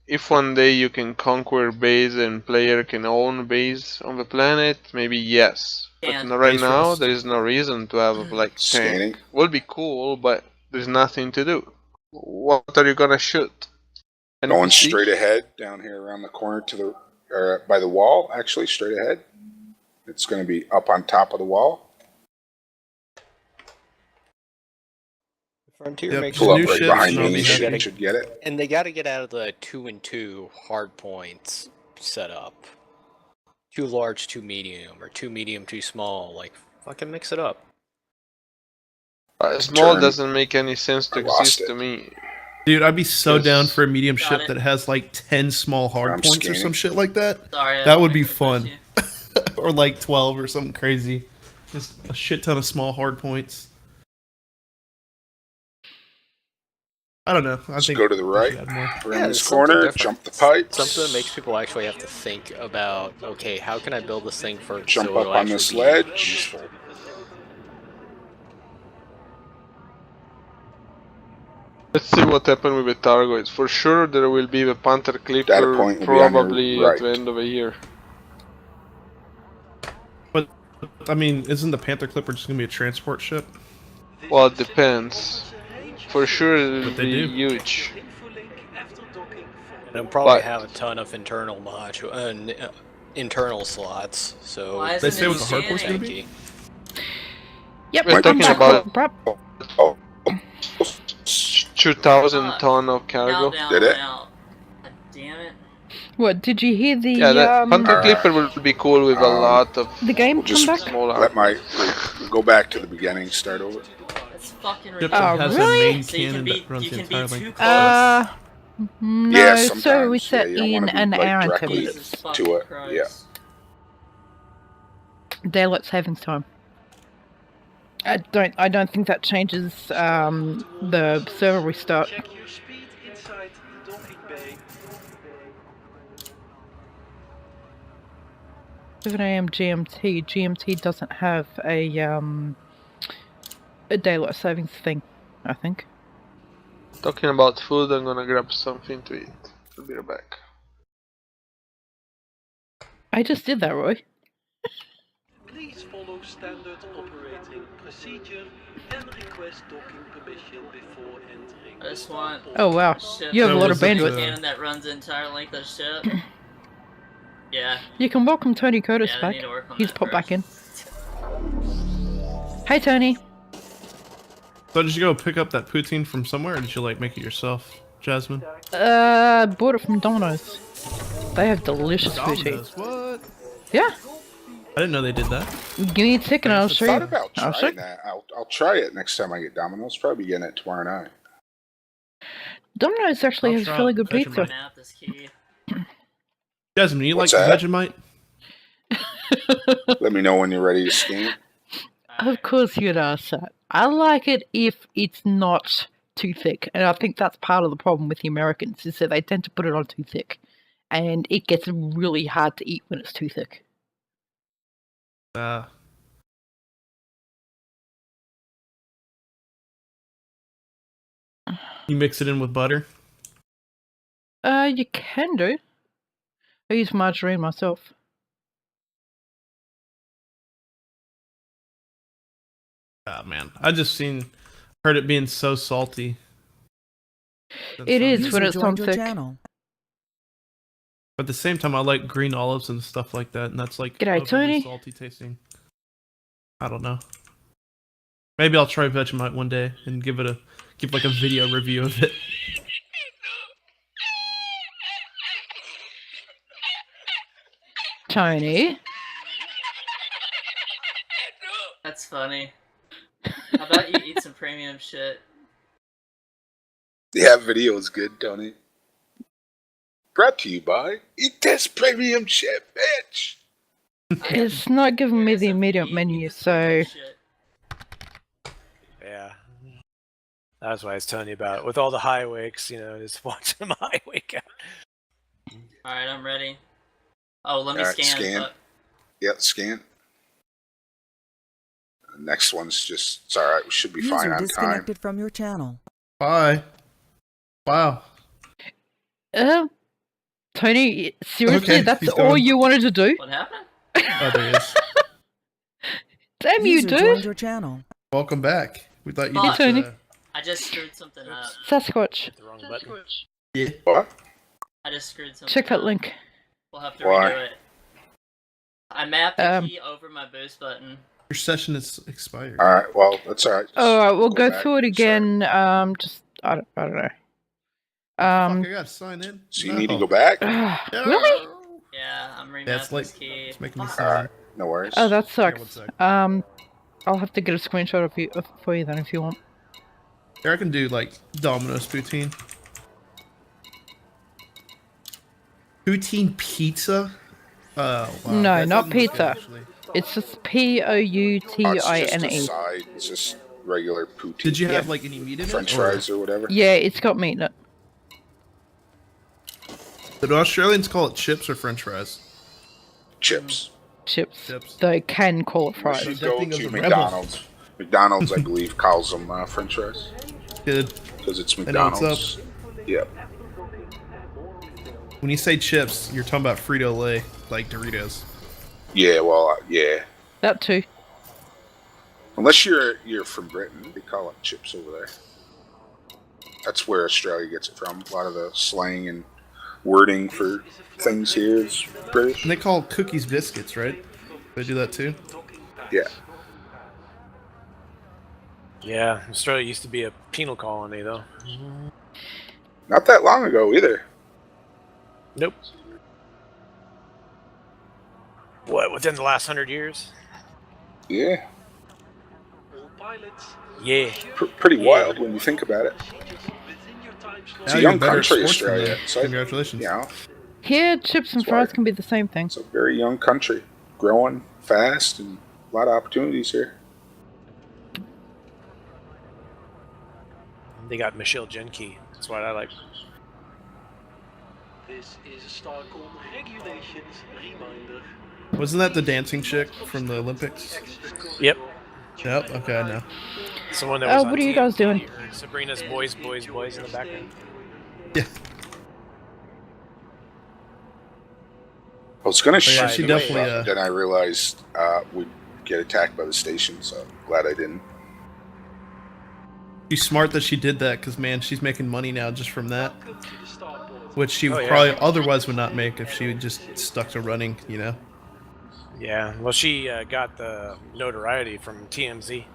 if one day you can conquer base and player can own base on the planet, maybe yes. Yeah. But right Base now, first. there is no reason to have like Scanning. tank. Will be cool, but there's nothing to do. What are you gonna shoot? Going NPC? straight ahead down here around the corner to the or by the wall. Actually, straight ahead. It's going to be up on top of the wall. Frontier Yep, makes Pull up new right ships, behind and I'll me. be You happy. should get it. And they got to get out of the 2-2 hard points setup. 2 large, 2 medium, or 2 medium, 2 small. Like, fucking mix it up. Small Turn. doesn't make any sense to I lost exist it. to me. Dude, I'd be so Yes. down for a medium Got ship it. that has like 10 small hard I'm points or scanning. some shit like that. Sorry, I That don't would be mean to touch fun. you. Or like 12 or something crazy. Just a shit ton of small hard points. I don't know. I Let's think go to the we right. should add more. Around Yeah, this it's something corner. different. Jump the pipes. Something that makes people actually have to think about, okay, how can I build this thing first Jump so up it'll on actually this be ledge. useful? Let's see what happened with the targets. For sure, there will be the Panther Data Clipper point will be on your probably at the right. end of the year. But, I mean, isn't the Panther Clipper just going to be a transport ship? Well, it depends. For sure, it'll But they be do. huge. And it'll probably But- have a ton of internal internal slots, so Why They isn't say it what the hard port's scanning? gonna be? Yep, We're I'm talking back. about- Brap. Oh, 2,000 ton of cargo. Down, Did it? out. God damn it. What, did you hear the Yeah, that Panther Alright. Clipper will be cool with a lot of the game we'll come just back? small let my armies. go back to the beginning. Start over. That's fucking Ship ridiculous. that has really? a main So you cannon can be, that runs you the can be entire too length. close. No, Yeah, so sometimes. we set you don't in wanna be, an like, hour directly interval. Jesus to fucking it. Christ. Yeah. Daylight savings time. I don't think that changes the server restart. Check your speed inside the docking bay. 7 AM GMT. GMT doesn't have a daylight savings thing, I think. Talking about food, I'm gonna grab something to eat. I'll be right back. I just did that, Roy. Please follow standard operating procedure and request docking permission before entering. I just want Oh wow, ship you have a So lot is of it, bandwidth. cannon that runs the entire length of the ship. Yeah. You can welcome Tony Curtis Yeah, they back. need to work on He's that popped back in. first. Hey Tony. So did you go pick up that poutine from somewhere, or did you like make it yourself, Jasmine? Bought it from Domino's. They have delicious poutine. Domino's, what? Yeah. I didn't know they did that. Give me a ticket and I'll show you. I thought about trying that. I'll try it next time I get Domino's. Probably getting it tomorrow night. Domino's actually has really good pizza. Jasmine, you What's like that? Vegemite? Let me know when you're ready to scan. Of course you'd ask that. I like it if it's not too thick, and I think that's part of the problem with the Americans, is that they tend to put it on too thick, and it gets really hard to eat when it's too thick. You mix it in with butter? You can do. I use margarine myself. Oh man, I just heard it being so salty. It is when it's on thick. Channel. But at the same time, I like green olives and stuff like that, and that's like G'day, overly Tony. salty tasting. I don't know. Maybe I'll try Vegemite one day and give like a video review of it. Tony. That's funny. How about you eat some premium shit? Yeah, video is good, Tony. Brought to you by Eat This Premium Shit, bitch. It's not giving me the immediate menu, so... Yeah. That's why I was telling you about it. With all the high wakes, just watch them high wake out. Alright, I'm ready. Oh, let me All right, scan. Yep, scan. The next one's just, it's alright, we should be fine User on time. disconnected from your channel. Bye. Wow. Tony, seriously, Okay, that's he's all going. you wanted to do? What happened? Oh, there he is. Damn you, User dude! joined your channel. Welcome back. We thought you Fuck. just, Tony. I just screwed something up. Sasquatch. The wrong button. Yeah. What? I just screwed something Check that up. link. We'll have to Why? redo it. I mapped the key over my boost button. Your session is expired. Alright, well, that's alright. Alright, we'll go back, through it again, just... I don't know. Fuck, I gotta sign in. So you need to go back? Really? Yeah, I'm remapping That's like, this key. it's making me sign Alright, no worries. Oh, that Here, one sucks. sec. I'll have to get a screenshot for you then if you want. Here, I can do like Domino's poutine. Poutine pizza? Oh, wow. No, that not doesn't look good, pizza. actually. It's just Oh, it's Poutine. just a side. It's just regular poutine. Did you have like any meat in French it? fries or whatever? Yeah, it's got meat in it. Do Australians call it chips or French fries? Chips. Chips. Chips. They can call it We fries. should that go thing of to the McDonald's. McDonald's, I believe, calls them French fries Good. because it's They know what's McDonald's. Yep. When you say chips, you're talking about Frito-Lay, like Doritos. Yeah. Well, yeah. That too. Unless you're from Britain, they call it chips over there. That's where Australia gets it from. A lot of the slang and wording for things here is British. And they call cookies biscuits, right? They do that too? Yeah. Yeah, Australia used to be a penal colony, though. Not that long ago either. Nope. What, within the last 100 years? Yeah. Yeah. Pretty wild when you think about it. It's Now a you're young better at country, sports than Australia. me. So, Congratulations. You know, Here, chips and That's why- fries can be the same thing. it's a very young country, growing fast, and a lot of opportunities here. They got Michelle Jenke. That's what I like. This is a Stockholm regulations reminder. Wasn't that the dancing chick from the Olympics? Yep. Yep, okay, I know. Someone that was on what are you TNT. guys doing? You heard Sabrina's boys in the background. Yeah. I was gonna yeah, shoot she them, definitely, but then I realized we'd get attacked by the station, so I'm glad I didn't. She's smart that she did that, because, man, she's making money now just from that. Which she Oh, yeah. probably otherwise would not make if she would just stuck to running, you know? Yeah, well, she got the notoriety from TMZ.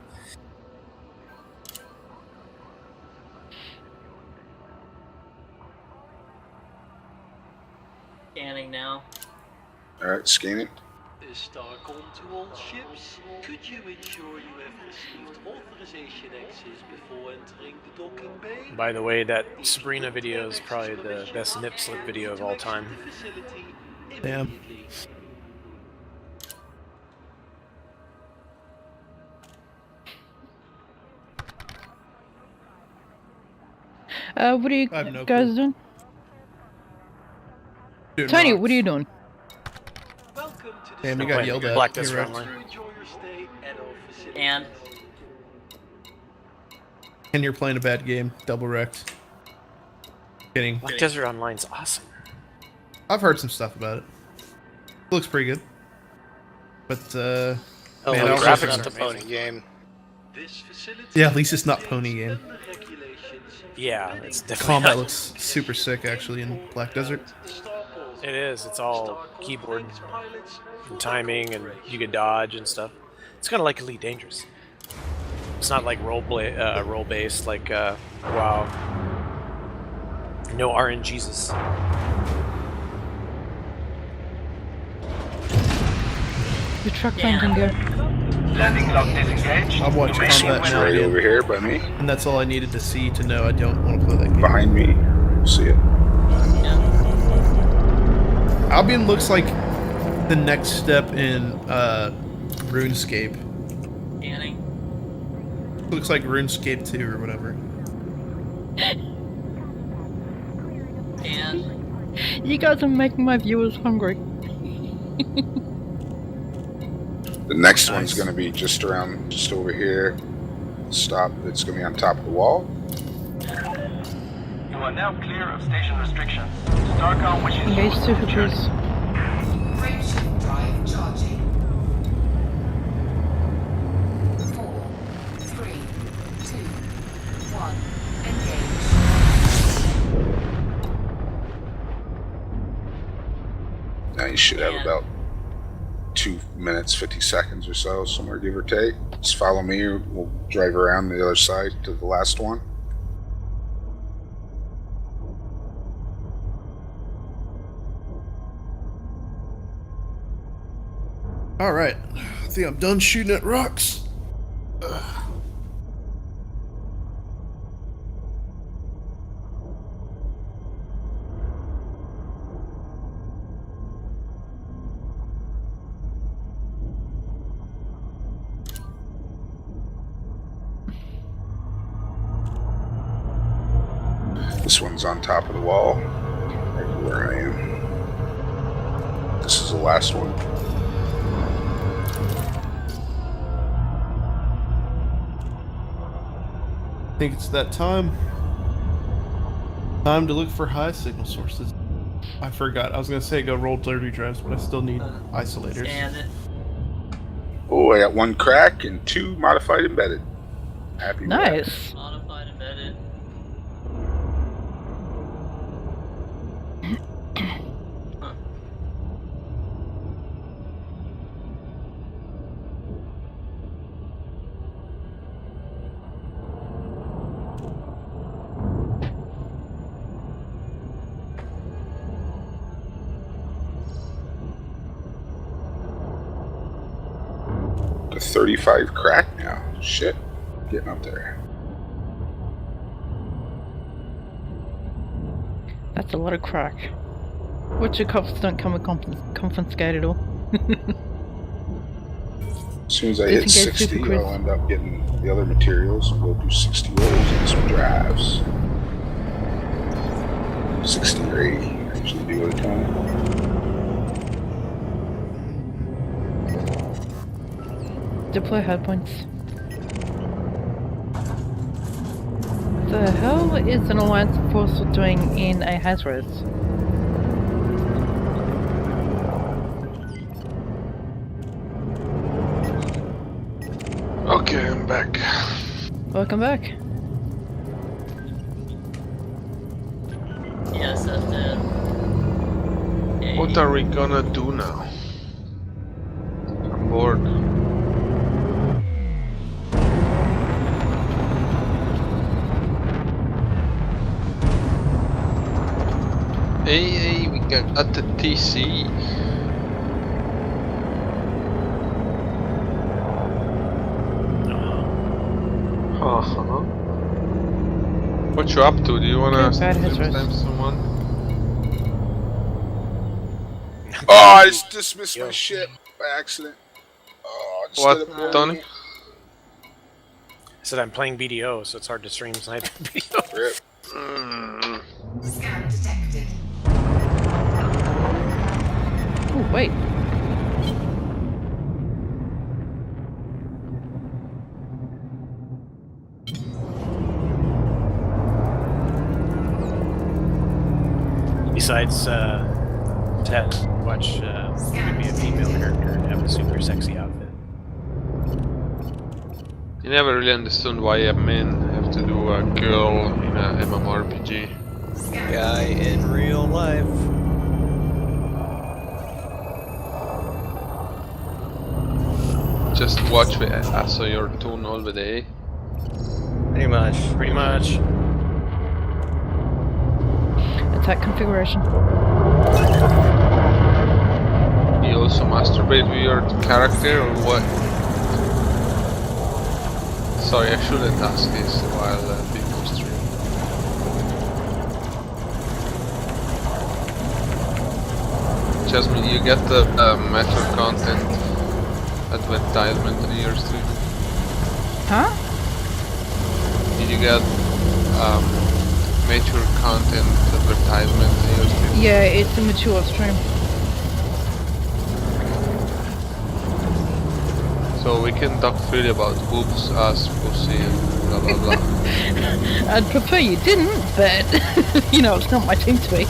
Scanning now. Alright, scanning. Starcom to all ships. Could you ensure you have received authorization access before entering the docking bay? By the way, that Sabrina video is probably the best nip slip video of all time. Damn. What are you guys doing? Tony, what are you doing? Damn, you got yelled at. Black Desert Online. And you're playing a bad game. Double wrecked. Kidding. Black Desert Online's awesome. I've heard some stuff about it. Looks pretty good. But, oh, man, the I graphics of the pony game. Yeah, at least it's not pony game. Yeah, it's definitely Combat not. looks super sick, actually, in Black Desert. It is. It's all keyboard and timing, and you can dodge and stuff. It's kind of like Elite Dangerous. It's not like role-based like WoW. No RNGesus. The truck van can go. Landing lock disengaged. I've watched combat now Right again, over here by me. and that's all I needed to see to know I don't want to play that game. Behind me. See it. Albion looks like the next step in RuneScape. Scanning. Looks like RuneScape 2 or whatever. And You guys are making my viewers hungry. The next one's going to be just over here. Stop. It's going to be on top of the wall. You are now clear of station restrictions. Starcom wishes you Engage a Super good journey. Cruise. Frameshift drive charging. 4, 3, 2, 1. Engage. Now you should have about 2 minutes, 50 seconds or so, somewhere give or take. Just follow me, or we'll drive around the other side to the last one. Alright, I think I'm done shooting at rocks. This one's on top of the wall, right where I am. This is the last one. I think it's that time. Time to look for high signal sources. I forgot. I was gonna say go roll dirty drives, but I still need isolators. Scan it. Oh, I got 1 crack and 2 modified embedded. Happy with that. Nice. Modified embedded. Huh. A 35 crack now. Shit. Getting up there. That's a lot of crack. Watch your cops don't come and confiscate it all. As soon as I hit Disengage 60, Super Cruise. I'll end up getting the other materials and we'll do 60 rolls and some drives. 60 or 80, I usually do at a time. Deploy hardpoints. The hell is an alliance force doing in a Hazres? Okay, I'm back. Welcome back. Yes, that's it. What are we gonna do now? I'm bored. Hey, we Get at the TC. Uh-huh. What you up to? Do you wanna time someone? Oh, I just dismissed my ship by accident. Oh, What, Tony? I said I'm playing BDO, so it's hard to stream sniping BDO. Rip. Scan detected. Oh, wait. Besides, Ted, watch be a female character and have a super sexy outfit. You never really understood why a man have to do a girl in a MMORPG. Guy in real life. Just watch the ass on your tune all the day. Pretty much. Pretty much. Attack configuration. You also masturbate with your character or what? Sorry, I shouldn't ask this while people stream. Jasmine, you get the mature content advertisement in your stream? Huh? Did you get mature content advertisement in your stream? Yeah, it's a mature stream. So we can talk freely about boobs, ass, pussy, and blah blah blah. I'd prefer you didn't, but you know, it's not my team speak.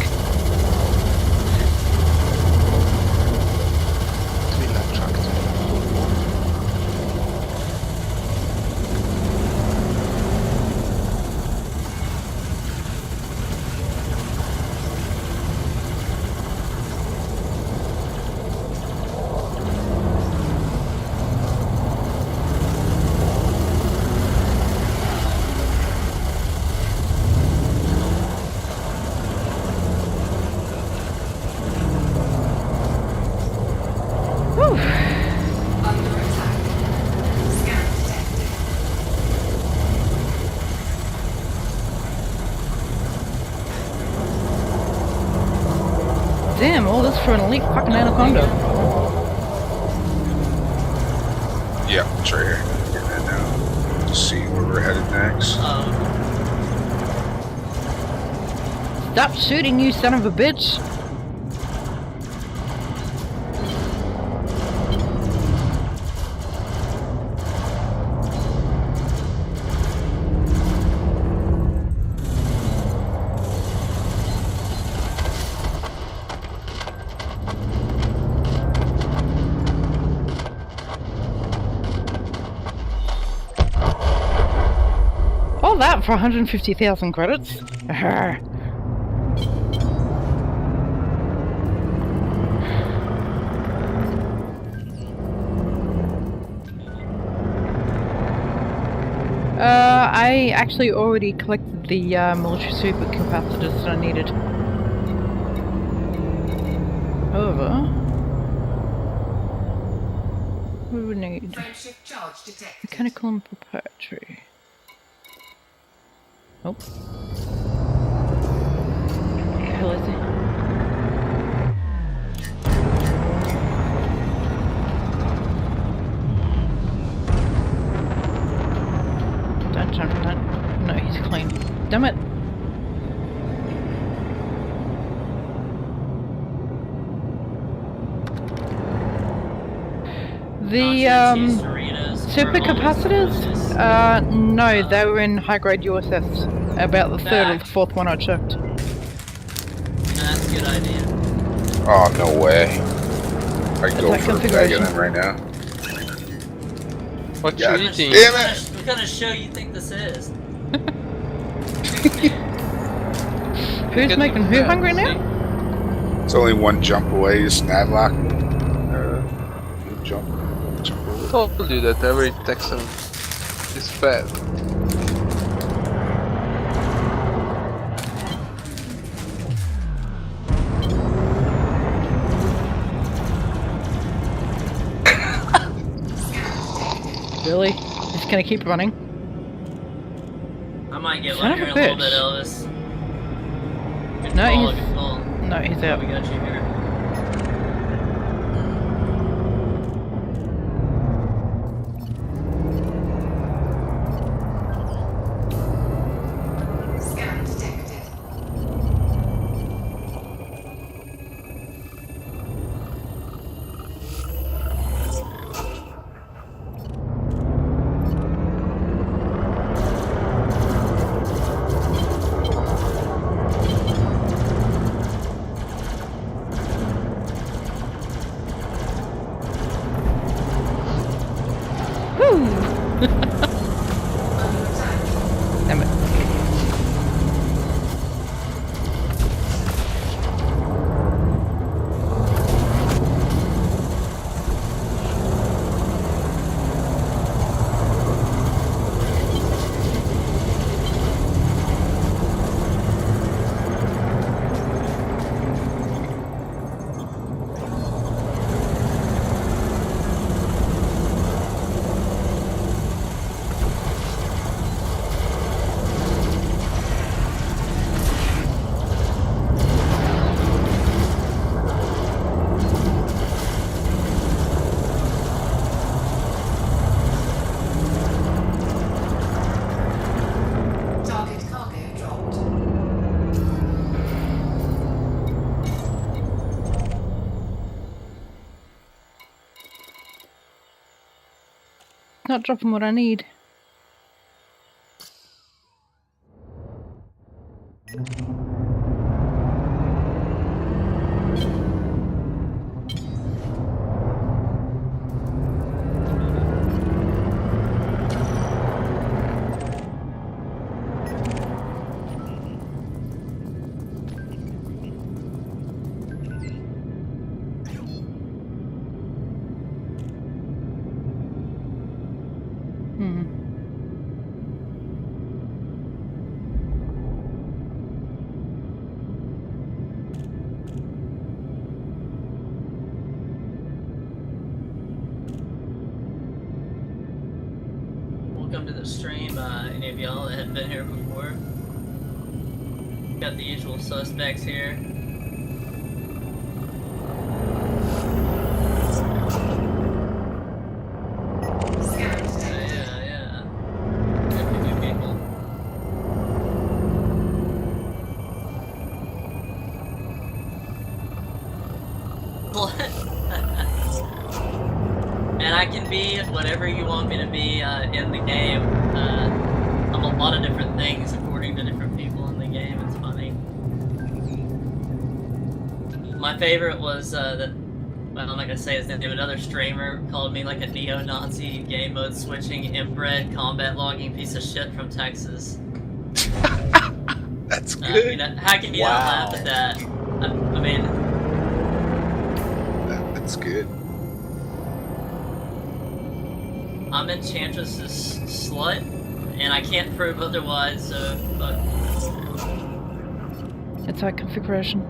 Damn, all this for an elite fucking Anaconda. Yeah, it's right here. Getting that now. Let's see where we're headed next. Stop shooting, you son of a bitch! All that for 150,000 credits? I actually already collected the military super capacitors that I needed. However, what do we need? Frameshift charge detected. Mechanical and proprietary. Oh. What the hell is it? Don't. No, he's clean. Damn it. The super capacitors? No, they were in high grade USS. About the third or the fourth one I checked. That's a good idea. Oh, no way. I can go for a bag of them right now. What you eating? Damn it! What kind of show you think this is? Who's making who hungry now? It's only one jump away, just navlock. Jump I told you that every Texan is fat. Really? He's gonna keep running? I might get Son one of here a in a little bit, bitch. Elvis. Good No, call, he's- good call. No, he's out. We got you here. Scan detected. Damn it. Target cargo dropped. Not dropping what I need. Welcome to the stream, any of y'all that hadn't been here before. Got the usual suspects here. Scan detected. Yeah. Good people. And I can be whatever you want me to be in the game. I'm a lot of different things according to different people in the game. It's funny. My favorite was that, well, I'm not gonna say his name, another streamer called me like a neo-Nazi game mode switching, inbred, combat logging piece of shit from Texas. That's good. You know, how can you not laugh at that? I mean, That's good. I'm Enchantress's slut, and I can't prove otherwise, so fuck. It's our configuration.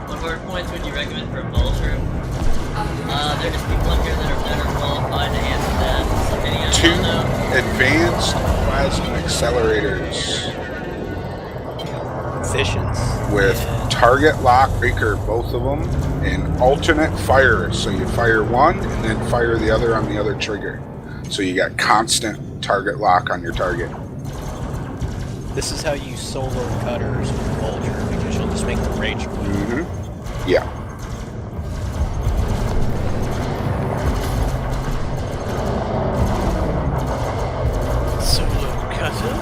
What hard points would you recommend for a vulture? There are just people up here that are better qualified to answer that. So any of 2 y'all know? advanced plasma accelerators Efficiency. with target lock breaker, both of them, and alternate fire. So you fire one and then fire the other on the other trigger. So you got constant target lock on your target. This is how you solo cutters with Vulture, because you'll just make them rage quit. Mm-hmm. Yeah. Solo cutter.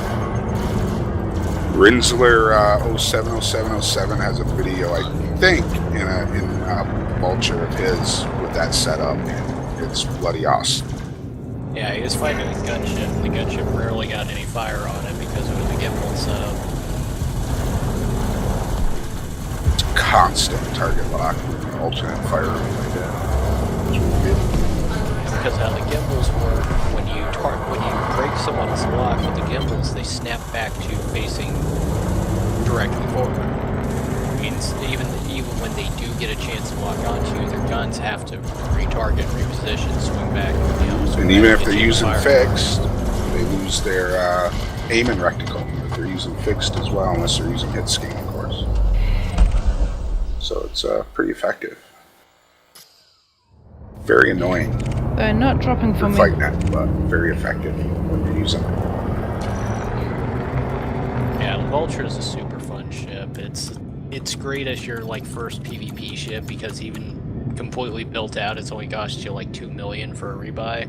Rinsler 070707 has a video, I think, in a vulture of his with that setup, and it's bloody awesome. Yeah, he was fighting a gunship, and the gunship rarely got any fire on it because it was a gimbal setup. It's constant target lock, alternate fire like that. Because how the gimbals work, when you break someone's lock with the gimbals, they snap back to facing directly forward. means even when they do get a chance to lock onto you, their guns have to retarget, reposition, swing back. And even if they're using fixed, they lose their aiming reticle if they're using fixed as well, unless they're using hit scan, of course. So it's pretty effective. Very annoying. They're not dropping for me. Fighting it, but very effective when you're using it. Yeah, the Vulture is a super fun ship. It's great as your like first PvP ship because even completely built out, it's only cost you like $2 million for a rebuy.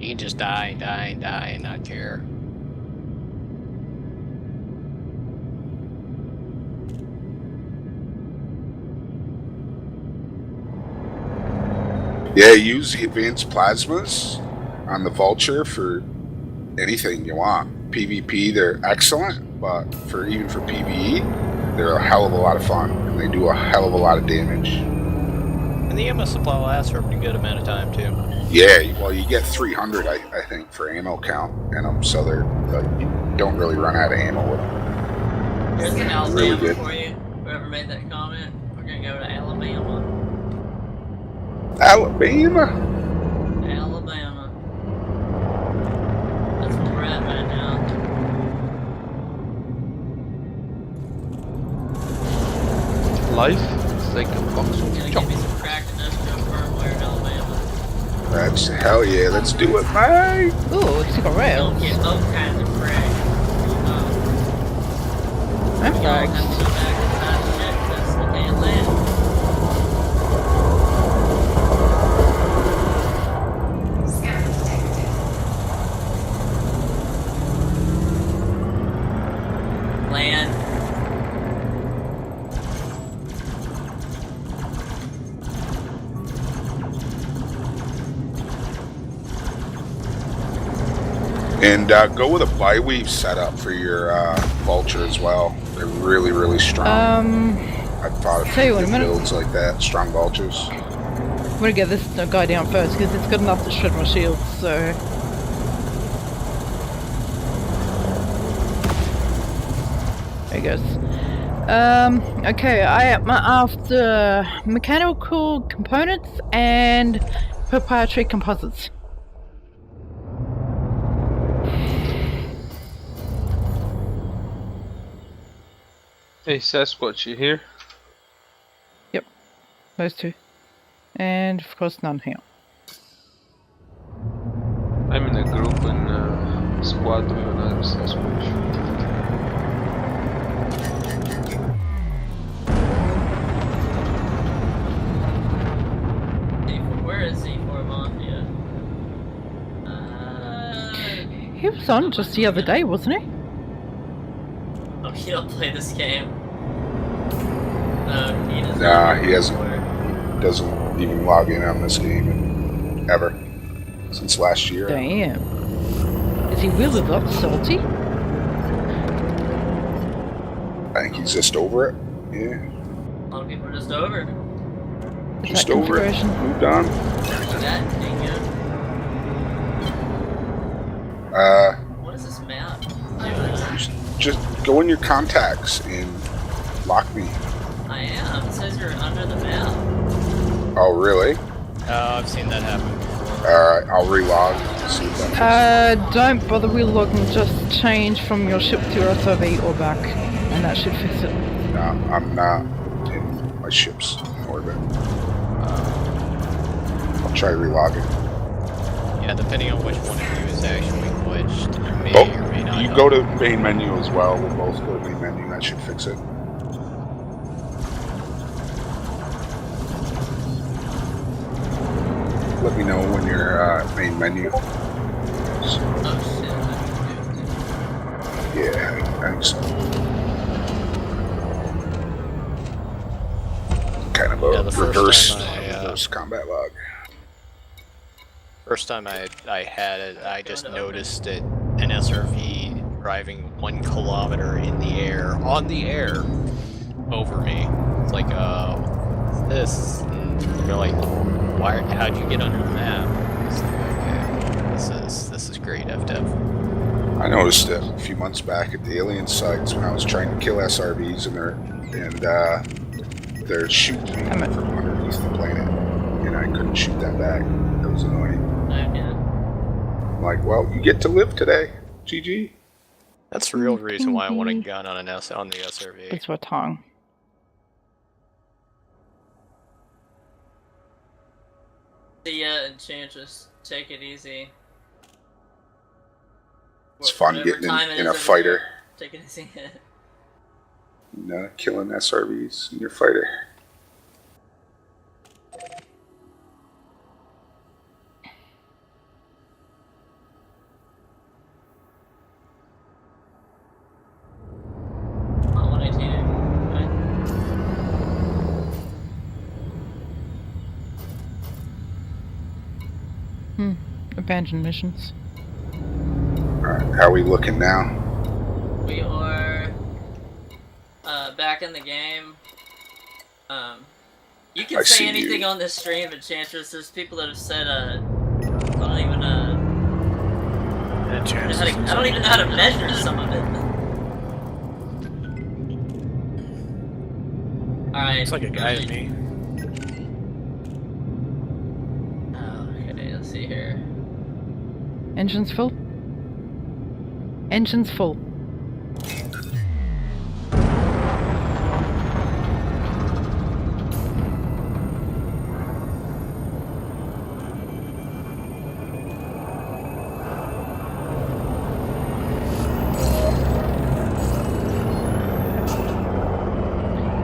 You can just die, and not care. Yeah, use the advanced plasmas on the Vulture for anything you want. PvP, they're excellent, but even for PvE, they're a hell of a lot of fun, and they do a hell of a lot of damage. And the ammo supply lasts for a pretty good amount of time too. Yeah, well, you get 300, I think, for ammo count in them, so they're you don't really run out of ammo with them. Here's an Alabama really good. for you. Whoever made that comment, we're gonna go to Alabama. Alabama? Alabama. That's where we're at right now. Life? It's like a box of Gonna give me some cracked industrial firmware in Alabama. That's hell yeah, let's do it, man. Ooh, it's got rail. Don't get both kinds of crack. I'm Y'all have to go back inside the ship because they can't land. Land. And go with a bi-weave setup for your Vulture as well. They're really, really strong. I've thought of good builds like that, strong Vultures. I'm gonna get this guy down first because it's good enough to shred my shield, so... There he goes. Okay, I am after mechanical components and proprietary composites. Hey Sasquatch, you here? Yep, those two. And of course none here. I'm in a group and squad with another Sasquatch. Where is Z4 Mafia? He was on just the other day, wasn't he? Oh, he don't play this game. No, he doesn't. Nah, he hasn't. He doesn't even log in on this game ever since last year. Damn. Is he really that salty? I think he's just over it. Yeah. A lot of people are just over it. Just over it. Moved on. That ain't good. What is this map? Just go in your contacts and lock me. I am. It says you're under the map. Oh, really? I've seen that happen. Alright, I'll relog and see if that don't bother relogging, just change from your ship to your SRV or back, and that should fix it. No, I'm not in my ship's orbit. I'll try relogging. Yeah, depending on which one of you is actually glitched, you may or may not. You go to main menu as well. We'll both go to main menu. That should fix it. Let me know when you're main menu. Yeah, I think so. Kind of a reverse combat log. First time I had it, I just noticed it, an SRV driving 1 kilometer in the air, on the air, over me. It's like, what's this? And they're like, how'd you get under the map? It's like, okay, this is great, FDev. I noticed it a few months back at the alien sites when I was trying to kill SRVs and they're and they're shooting me from underneath the planet, and I couldn't shoot that back. That was annoying. I'm like, well, you get to live today. GG. That's the real reason why I want a gun on the SRV. It's what tongue. See ya, Enchantress. Take it easy. It's fun Whatever getting time it in is a over fighter. there. Take it easy. Killing SRVs in your fighter. Oh, 118. Abandoned missions. Alright, how are we looking now? We are back in the game. You can say anything on this stream, Enchantress. There's people that have said I don't even I don't even know how to measure some of it. Alright. Looks like a guy to me. Okay, let's see here. Engine's full. Engine's full.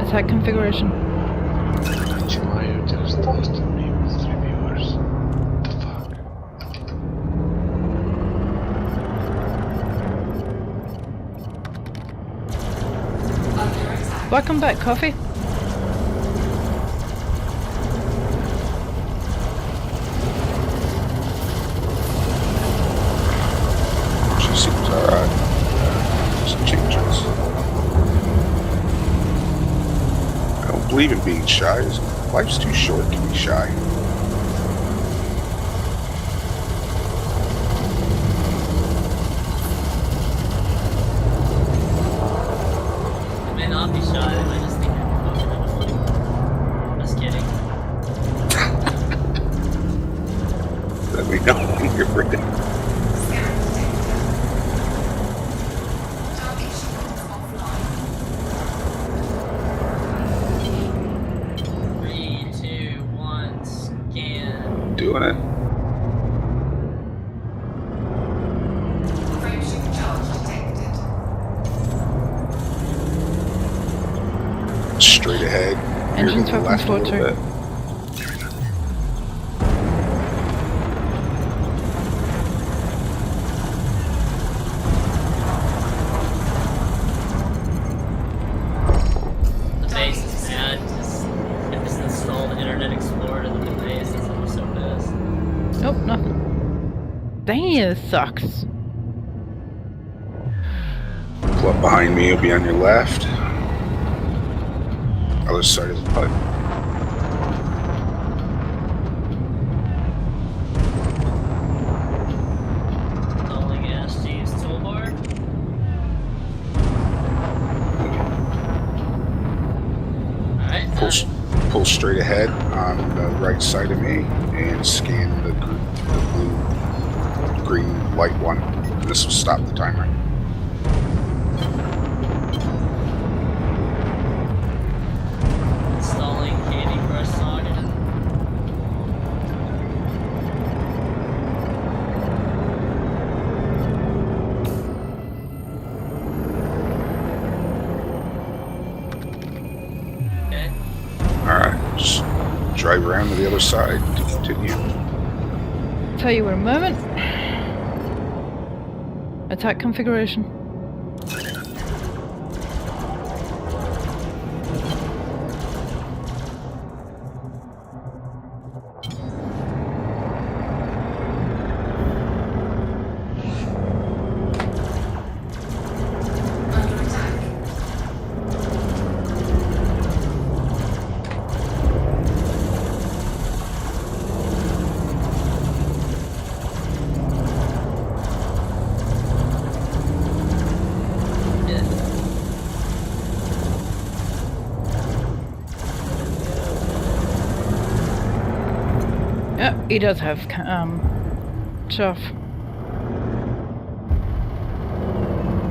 Attack configuration. Chimayo just toasted me with 3 viewers. What the fuck? Welcome back, Coffee. She seems alright. Some changes. I don't believe in being shy. Life's too short to be shy. I may not be shy, I just think I'm emotional. Just kidding. That may not be your birthday. Doing it. Frameship charge detected. Straight ahead. Engine's You're to the left a little too. bit. The base is bad. I just installed Internet Explorer to the base, and I'm so pissed. Nope, nothing. Dang, this sucks. Pull up behind me, you'll be on your left. Other side of the pipe. Installing SG's toolbar. Alright, Pull straight ahead on the right side of me and scan the blue green light one. This will stop the timer. installing Candy Crush Saga. Okay. Alright, just drive around to the other side to continue. Tell you in a moment. Attack configuration. He does have chaff.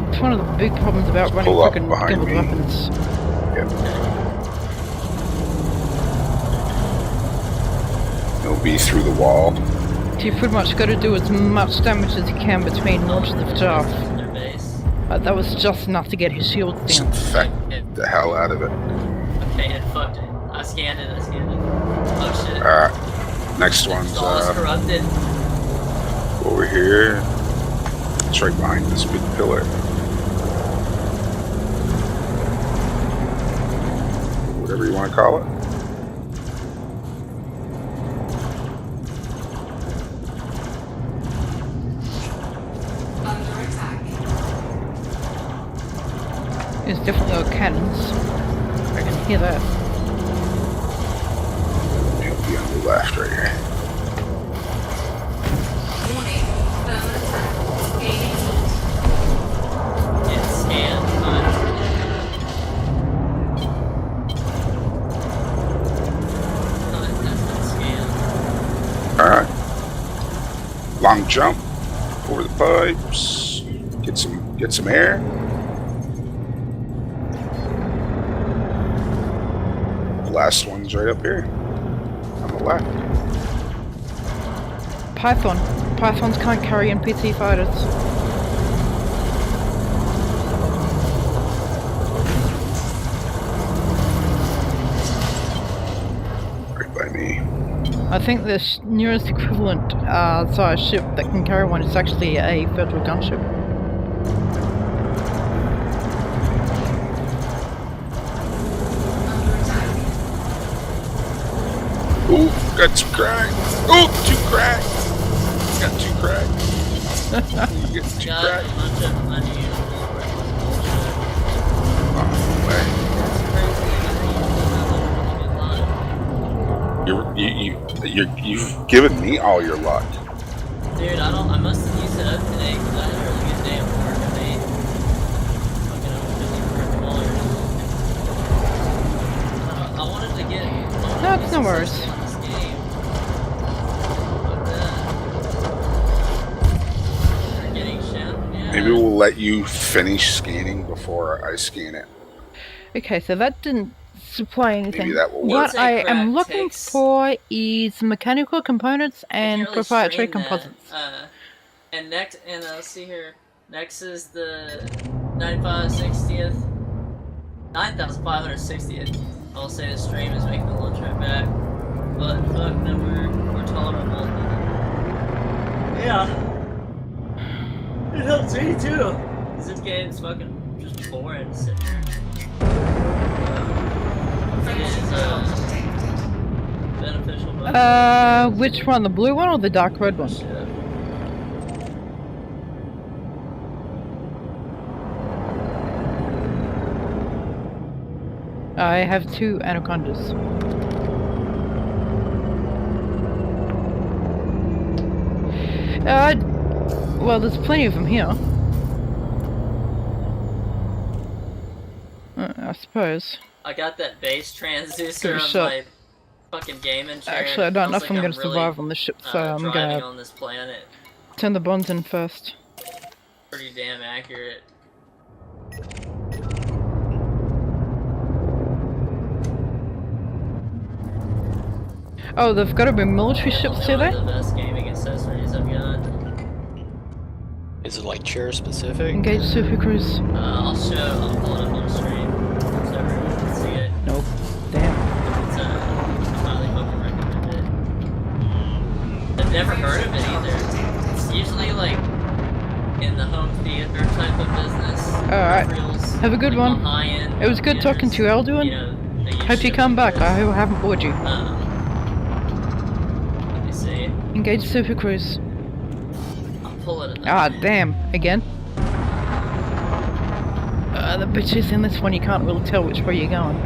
It's one of the big problems about running pull up freaking behind gimbal me. weapons. Yep. He'll be through the wall. So you pretty much got to do as much damage as you can between launches of chaff. That was just enough to get his shields down. Infect the hell out of it. Okay, it fucked it. I scanned it. Oh shit. Alright. Next one's corrupted. over here. It's right behind this big pillar. Whatever you want to call it. There's definitely got cannons. I can hear that. He'll be on the left right here. It's scanned, Alright. Long jump over the pipes. Get some air. The last one's right up here. On the left. Pythons can't carry NPC fighters. Right by me. I think the nearest equivalent size ship that can carry one is actually a federal gunship. Ooh, got two cracked. Ooh, two cracked. Got two cracked. You get two cracked. You've given me all your luck. Dude, I must have used it up today because I had a really good day at work. I made fucking $50. I wanted to get. No, it's no worries. Maybe we'll let you finish scanning before I scan it. Okay, so that didn't supply anything. Maybe that will work. What I am looking for is mechanical components and proprietary composites. And next, let's see here. Next is the 9560th, 9560th. I'll say the stream is making the lunch right back, but fuck, then we're tolerable. Yeah. It helps me too. Cause this game's fucking just boring to sit here. It is beneficial. But Which one? The blue one or the dark red one? I have 2 Anacondas. Well, there's plenty of them here. I suppose. I got that base transducer on my fucking gaming chair. Actually, I don't know if I'm going to survive on this ship, so I'm going on this planet. to turn the bonds in first. Pretty damn accurate. Oh, they've got to be military ships too, there? The best gaming accessories I've got. Is it like chair specific? Engage Super Cruise. I'll pull it up on the stream so everyone can see it. Nope. Damn. It's highly fucking recommended. I've never heard of it either. It's usually like in the home theater type of business. Alright. Have a good one. It was good talking to you, Alduin. Hope you come back. I haven't bored you. Let me see. Engage Super Cruise. I'll pull it. Ah, damn. Again. The bitches in this one, you can't really tell which way you're going.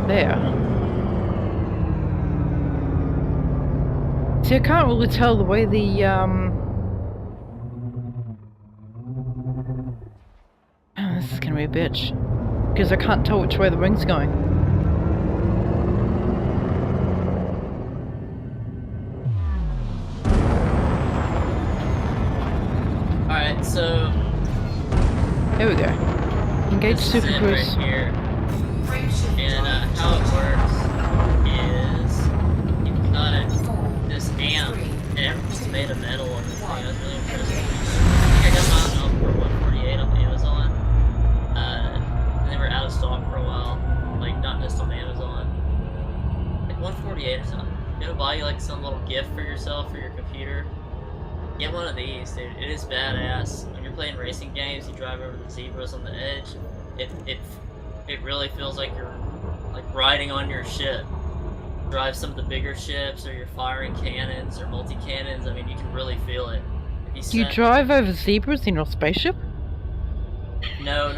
There. See, I can't really tell the way the, Oh, this is gonna be a bitch. Because I can't tell which way the wing's going. Alright, so... There we go. Engage Super Cruise. Right here. And how it works is you've got this amp, and everything's made of metal on this thing. I was really impressed. I think I got mine up for 148 on Amazon. And they were out of stock for a while. Like, not just on Amazon. Like 148 or something. You gonna buy you like some little gift for yourself for your computer? Get one of these, dude. It is badass. When you're playing racing games, you drive over the zebras on the edge. It really feels like you're like riding on your ship. Drive some of the bigger ships, or you're firing cannons or multi-cannons. I mean, you can really feel it. Do you drive over zebras in your spaceship? No.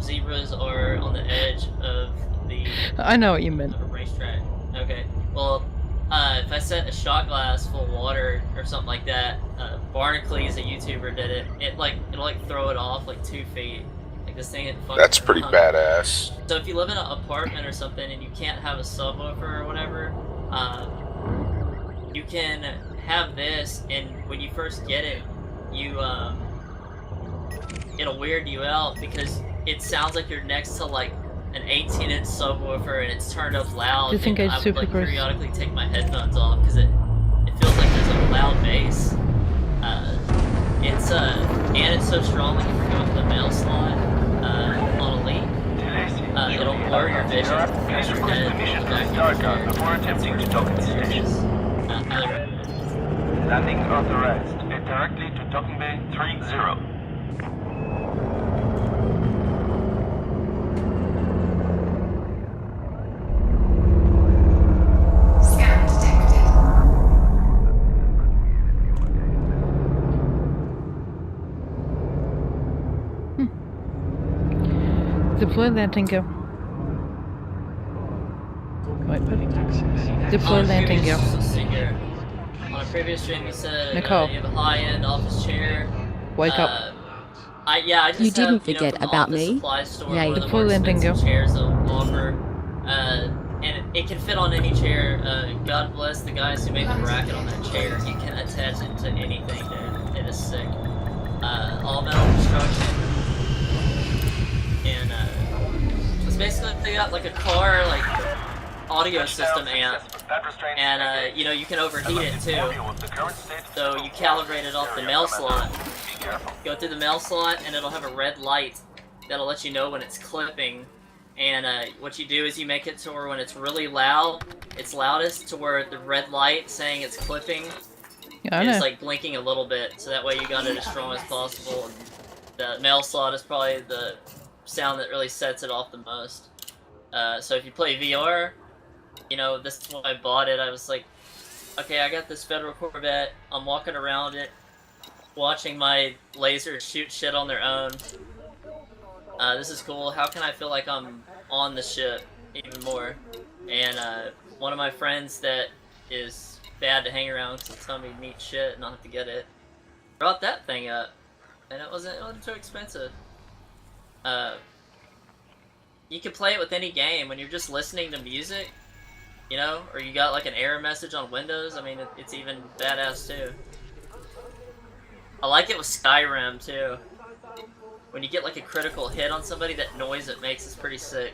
Zebras are on the edge of the... I know what you meant. Of a racetrack. Okay. Well, if I set a shot glass full of water or something like that, Barnacles, a YouTuber, did it. It'll like throw it off like 2 feet. Like this thing. That's pretty badass. So if you live in an apartment or something and you can't have a subwoofer or whatever, you can have this, and when you first get it, you it'll weird you out because it sounds like you're next to like an 18-inch subwoofer and it's turned up loud. Disengage and I would Super like Cruise. periodically take my headphones off because it feels like there's a loud bass. And it's so strong that if you're going to the mail slot on Elite, it'll blur your vision because your head before attempting to dock at the station. Landing authorized. Head directly to docking bay 30. Deploy landing gear. Wait, deploy landing gear. On a previous stream, you said Nicole. you have a high-end office chair. Wake up. I just You didn't have, forget from the about office me. supply store, Yay. one of the Deploy more landing gear. expensive chairs they'll offer. And it can fit on any chair. God bless the guys who made the bracket on that chair. You can attach it to anything, dude. It is sick. All metal construction. And it's basically they got like a car like audio system amp, and you know you can overheat it too. So you calibrate it off the mail slot. Go through the mail slot, and it'll have a red light that'll let you know when it's clipping. And what you do is you make it to where when it's really loud, it's loudest to where the red light saying it's clipping is like blinking a little bit, so that way you got it as strong as possible. And the mail slot is probably the sound that really sets it off the most. So if you play VR, you know, this is when I bought it. I was like, okay, I got this Federal Corvette. I'm walking around it, watching my lasers shoot shit on their own. This is cool. How can I feel like I'm on the ship even more? And one of my friends that is bad to hang around because he'll tell me neat shit and not have to get it, brought that thing up, and it wasn't too expensive. You can play it with any game when you're just listening to music, you know, or you got like an error message on Windows. I mean, it's even badass too. I like it with Skyrim too. When you get like a critical hit on somebody, that noise it makes is pretty sick.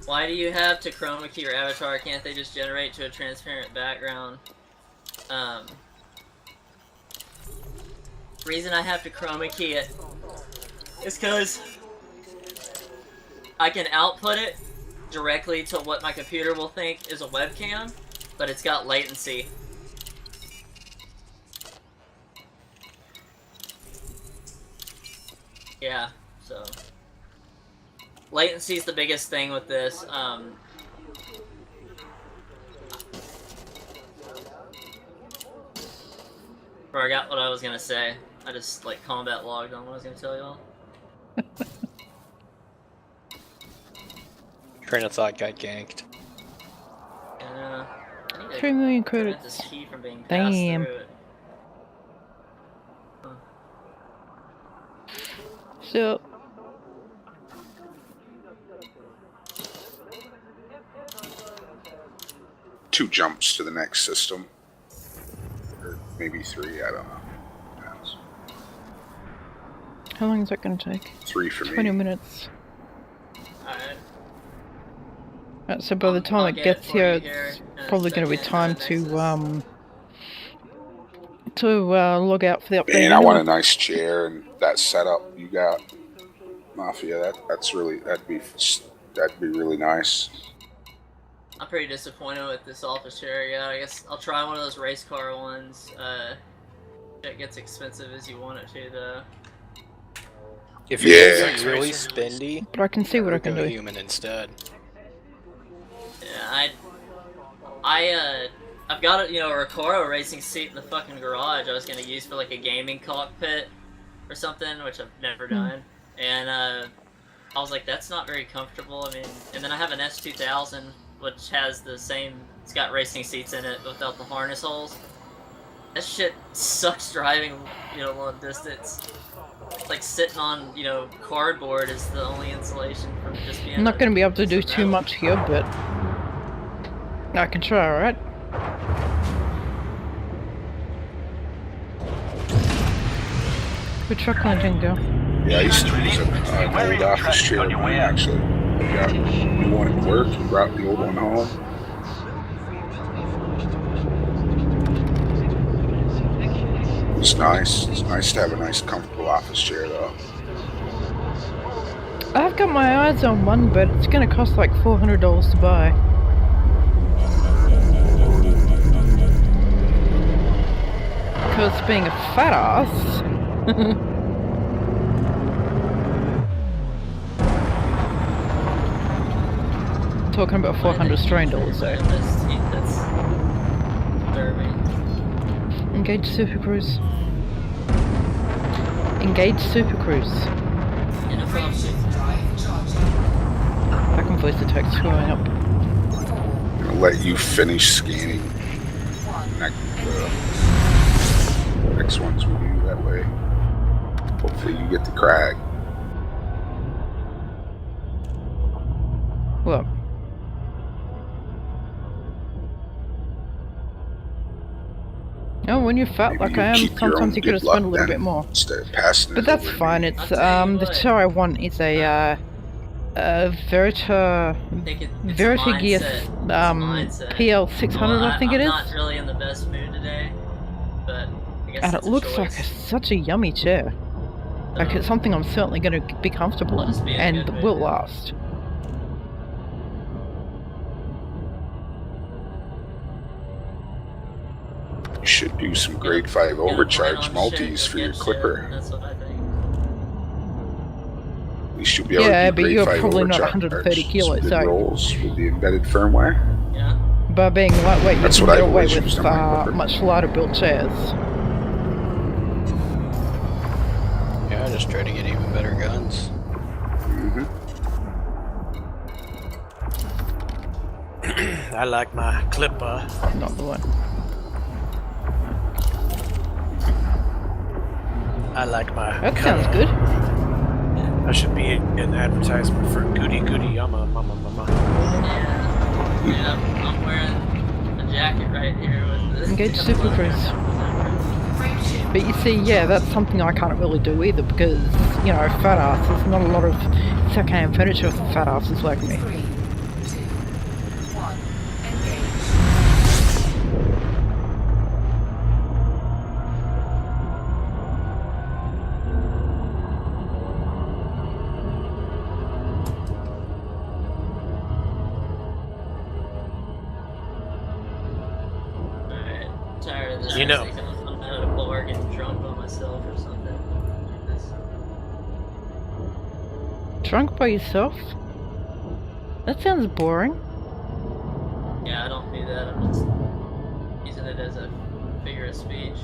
Why do you have to chroma key your avatar? Can't they just generate to a transparent background? Reason I have to chroma key it is because I can output it directly to what my computer will think is a webcam, but it's got latency. Yeah, so latency is the biggest thing with this. Forgot what I was gonna say. I just like combat logged on what I was gonna tell y'all. Train of thought got ganked. Yeah. 3 million credits. This key from being passed Damn. through it. So. Two jumps to the next system. Or maybe 3, I don't know. Depends. How long is that going to take? 3 for 20 me. Alright. Right, so by the time it gets here, it's probably going to be time to log out for the update. Man, I want a nice chair and that setup you got, Mafia. That'd be really nice. I'm pretty disappointed with this office chair. Yeah, I guess I'll try one of those race car ones. It gets expensive as you want it to, though. If you're really spendy, but I can see what I can do. Human instead. Yeah, I've got a Recaro racing seat in the fucking garage. I was gonna use for like a gaming cockpit or something, which I've never done. And I was like, that's not very comfortable. I mean, and then I have an S2000, which has the same. It's got racing seats in it without the harness holes. That shit sucks driving, long distance. It's like sitting on, cardboard is the only insulation from just being. I'm not going to be able to do too much here, but I can try, alright? Where'd truck landing go? Yeah, I used to use an old office chair of mine, actually. I got a new one at work and brought the old one home. It's nice. It's nice to have a nice, comfortable office chair, though. I've got my eyes on one, but it's going to cost like $400 to buy. Because being a fat ass. Talking about $400 Australian, so. Engage Super Cruise. Engage Super Cruise. I can voice the text going up. I'm gonna let you finish scanning. Next ones we do that way. Hopefully you get the crag. What? Oh, when you're fat like I am, sometimes you gotta spend a little bit more. But that's fine. It's the chair I want is a Verita Gear PL600, I think it is. I'm not really in the best mood today, but I guess and it looks like such a yummy chair. Like it's something I'm certainly going to be comfortable in, and will last. You should do some grade 5 overcharge multis for your clipper. That's what I think. At least you'll be able to do but you're grade 5 probably not overcharge 130 kilos, some so good rolls with the embedded firmware. Yeah. By being lightweight, That's you what can get I've away always with used on my clipper. much lighter built chairs. Yeah, I just try to get even better guns. I like my clipper. Not the one. I like my. That sounds good. That should be an advertisement for Goody Goody Yama Mama Mama. Yeah, I'm wearing a jacket right here with this. Engage Super Cruise. But you see, yeah, that's something I can't really do either because, fat ass, there's not a lot of second-hand furniture for fat asses like me. You know. I'm at a bar getting drunk by myself or something. Drunk by yourself? That sounds boring. Yeah, I don't do that. I'm just using it as a figure of speech.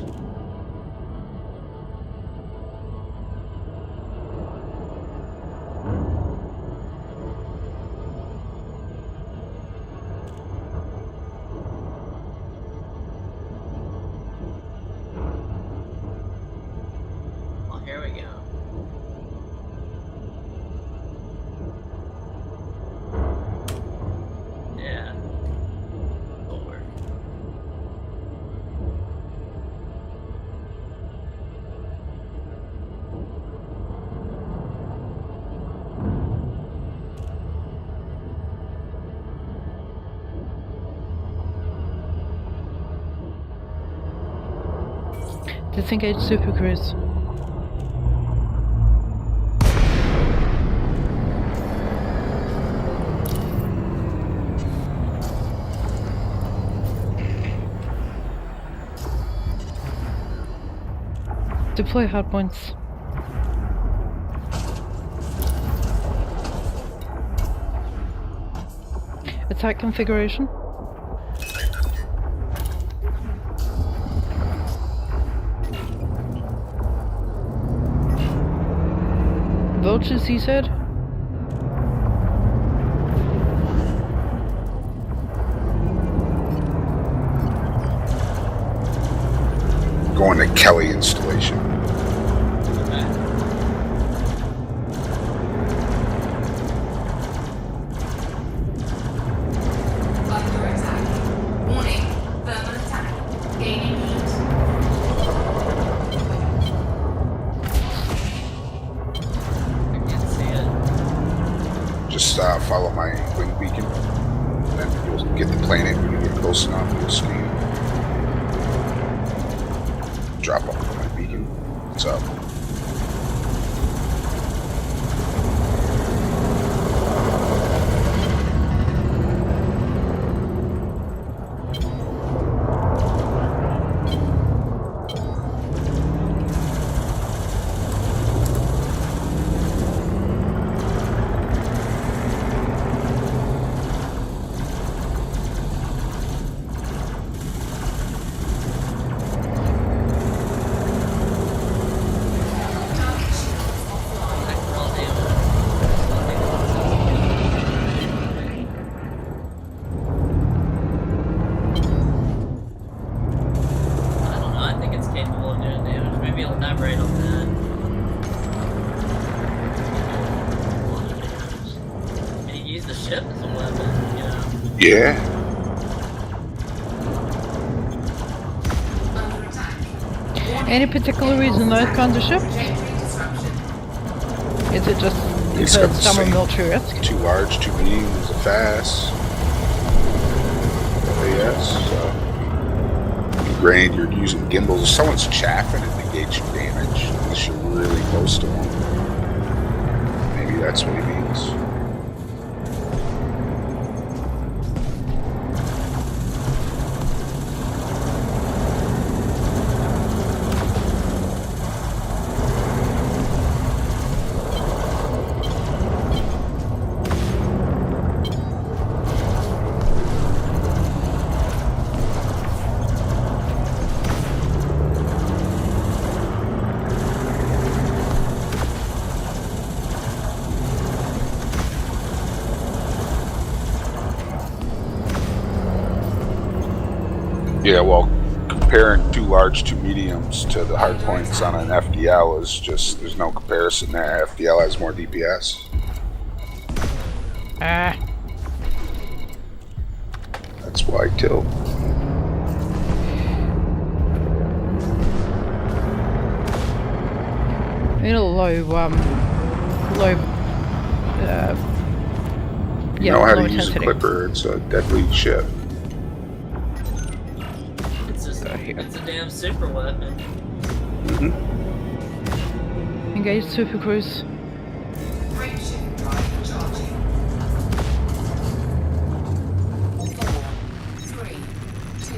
Disengage Super Cruise. Deploy hardpoints. Attack configuration. Vultures, he said. Going to Kelly installation. Under attack. Warning. Thermal attack. Gaining heat. Just follow my wing beacon, and then you'll get the planet when you get close enough. You'll scan. Drop off my beacon. What's up? Yeah. Any particular reason those kinds of ships? Is it just because some are military risk? Too large, too medium, is it fast? Yes. Granted, you're using gimbals. If someone's chaffing, it negates your damage unless you're really close to one. Maybe that's what he means. Yeah, well, comparing two large, two mediums to the hard points on an FDL is just, there's no comparison there. FDL has more DPS. That's why I tilt. In a low, You know how to use a clipper, it's a deadly ship. It's a damn super weapon. Engage Super Cruise.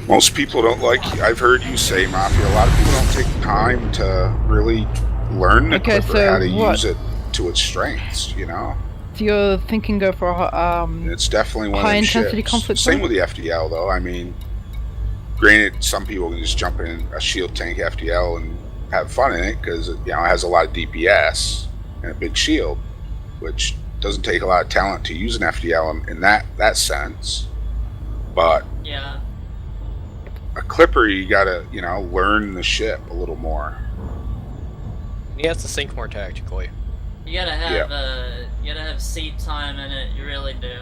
Most people don't like, I've heard you say, Mafia, a lot of people don't take time to really learn the clipper, so how to use it to its strengths, you know? So you're thinking go for it's definitely one high of them intensity ships. conflict Same zone? with the FDL though. I mean, granted, some people can just jump in a shield tank FDL and have fun in it because it has a lot of DPS and a big shield, which doesn't take a lot of talent to use an FDL in that sense. But yeah, a clipper, you gotta learn the ship a little more. He has to think more tactically. You gotta have seat time in it. You really do.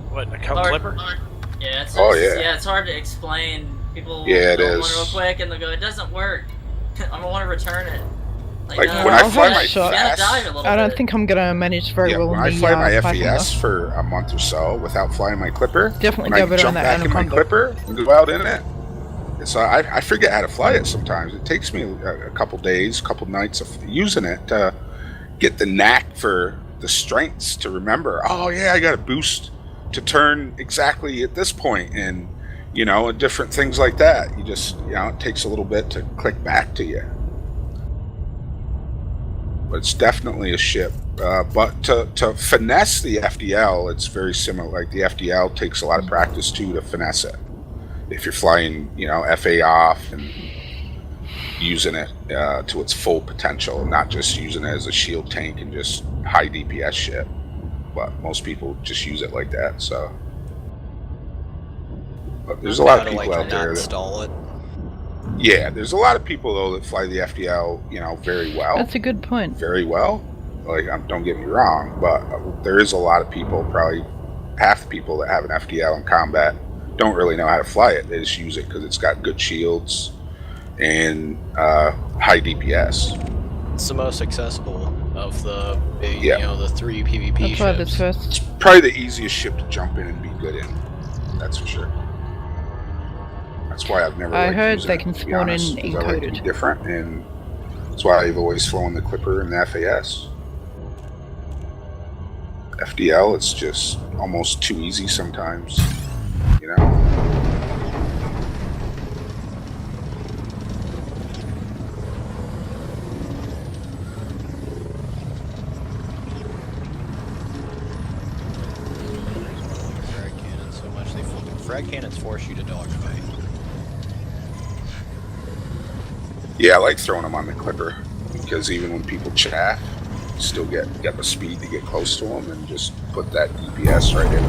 What, a clipper? Yeah, it's yeah, it's hard to explain. People will it go is. one real quick and they'll go, "It doesn't work. I don't want to return it." Like when I fly my I don't think I'm gonna manage very well. When I fly my FES for a month or so without flying my clipper, definitely when go I better jump on back that in my Anaconda. clipper and go out in it, So I forget how to fly it sometimes. It takes me a couple days, couple nights of using it to get the knack for the strengths to remember. Oh yeah, I got a boost to turn exactly at this point, and different things like that. You just it takes a little bit to click back to you. But it's definitely a ship. But to finesse the FDL, it's very similar. Like the FDL takes a lot of practice too to finesse it. If you're flying, FA off and using it to its full potential, not just using it as a shield tank and just high DPS shit. But most people just use it like that. So, but there's a lot of people out there that install it. Yeah, there's a lot of people though that fly the FDL, very well. That's a good point. Very well. Like, don't get me wrong, but there is a lot of people, probably half the people that have an FDL in combat, don't really know how to fly it. They just use it because it's got good shields and high DPS. It's the most accessible of the big, the 3 PvP ships. It's probably the easiest ship to jump in and be good in. That's for sure. That's why I've never. I heard they can spawn in encoded. I like to be different, and that's why I've always flown the Clipper and the FAS. FDL, it's just almost too easy sometimes, Frag cannons so much frag cannons force you to dogfight. Yeah, I like throwing them on the Clipper because even when people chaff, you still get the speed to get close to them and just put that DPS right in.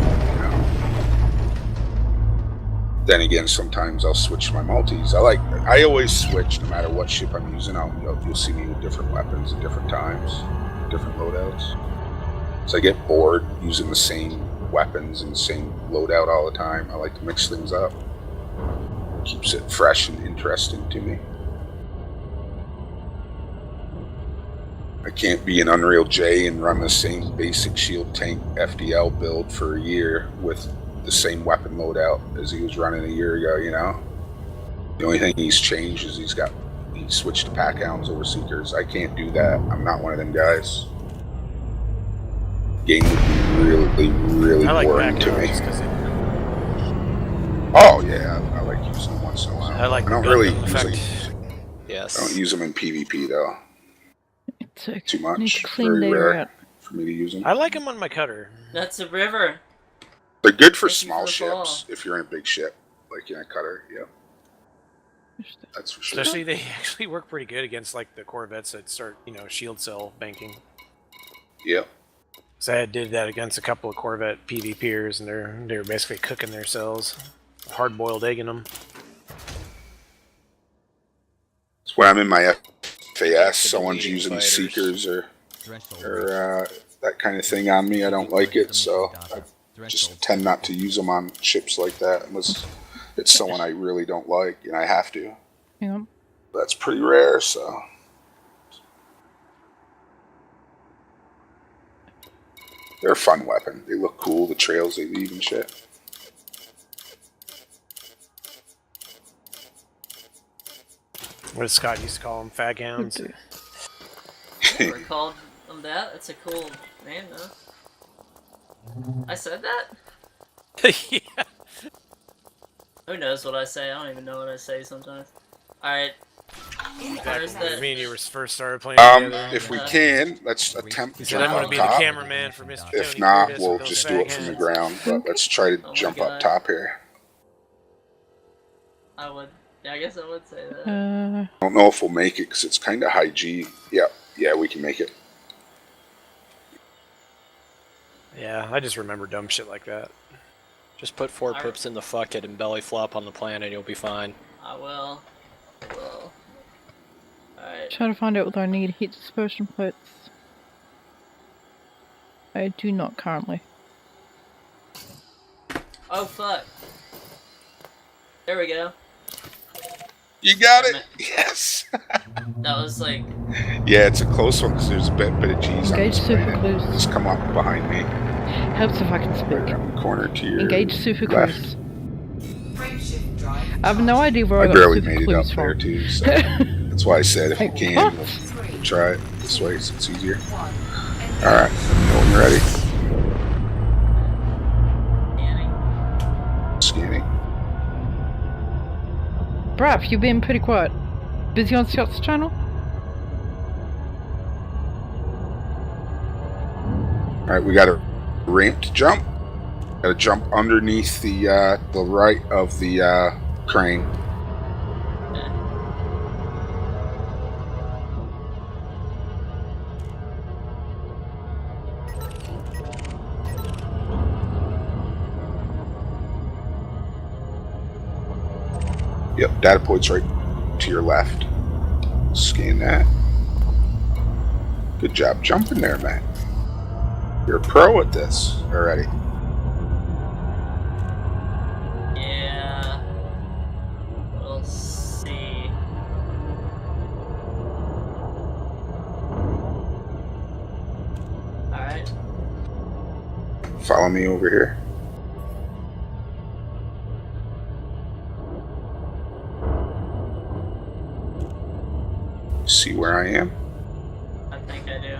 Then again, sometimes I'll switch my multis. I always switch no matter what ship I'm using. You'll see me with different weapons at different times, different loadouts. So I get bored using the same weapons and the same loadout all the time. I like to mix things up. Keeps it fresh and interesting to me. I can't be an Unreal J and run the same basic shield tank FDL build for a year with the same weapon loadout as he was running a year ago, The only thing he's changed is he switched to pack hounds over seekers. I can't do that. I'm not one of them guys. Game would be really, really boring to me. Oh yeah, I like using them once in a while. I like. I don't really use them. Yes. I don't use them in PvP though. Too much. Clean Very layer rare out. for me to use them. I like them on my cutter. That's a river. They're good for small ships. If you're in a big ship, like in a cutter, yeah. That's for sure. Especially, they actually work pretty good against like the Corvettes that start, shield cell banking. Yeah. So I did that against a couple of Corvette PvPers, and they're basically cooking their cells, hard-boiled egg in them. That's when I'm in my FAS. Someone's using seekers or that kind of thing on me. I don't like it, so I just tend not to use them on ships like that unless it's someone I really don't like and I have to. Yeah. That's pretty rare, so. They're a fun weapon. They look cool, the trails they leave and shit. What does Scott used to call them? Fag hounds? Never called them that. That's a cool name, though. I said that? Yeah. Who knows what I say? I don't even know what I say sometimes. Alright. Me and you were first started playing together. If we can, let's attempt to jump jump I'm up be top. The cameraman for Mr. If Tony not, Curtis we'll with just those do it fag from the hands. ground. But let's try to jump up top here. I would. Yeah, I guess I would say that. I don't know if we'll make it because it's kind of high G. Yeah, we can make it. Yeah, I just remember dumb shit like that. Just put 4 pips in the fucket and belly flop on the planet, you'll be fine. I will. Alright. Trying to find out whether I need heat dispersion plates. I do not currently. Oh fuck. There we go. You got it! Yes! That was like... Yeah, it's a close one because there's a bit of G's on Engage the screen. super close. Just come up behind me. Helps if I can speak. Right around the corner to your Engage super left. close. Frameshift drive I have no idea where I got barely super made it up clues there from. too, so that's why I said if we Like, can, what? we'll try it this way so it's easier. Alright, when you're ready. Scanning. Brap, you've been pretty quiet. Busy on Scott's channel? Alright, we got a ramp to jump. Gotta jump underneath the right of the crane. Yep, data point's right to your left. Scan that. Good job jumping there, man. You're a pro at this already. Yeah. We'll see. Alright. Follow me over here. See where I am? I think I do.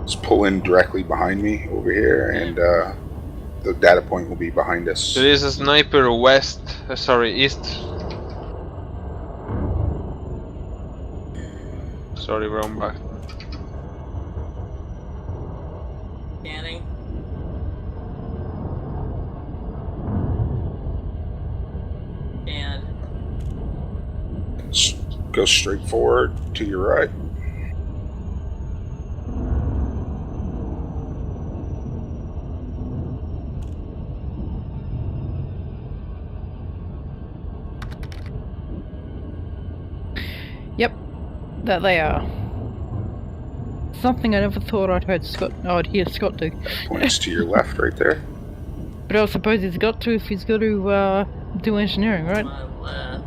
Just pull in directly behind me over here, and the data point will be behind us. There is a sniper west, east. Sorry, wrong back. Scanning. And Go straight forward to your right. Yep, that they are. Something I never thought I'd hear Scott do. Points to your left right there. But I suppose he's got to if he's got to do engineering, right? my left.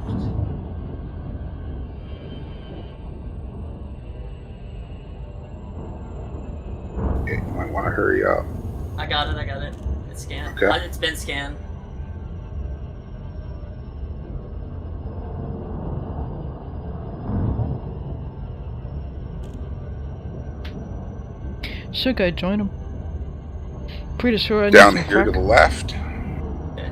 Yeah, you might want to hurry up. I got it. It's scanned. Okay. It's been scanned. Should go join him. Pretty sure I Down need some here to crack. the left. Okay.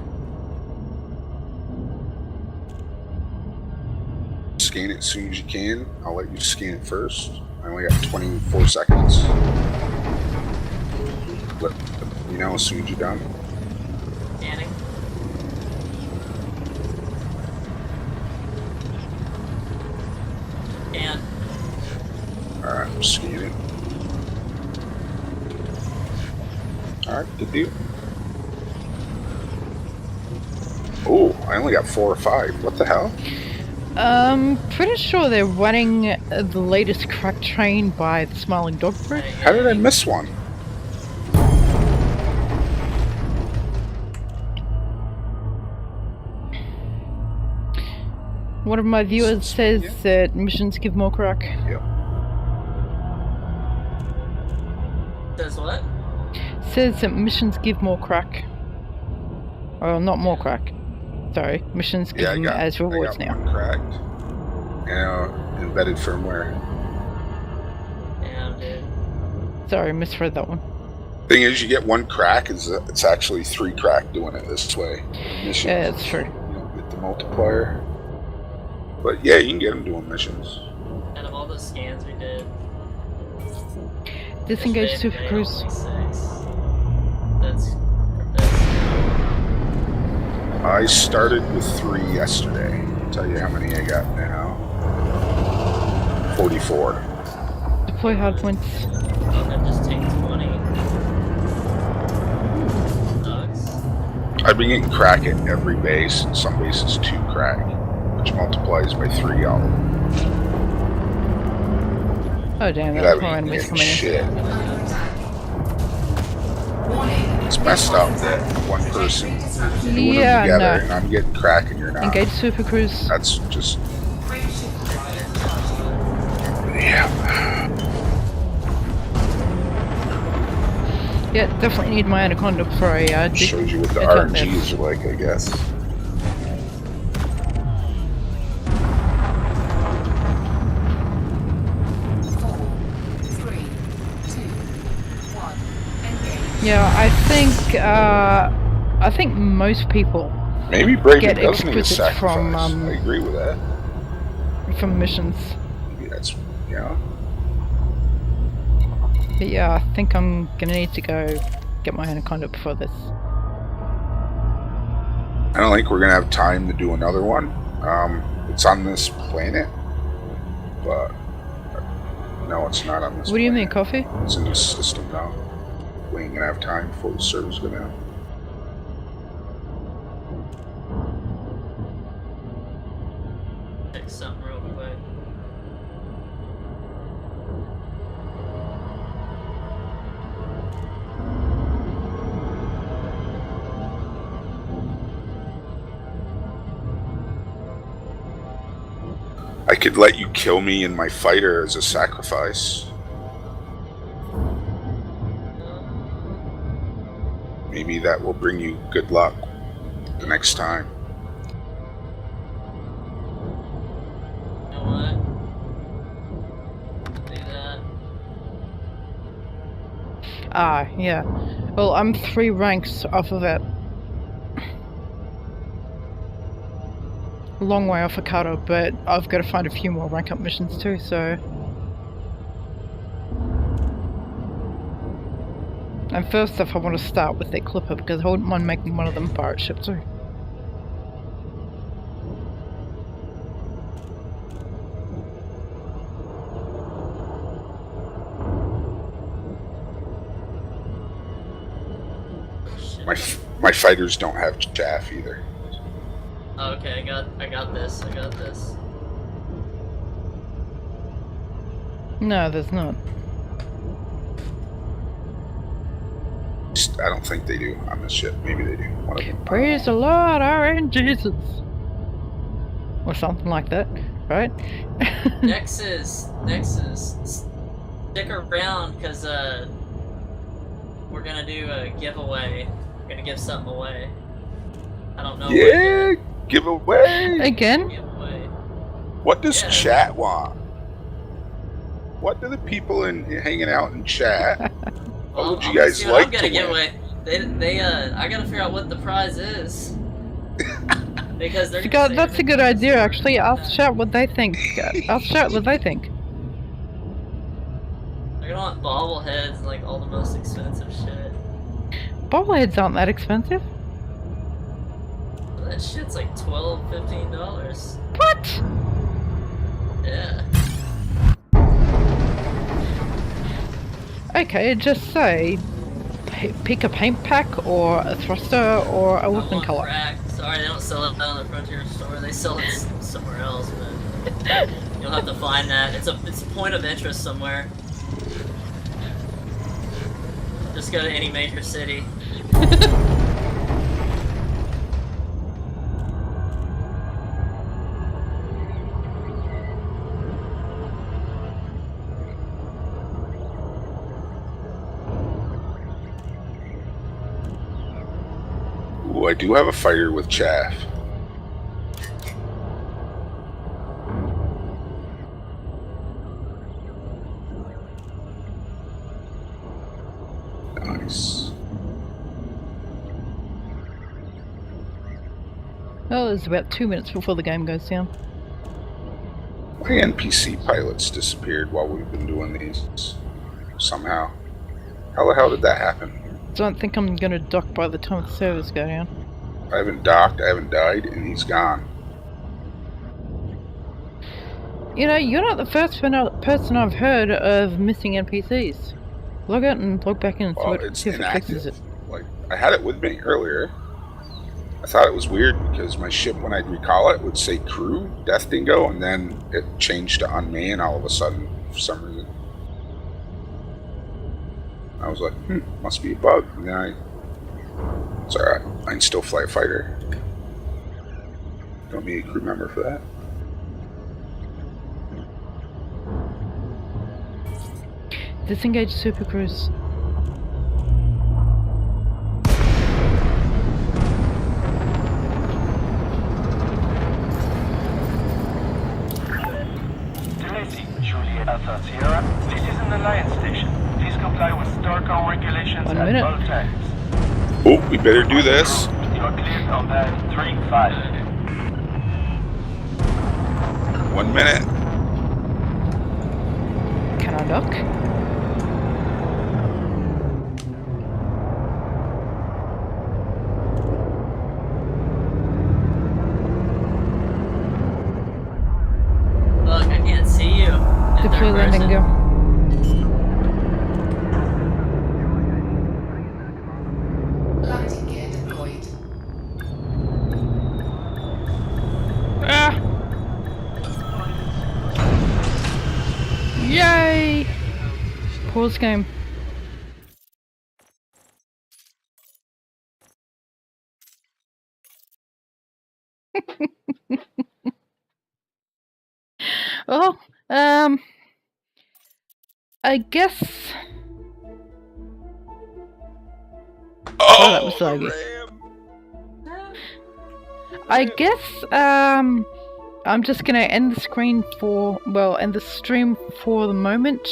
Scan it as soon as you can. I'll let you scan it first. I only got 24 seconds. Let me know as soon as you're done. Scanning. And Alright, I'm scanning. Alright, good deal. Oh, I only got 4 or 5. What the hell? Pretty sure they're running the latest crack train by the Smiling Dog Bridge. How did I miss one? One of my viewers says that missions give more crack. Yep. says what? Says that missions give more crack. Oh, not more crack. Sorry, missions give them as rewards I got now. one cracked. Embedded firmware. Damn, dude. Sorry, misread that one. Thing is, you get 1 crack. It's actually 3 crack doing it this way. Missions, Yeah, that's true. You don't get the multiplier. But yeah, you can get them doing missions. Out of all the scans we did, Disengage yesterday Super we Cruise. only 6. That's I started with 3 yesterday. I'll tell you how many I got now. 44. Deploy hard points. that just takes 20. Sucks. I've been getting crack at every base, and some bases 2 crack, which multiplies by 3 all of them. Oh damn, You that's gotta more be enemies getting coming in. shit. It's messed up that one person doing Yeah, them together, no. and I'm getting crack and you're not. Engage Super Cruise. That's just... Yeah. Yeah, definitely need my Anaconda before I shows you what the RNGs are like, I guess. Yeah, I think most people maybe Breaker get does need a exquisites sacrifice. from I agree with that. From missions. Maybe that's yeah. But yeah, I think I'm gonna need to go get my Anaconda before this. I don't think we're gonna have time to do another one. It's on this planet, but no, it's not on this. What do you mean, coffee? It's in this system now. We ain't gonna have time before the servers go down. Check something real quick. I could let you kill me in my fighter as a sacrifice. Maybe that will bring you good luck the next time. You know what? Do that. Ah, yeah. Well, I'm 3 ranks off of it. Long way off a cutter, but I've got to find a few more rank up missions too, so... And first off, I want to start with their clipper, because I wouldn't mind making one of them pirate ship too. My fighters don't have chaff either. Oh, okay, I got this. No, there's not. I don't think they do on this ship. Maybe they do. One of them. Praise the Lord, our and Jesus! Or something like that, right? Nexus, stick around, because, we're gonna do a giveaway. We're gonna give something away. I don't know. Yeah, giveaway! Again? Giveaway. What does chat want? What do the people hanging out in chat? What would you guys like to win? I gotta figure out what the prize is. Because they're that's a good idea, actually. I'll shout what they think. I'll shout what they think. They're gonna want bobbleheads and like all the most expensive shit. Bobbleheads aren't that expensive. That shit's like $12, $15. What? Yeah. Okay, just say pick a paint pack or a thruster or a weapon color. Crack. Sorry, they don't sell it down the Frontier store. They sell it somewhere else, but you'll have to find that. It's a point of interest somewhere. Just go to any major city. Ooh, I do have a fighter with chaff. Nice. Well, it's about 2 minutes before the game goes down. My NPC pilots disappeared while we've been doing these. Somehow. How the hell did that happen? Don't think I'm gonna dock by the time the servers go down. I haven't docked, I haven't died, and he's gone. You know, you're not the first person I've heard of missing NPCs. Log out and log back in and see if it fixes it. Like, I had it with me earlier. I thought it was weird because my ship, when I'd recall it, would say crew, Death Dingo, and then it changed to unmanned all of a sudden for some reason. I was like, must be a bug. And then it's alright, I can still fly a fighter. Don't need a crew member for that. Disengage Super Cruise. in it. all tanks. Oh, we better do this. You are cleared on that 3-5. 1 minute. Can I look? Look, I can't see you. Deploy landing go. Landing gear deployed. Ah! Yay! Pause game. Well, I guess. Oh, that was laggy. I guess, I'm just gonna end the screen for, well, end the stream for the moment.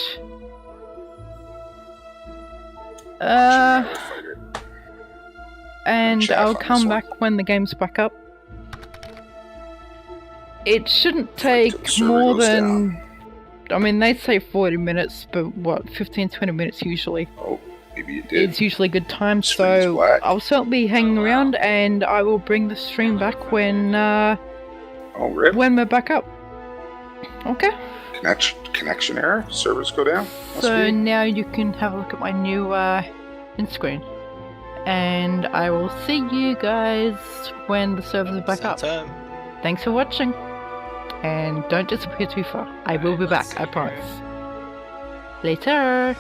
And I'll come back when the game's back up. It shouldn't take more than, I mean, they say 40 minutes, but what, 15-20 minutes usually. Oh, maybe it did. It's usually a good time, so I'll certainly be hanging around, and I will bring the stream back when when we're back up. Okay. Connection error? Servers go down? So now you can have a look at my new end screen. And I will see you guys when the servers are back up. Thanks for watching. And don't disappear too far. I will be back, I promise. Later.